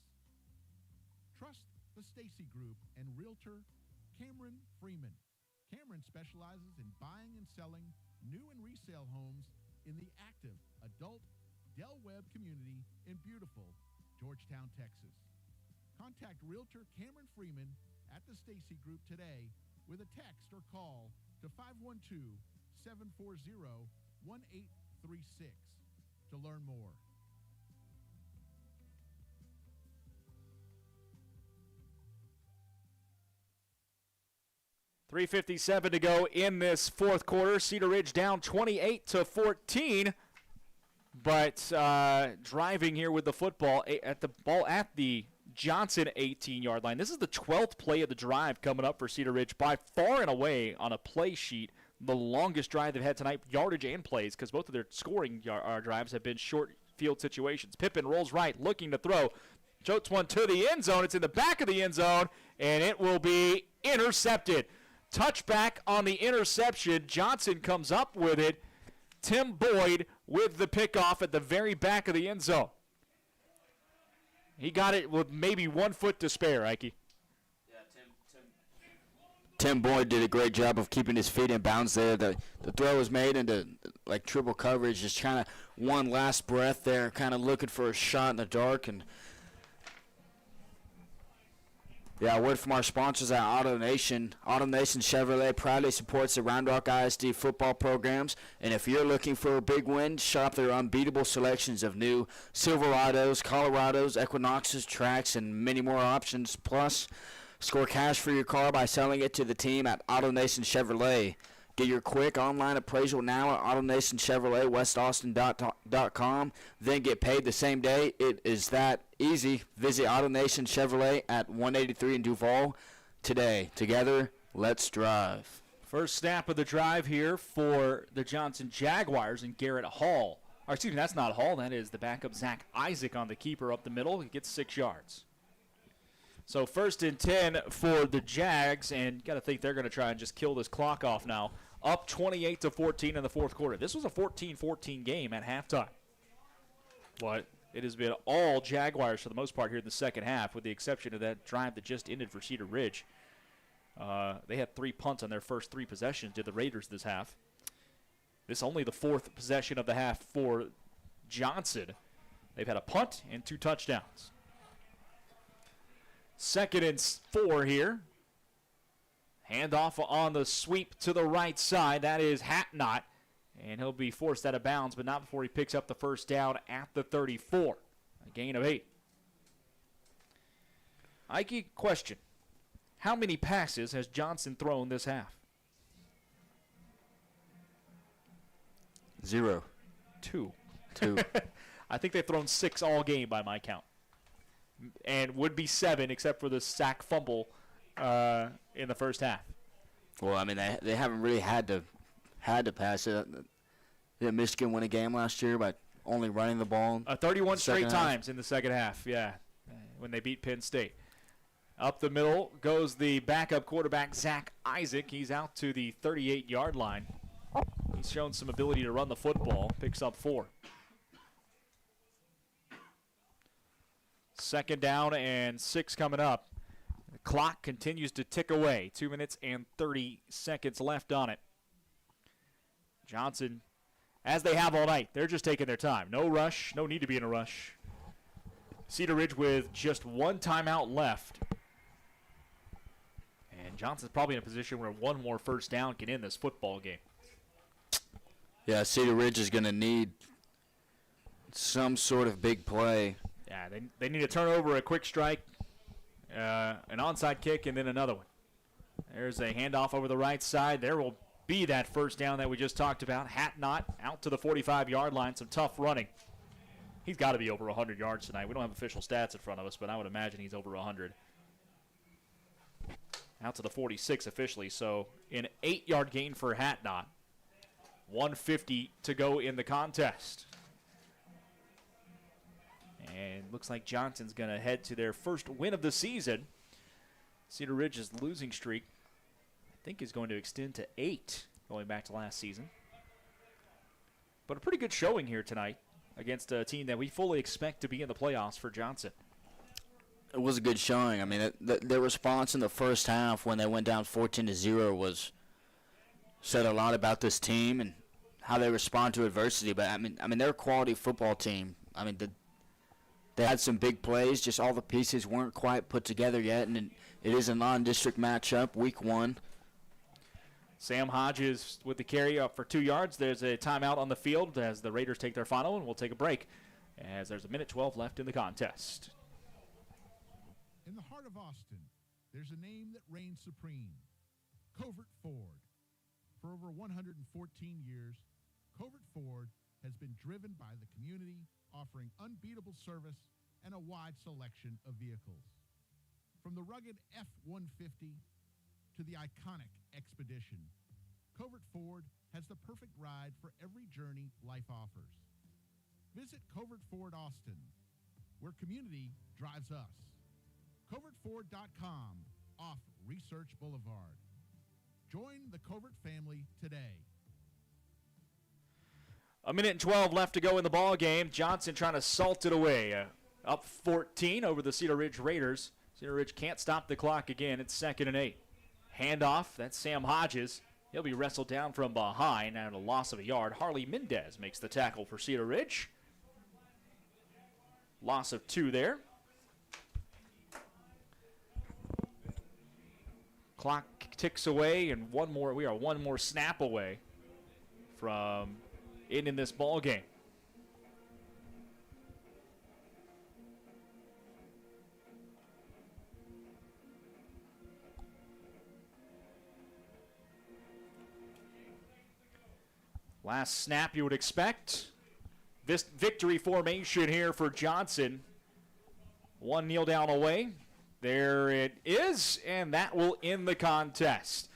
Trust the Stacy Group and realtor Cameron Freeman. Cameron specializes in buying and selling new and resale homes in the active adult Del Webb community in beautiful Georgetown, Texas. Contact realtor Cameron Freeman at the Stacy Group today with a text or call to 512-740-1836 to learn more. 3:57 to go in this 4th quarter. Cedar Ridge down 28-14, but driving here with the football at the Johnson 18-yard line. This is the 12th play of the drive coming up for Cedar Ridge, by far and away on a play sheet the longest drive they've had tonight, yardage and plays, because both of their scoring drives have been short field situations. Pippen rolls right, looking to throw. Jolts one to the end zone. It's in the back of the end zone, and it will be intercepted. Touchback on the interception. Johnson comes up with it. Tim Boyd with the pickoff at the very back of the end zone. He got it with maybe 1 foot to spare, Ike. Tim Boyd did a great job of keeping his feet in bounds there. The throw was made into like triple coverage, just kind of one last breath there, kind of looking for a shot in the dark. And yeah, a word from our sponsors at Auto Nation. Auto Nation Chevrolet proudly supports the Round Rock ISD football programs. And if you're looking for a big win, shop their unbeatable selections of new Silverados, Colorados, Equinoxes, Tracks, and many more options. Plus, score cash for your car by selling it to the team at Auto Nation Chevrolet. Get your quick online appraisal now at AutoNation Chevrolet, WestAustin.com. Then get paid the same day. It is that easy. Visit AutoNation Chevrolet at 183 in Duval today. Together, let's drive. First snap of the drive here for the Johnson Jaguars and Garrett Hall. Or excuse me, that's not Hall. That is the backup Zach Isaac on the keeper up the middle. He gets 6 yards. So 1st and 10 for the Jags, and got to think they're going to try and just kill this clock off now. Up 28-14 in the 4th quarter. This was a 14-14 game at halftime. But it has been all Jaguars for the most part here in the second half, with the exception of that drive that just ended for Cedar Ridge. They had 3 punts on their first 3 possessions, did the Raiders this half. This only the 4th possession of the half for Johnson. They've had a punt and 2 touchdowns. 2nd and 4 here. Handoff on the sweep to the right side. That is Hatnot. And he'll be forced out of bounds, but not before he picks up the first down at the 34. A gain of 8. Ike, question. How many passes has Johnson thrown this half? 0. 2. 2. I think they've thrown 6 all game by my count. And would be 7 except for the sack fumble in the first half. Well, I mean, they haven't really had to pass it. Michigan won a game last year by only running the ball. 31 straight times in the second half, yeah, when they beat Penn State. Up the middle goes the backup quarterback, Zach Isaac. He's out to the 38-yard line. He's shown some ability to run the football. Picks up 4. 2nd down and 6 coming up. The clock continues to tick away. 2 minutes and 30 seconds left on it. Johnson, as they have all night, they're just taking their time. No rush, no need to be in a rush. Cedar Ridge with just one timeout left. And Johnson's probably in a position where one more first down can end this football game. Yeah, Cedar Ridge is going to need some sort of big play. Yeah, they need a turnover, a quick strike, an onside kick, and then another one. There's a handoff over the right side. There will be that first down that we just talked about. Hatnot out to the 45-yard line. Some tough running. He's got to be over 100 yards tonight. We don't have official stats in front of us, but I would imagine he's over 100. Out to the 46 officially, so an 8-yard gain for Hatnot. 150 to go in the contest. And looks like Johnson's going to head to their first win of the season. Cedar Ridge's losing streak, I think, is going to extend to 8 going back to last season. But a pretty good showing here tonight against a team that we fully expect to be in the playoffs for Johnson. It was a good showing. I mean, their response in the first half when they went down 14-0 was said a lot about this team and how they respond to adversity. But I mean, they're a quality football team. I mean, they had some big plays. Just all the pieces weren't quite put together yet, and it is a non-district matchup, week 1. Sam Hodges with the carry up for 2 yards. There's a timeout on the field as the Raiders take their final, and we'll take a break as there's a minute 12 left in the contest. In the heart of Austin, there's a name that reigns supreme, Covert Ford. For over 114 years, Covert Ford has been driven by the community, offering unbeatable service and a wide selection of vehicles. From the rugged F-150 to the iconic Expedition, Covert Ford has the perfect ride for every journey life offers. Visit Covert Ford Austin, where community drives us. CovertFord.com off Research Boulevard. Join the Covert family today. A minute and 12 left to go in the ball game. Johnson trying to salt it away. Up 14 over the Cedar Ridge Raiders. Cedar Ridge can't stop the clock again. It's 2nd and 8. Handoff. That's Sam Hodges. He'll be wrestled down from behind at a loss of a yard. Harley Mendez makes the tackle for Cedar Ridge. Loss of 2 there. Clock ticks away, and we are one more snap away from ending this ball game. Last snap you would expect. This victory formation here for Johnson. One kneel down away. There it is, and that will end the contest.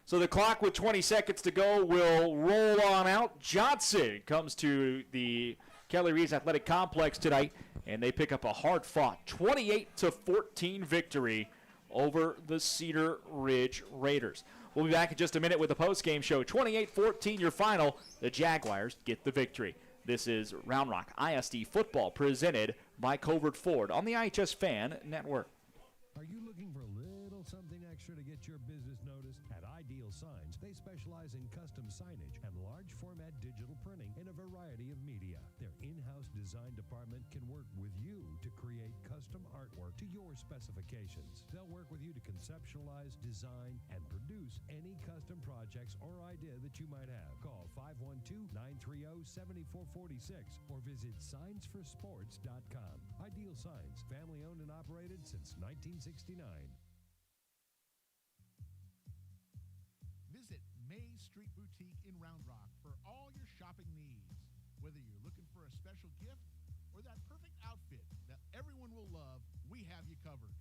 So the clock with 20 seconds to go will roll on out. Johnson comes to the Kelly Reeves Athletic Complex tonight, and they pick up a hard-fought 28-14 victory over the Cedar Ridge Raiders. We'll be back in just a minute with the postgame show. 28-14 your final. The Jaguars get the victory. This is Round Rock ISD football presented by Covert Ford on the iHSFAN network. Are you looking for a little something extra to get your business noticed? At Ideal Signs, they specialize in custom signage and large format digital printing in a variety of media. Their in-house design department can work with you to create custom artwork to your specifications. They'll work with you to conceptualize, design, and produce any custom projects or idea that you might have. Call 512-930-7446 or visit signsforsports.com. Ideal Signs, family owned and operated since 1969. Visit Mays Street Boutique in Round Rock for all your shopping needs. Whether you're looking for a special gift or that perfect outfit that everyone will love, we have you covered.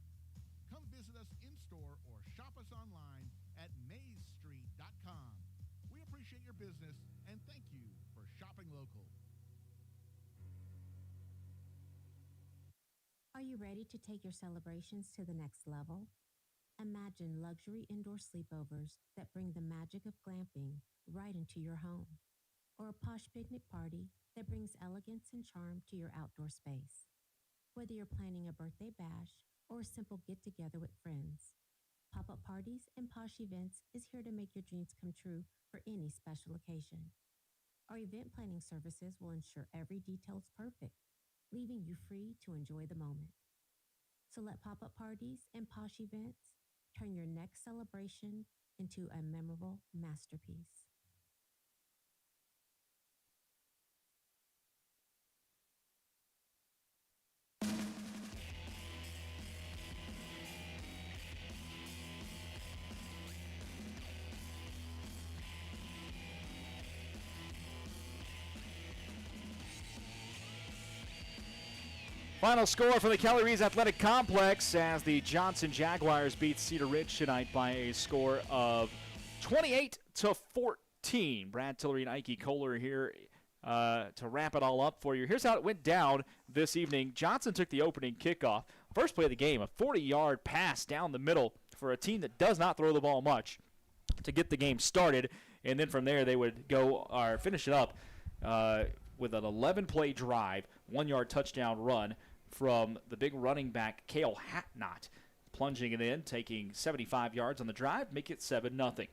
Come visit us in-store or shop us online at maysstreet.com. We appreciate your business and thank you for shopping local. Are you ready to take your celebrations to the next level? Imagine luxury indoor sleepovers that bring the magic of glamping right into your home, or a posh picnic party that brings elegance and charm to your outdoor space. Whether you're planning a birthday bash or a simple get-together with friends, Pop-Up Parties and Posh Events is here to make your dreams come true for any special occasion. Our event planning services will ensure every detail is perfect, leaving you free to enjoy the moment. So let pop-up parties and posh events turn your next celebration into a memorable masterpiece. Final score from the Kelly Reeves Athletic Complex as the Johnson Jaguars beat Cedar Ridge tonight by a score of 28-14. Brad Tillery and Ike Kohler here to wrap it all up for you. Here's how it went down this evening. Johnson took the opening kickoff. First play of the game, a 40-yard pass down the middle for a team that does not throw the ball much to get the game started. And then from there they would go or finish it up with an 11-play drive, 1-yard touchdown run from the big running back, Cale Hatnot, plunging it in, taking 75 yards on the drive, make it 7-0.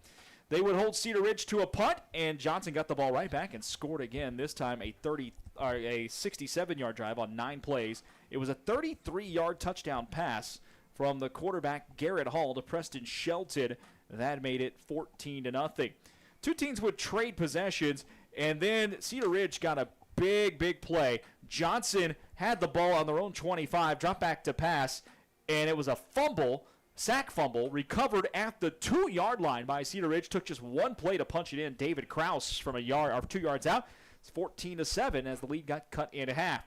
They would hold Cedar Ridge to a punt, and Johnson got the ball right back and scored again, this time a 67-yard drive on 9 plays. It was a 33-yard touchdown pass from the quarterback, Garrett Hall, to Preston Shelton. That made it 14-0. Two teams would trade possessions, and then Cedar Ridge got a big play. Johnson had the ball on their own 25, dropped back to pass, and it was a sack fumble, recovered at the 2-yard line by Cedar Ridge. Took just one play to punch it in. David Krause from 2 yards out. It's 14-7 as the lead got cut in half.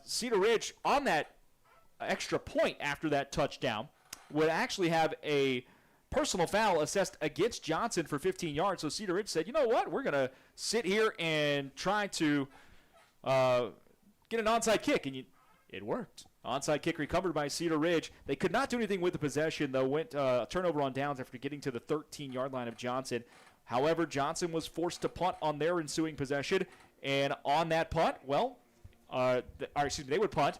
Cedar Ridge on that extra point after that touchdown would actually have a personal foul assessed against Johnson for 15 yards. So Cedar Ridge said, you know what, we're going to sit here and try to get an onside kick, and it worked. Onside kick recovered by Cedar Ridge. They could not do anything with the possession, though. Went turnover on downs after getting to the 13-yard line of Johnson. However, Johnson was forced to punt on their ensuing possession, and on that punt, they would punt.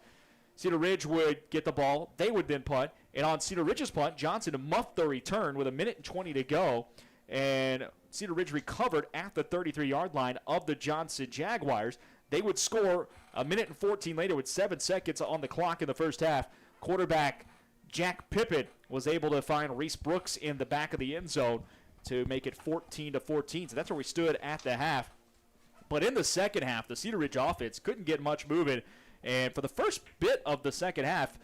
Cedar Ridge would get the ball. They would then punt. And on Cedar Ridge's punt, Johnson muffed the return with 1:20 to go. And Cedar Ridge recovered at the 33-yard line of the Johnson Jaguars. They would score 1:14 later with 7 seconds on the clock in the first half. Quarterback Jack Pippin was able to find Reese Brooks in the back of the end zone to make it 14-14. So that's where we stood at the half. But in the second half, the Cedar Ridge offense couldn't get much moving. And for the first bit of the second half,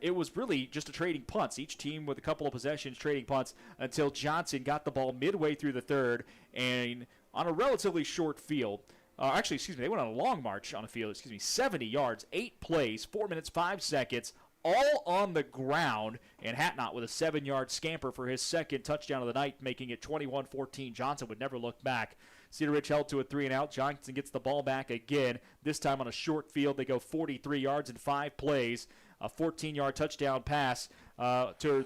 it was really just a trading punts. Each team with a couple of possessions trading punts until Johnson got the ball midway through the third and on a relatively short field. They went on a long march on a field, 70 yards, 8 plays, 4 minutes, 5 seconds, all on the ground. And Hatnot with a 7-yard scamper for his second touchdown of the night, making it 21-14. Johnson would never look back. Cedar Ridge held to a 3-and-out. Johnson gets the ball back again, this time on a short field. They go 43 yards in 5 plays, a 14-yard touchdown pass to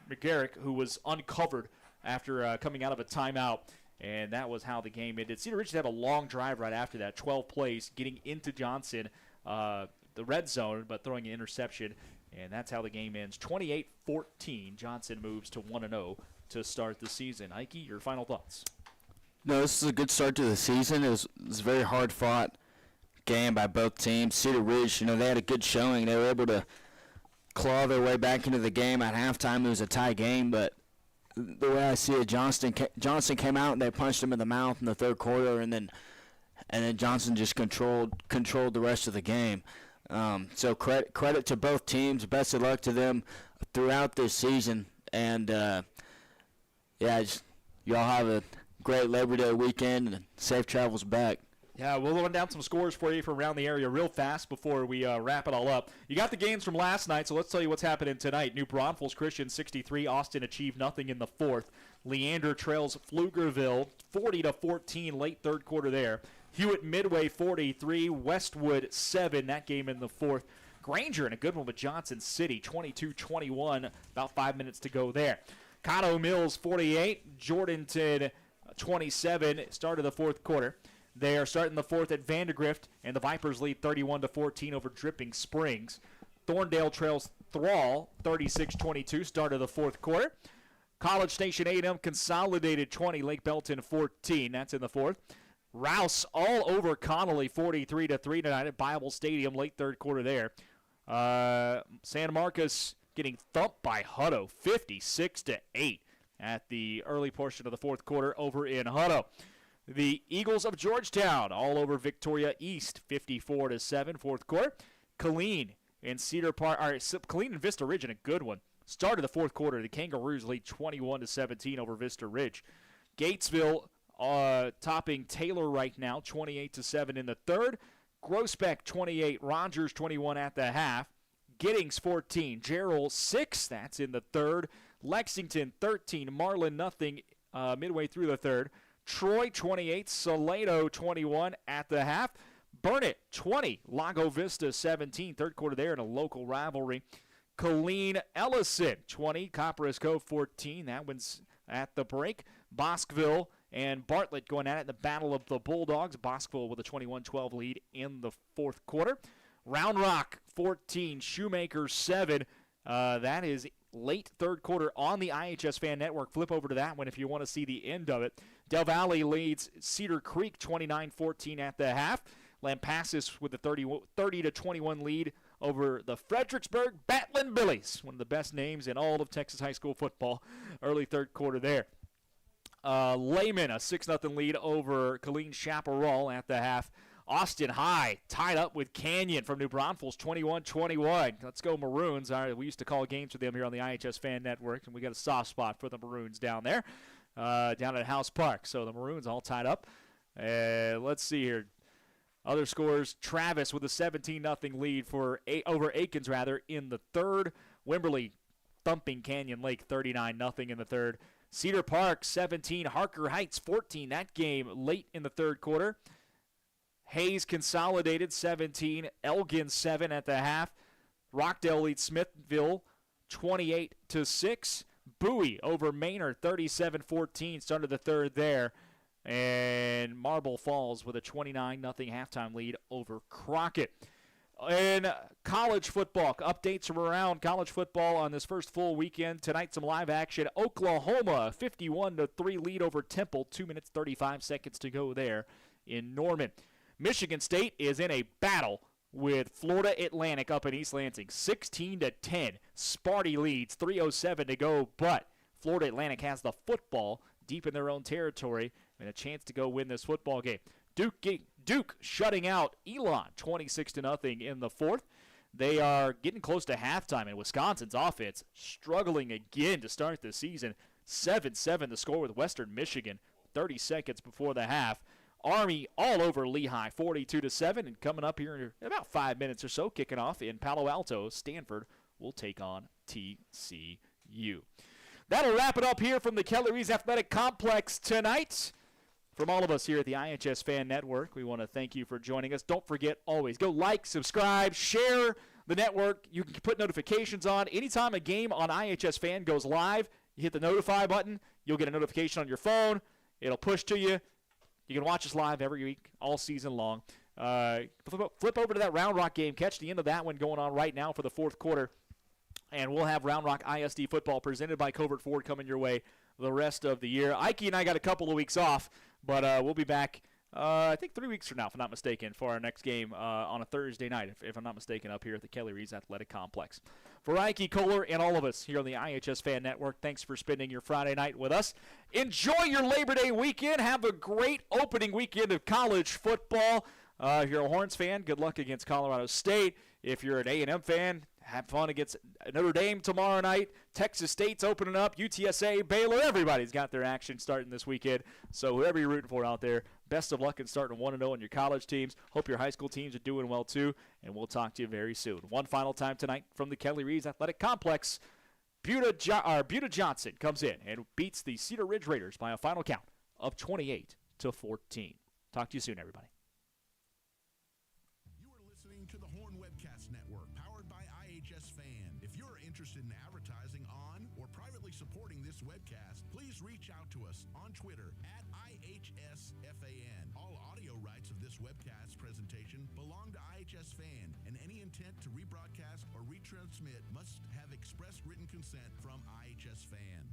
McGarrick, who was uncovered after coming out of a timeout. And that was how the game ended. Cedar Ridge had a long drive right after that, 12 plays, getting into Johnson, the red zone, but throwing an interception. And that's how the game ends. 28-14. Johnson moves to 1-0 to start the season. Ike, your final thoughts? No, this is a good start to the season. It was a very hard-fought game by both teams. Cedar Ridge, they had a good showing. They were able to claw their way back into the game at halftime. It was a tie game, but the way I see it, Johnson came out and they punched him in the mouth in the third quarter, and then Johnson just controlled the rest of the game. So credit to both teams. Best of luck to them throughout this season, and y'all have a great Labor Day weekend and safe travels back. Yeah, we'll run down some scores for you from around the area real fast before we wrap it all up. You got the games from last night, so let's tell you what's happening tonight. New Braunfels Christian 63, Austin achieved nothing in the fourth. Leander trails Pflugerville 40-14 late third quarter there. Hewitt Midway 43, Westwood 7, that game in the fourth. Granger in a good one with Johnson City 22-21, about 5 minutes to go there. Cotto Mills 48, Jordanton 27, start of the fourth quarter. They are starting the fourth at Vandergrift, and the Vipers lead 31-14 over Dripping Springs. Thorndale trails Thrall 36-22, start of the fourth quarter. College Station A&M consolidated 20, Lake Belton 14. That's in the fourth. Rouse all over Connolly 43-3 tonight at Bible Stadium, late third quarter there. San Marcos getting thumped by Hutto 56-8 at the early portion of the fourth quarter over in Hutto. The Eagles of Georgetown all over Victoria East 54-7 fourth quarter. Killeen and Killeen and Vista Ridge in a good one. Started the fourth quarter, the Kangaroos lead 21-17 over Vista Ridge. Gatesville topping Taylor right now, 28-7 in the third. Groesbeck 28, Rogers 21 at the half. Giddings 14, Gerald 6, that's in the third. Lexington 13, Marlin nothing midway through the third. Troy 28, Salado 21 at the half. Burnett 20, Lago Vista 17, third quarter there in a local rivalry. Killeen Ellison 20, Copperas Cove 14, that one's at the break. Bosqueville and Bartlett going at it in the Battle of the Bulldogs. Bosqueville with a 21-12 lead in the fourth quarter. Round Rock 14, Shoemaker 7. That is late third quarter on the iHSFAN network. Flip over to that one if you want to see the end of it. Del Valle leads Cedar Creek 29-14 at the half. Lampasas with a 30-21 lead over the Fredericksburg Batlin Billies, one of the best names in all of Texas high school football. Early third quarter there. Lehman, a 6-0 lead over Killeen Chaparral at the half. Austin High tied up with Canyon from New Braunfels, 21-21. Let's go Maroons. We used to call games with them here on the iHSFAN network, and we got a soft spot for the Maroons down there, down at House Park. So the Maroons all tied up. Let's see here. Other scores, Travis with a 17-0 lead over Aikens in the third. Wimberley thumping Canyon Lake 39-0 in the third. Cedar Park 17, Harker Heights 14. That game late in the third quarter. Hayes consolidated 17, Elgin 7 at the half. Rockdale leads Smithville 28-6. Bowie over Maynard 37-14. Started the third there. And Marble Falls with a 29-0 halftime lead over Crockett. In college football, updates from around college football on this first full weekend. Tonight, some live action. Oklahoma, 51-3 lead over Temple. 2 minutes, 35 seconds to go there in Norman. Michigan State is in a battle with Florida Atlantic up in East Lansing. 16-10. Sparty leads, 3:07 to go, but Florida Atlantic has the football deep in their own territory and a chance to go win this football game. Duke shutting out Elon 26-0 in the fourth. They are getting close to halftime, and Wisconsin's offense struggling again to start the season. 7-7 the score with Western Michigan 30 seconds before the half. Army all over Lehigh 42-7, and coming up here in about 5 minutes or so, kicking off in Palo Alto, Stanford will take on TCU. That'll wrap it up here from the Kelly Reese Athletic Complex tonight. From all of us here at the iHSFAN Network, we want to thank you for joining us. Don't forget, always, go like, subscribe, share the network. You can put notifications on. Anytime a game on iHSFAN goes live, you hit the notify button. You'll get a notification on your phone. It'll push to you. You can watch us live every week, all season long. Flip over to that Round Rock game. Catch the end of that one going on right now for the fourth quarter. And we'll have Round Rock ISD football presented by Covert Ford coming your way the rest of the year. Ike and I got a couple of weeks off, but we'll be back, I think 3 weeks from now, if I'm not mistaken, for our next game on a Thursday night, if I'm not mistaken, up here at the Kelly Reese Athletic Complex. For Ike Kohler and all of us here on the iHSFAN Network, thanks for spending your Friday night with us. Enjoy your Labor Day weekend. Have a great opening weekend of college football. If you're a Horns fan, good luck against Colorado State. If you're an A&M fan, have fun against Notre Dame tomorrow night. Texas State's opening up. UTSA, Baylor, everybody's got their action starting this weekend. So whoever you're rooting for out there, best of luck in starting 1-0 on your college teams. Hope your high school teams are doing well too, and we'll talk to you very soon. One final time tonight from the Kelly Reese Athletic Complex. Buda Johnson comes in and beats the Cedar Ridge Raiders by a final count of 28-14. Talk to you soon, everybody. You are listening to the Horn Webcast Network, powered by iHSFAN. If you're interested in advertising on or privately supporting this webcast, please reach out to us on Twitter at iHSFAN. All audio rights of this webcast presentation belong to iHSFAN, and any intent to rebroadcast or retransmit must have express written consent from iHSFAN.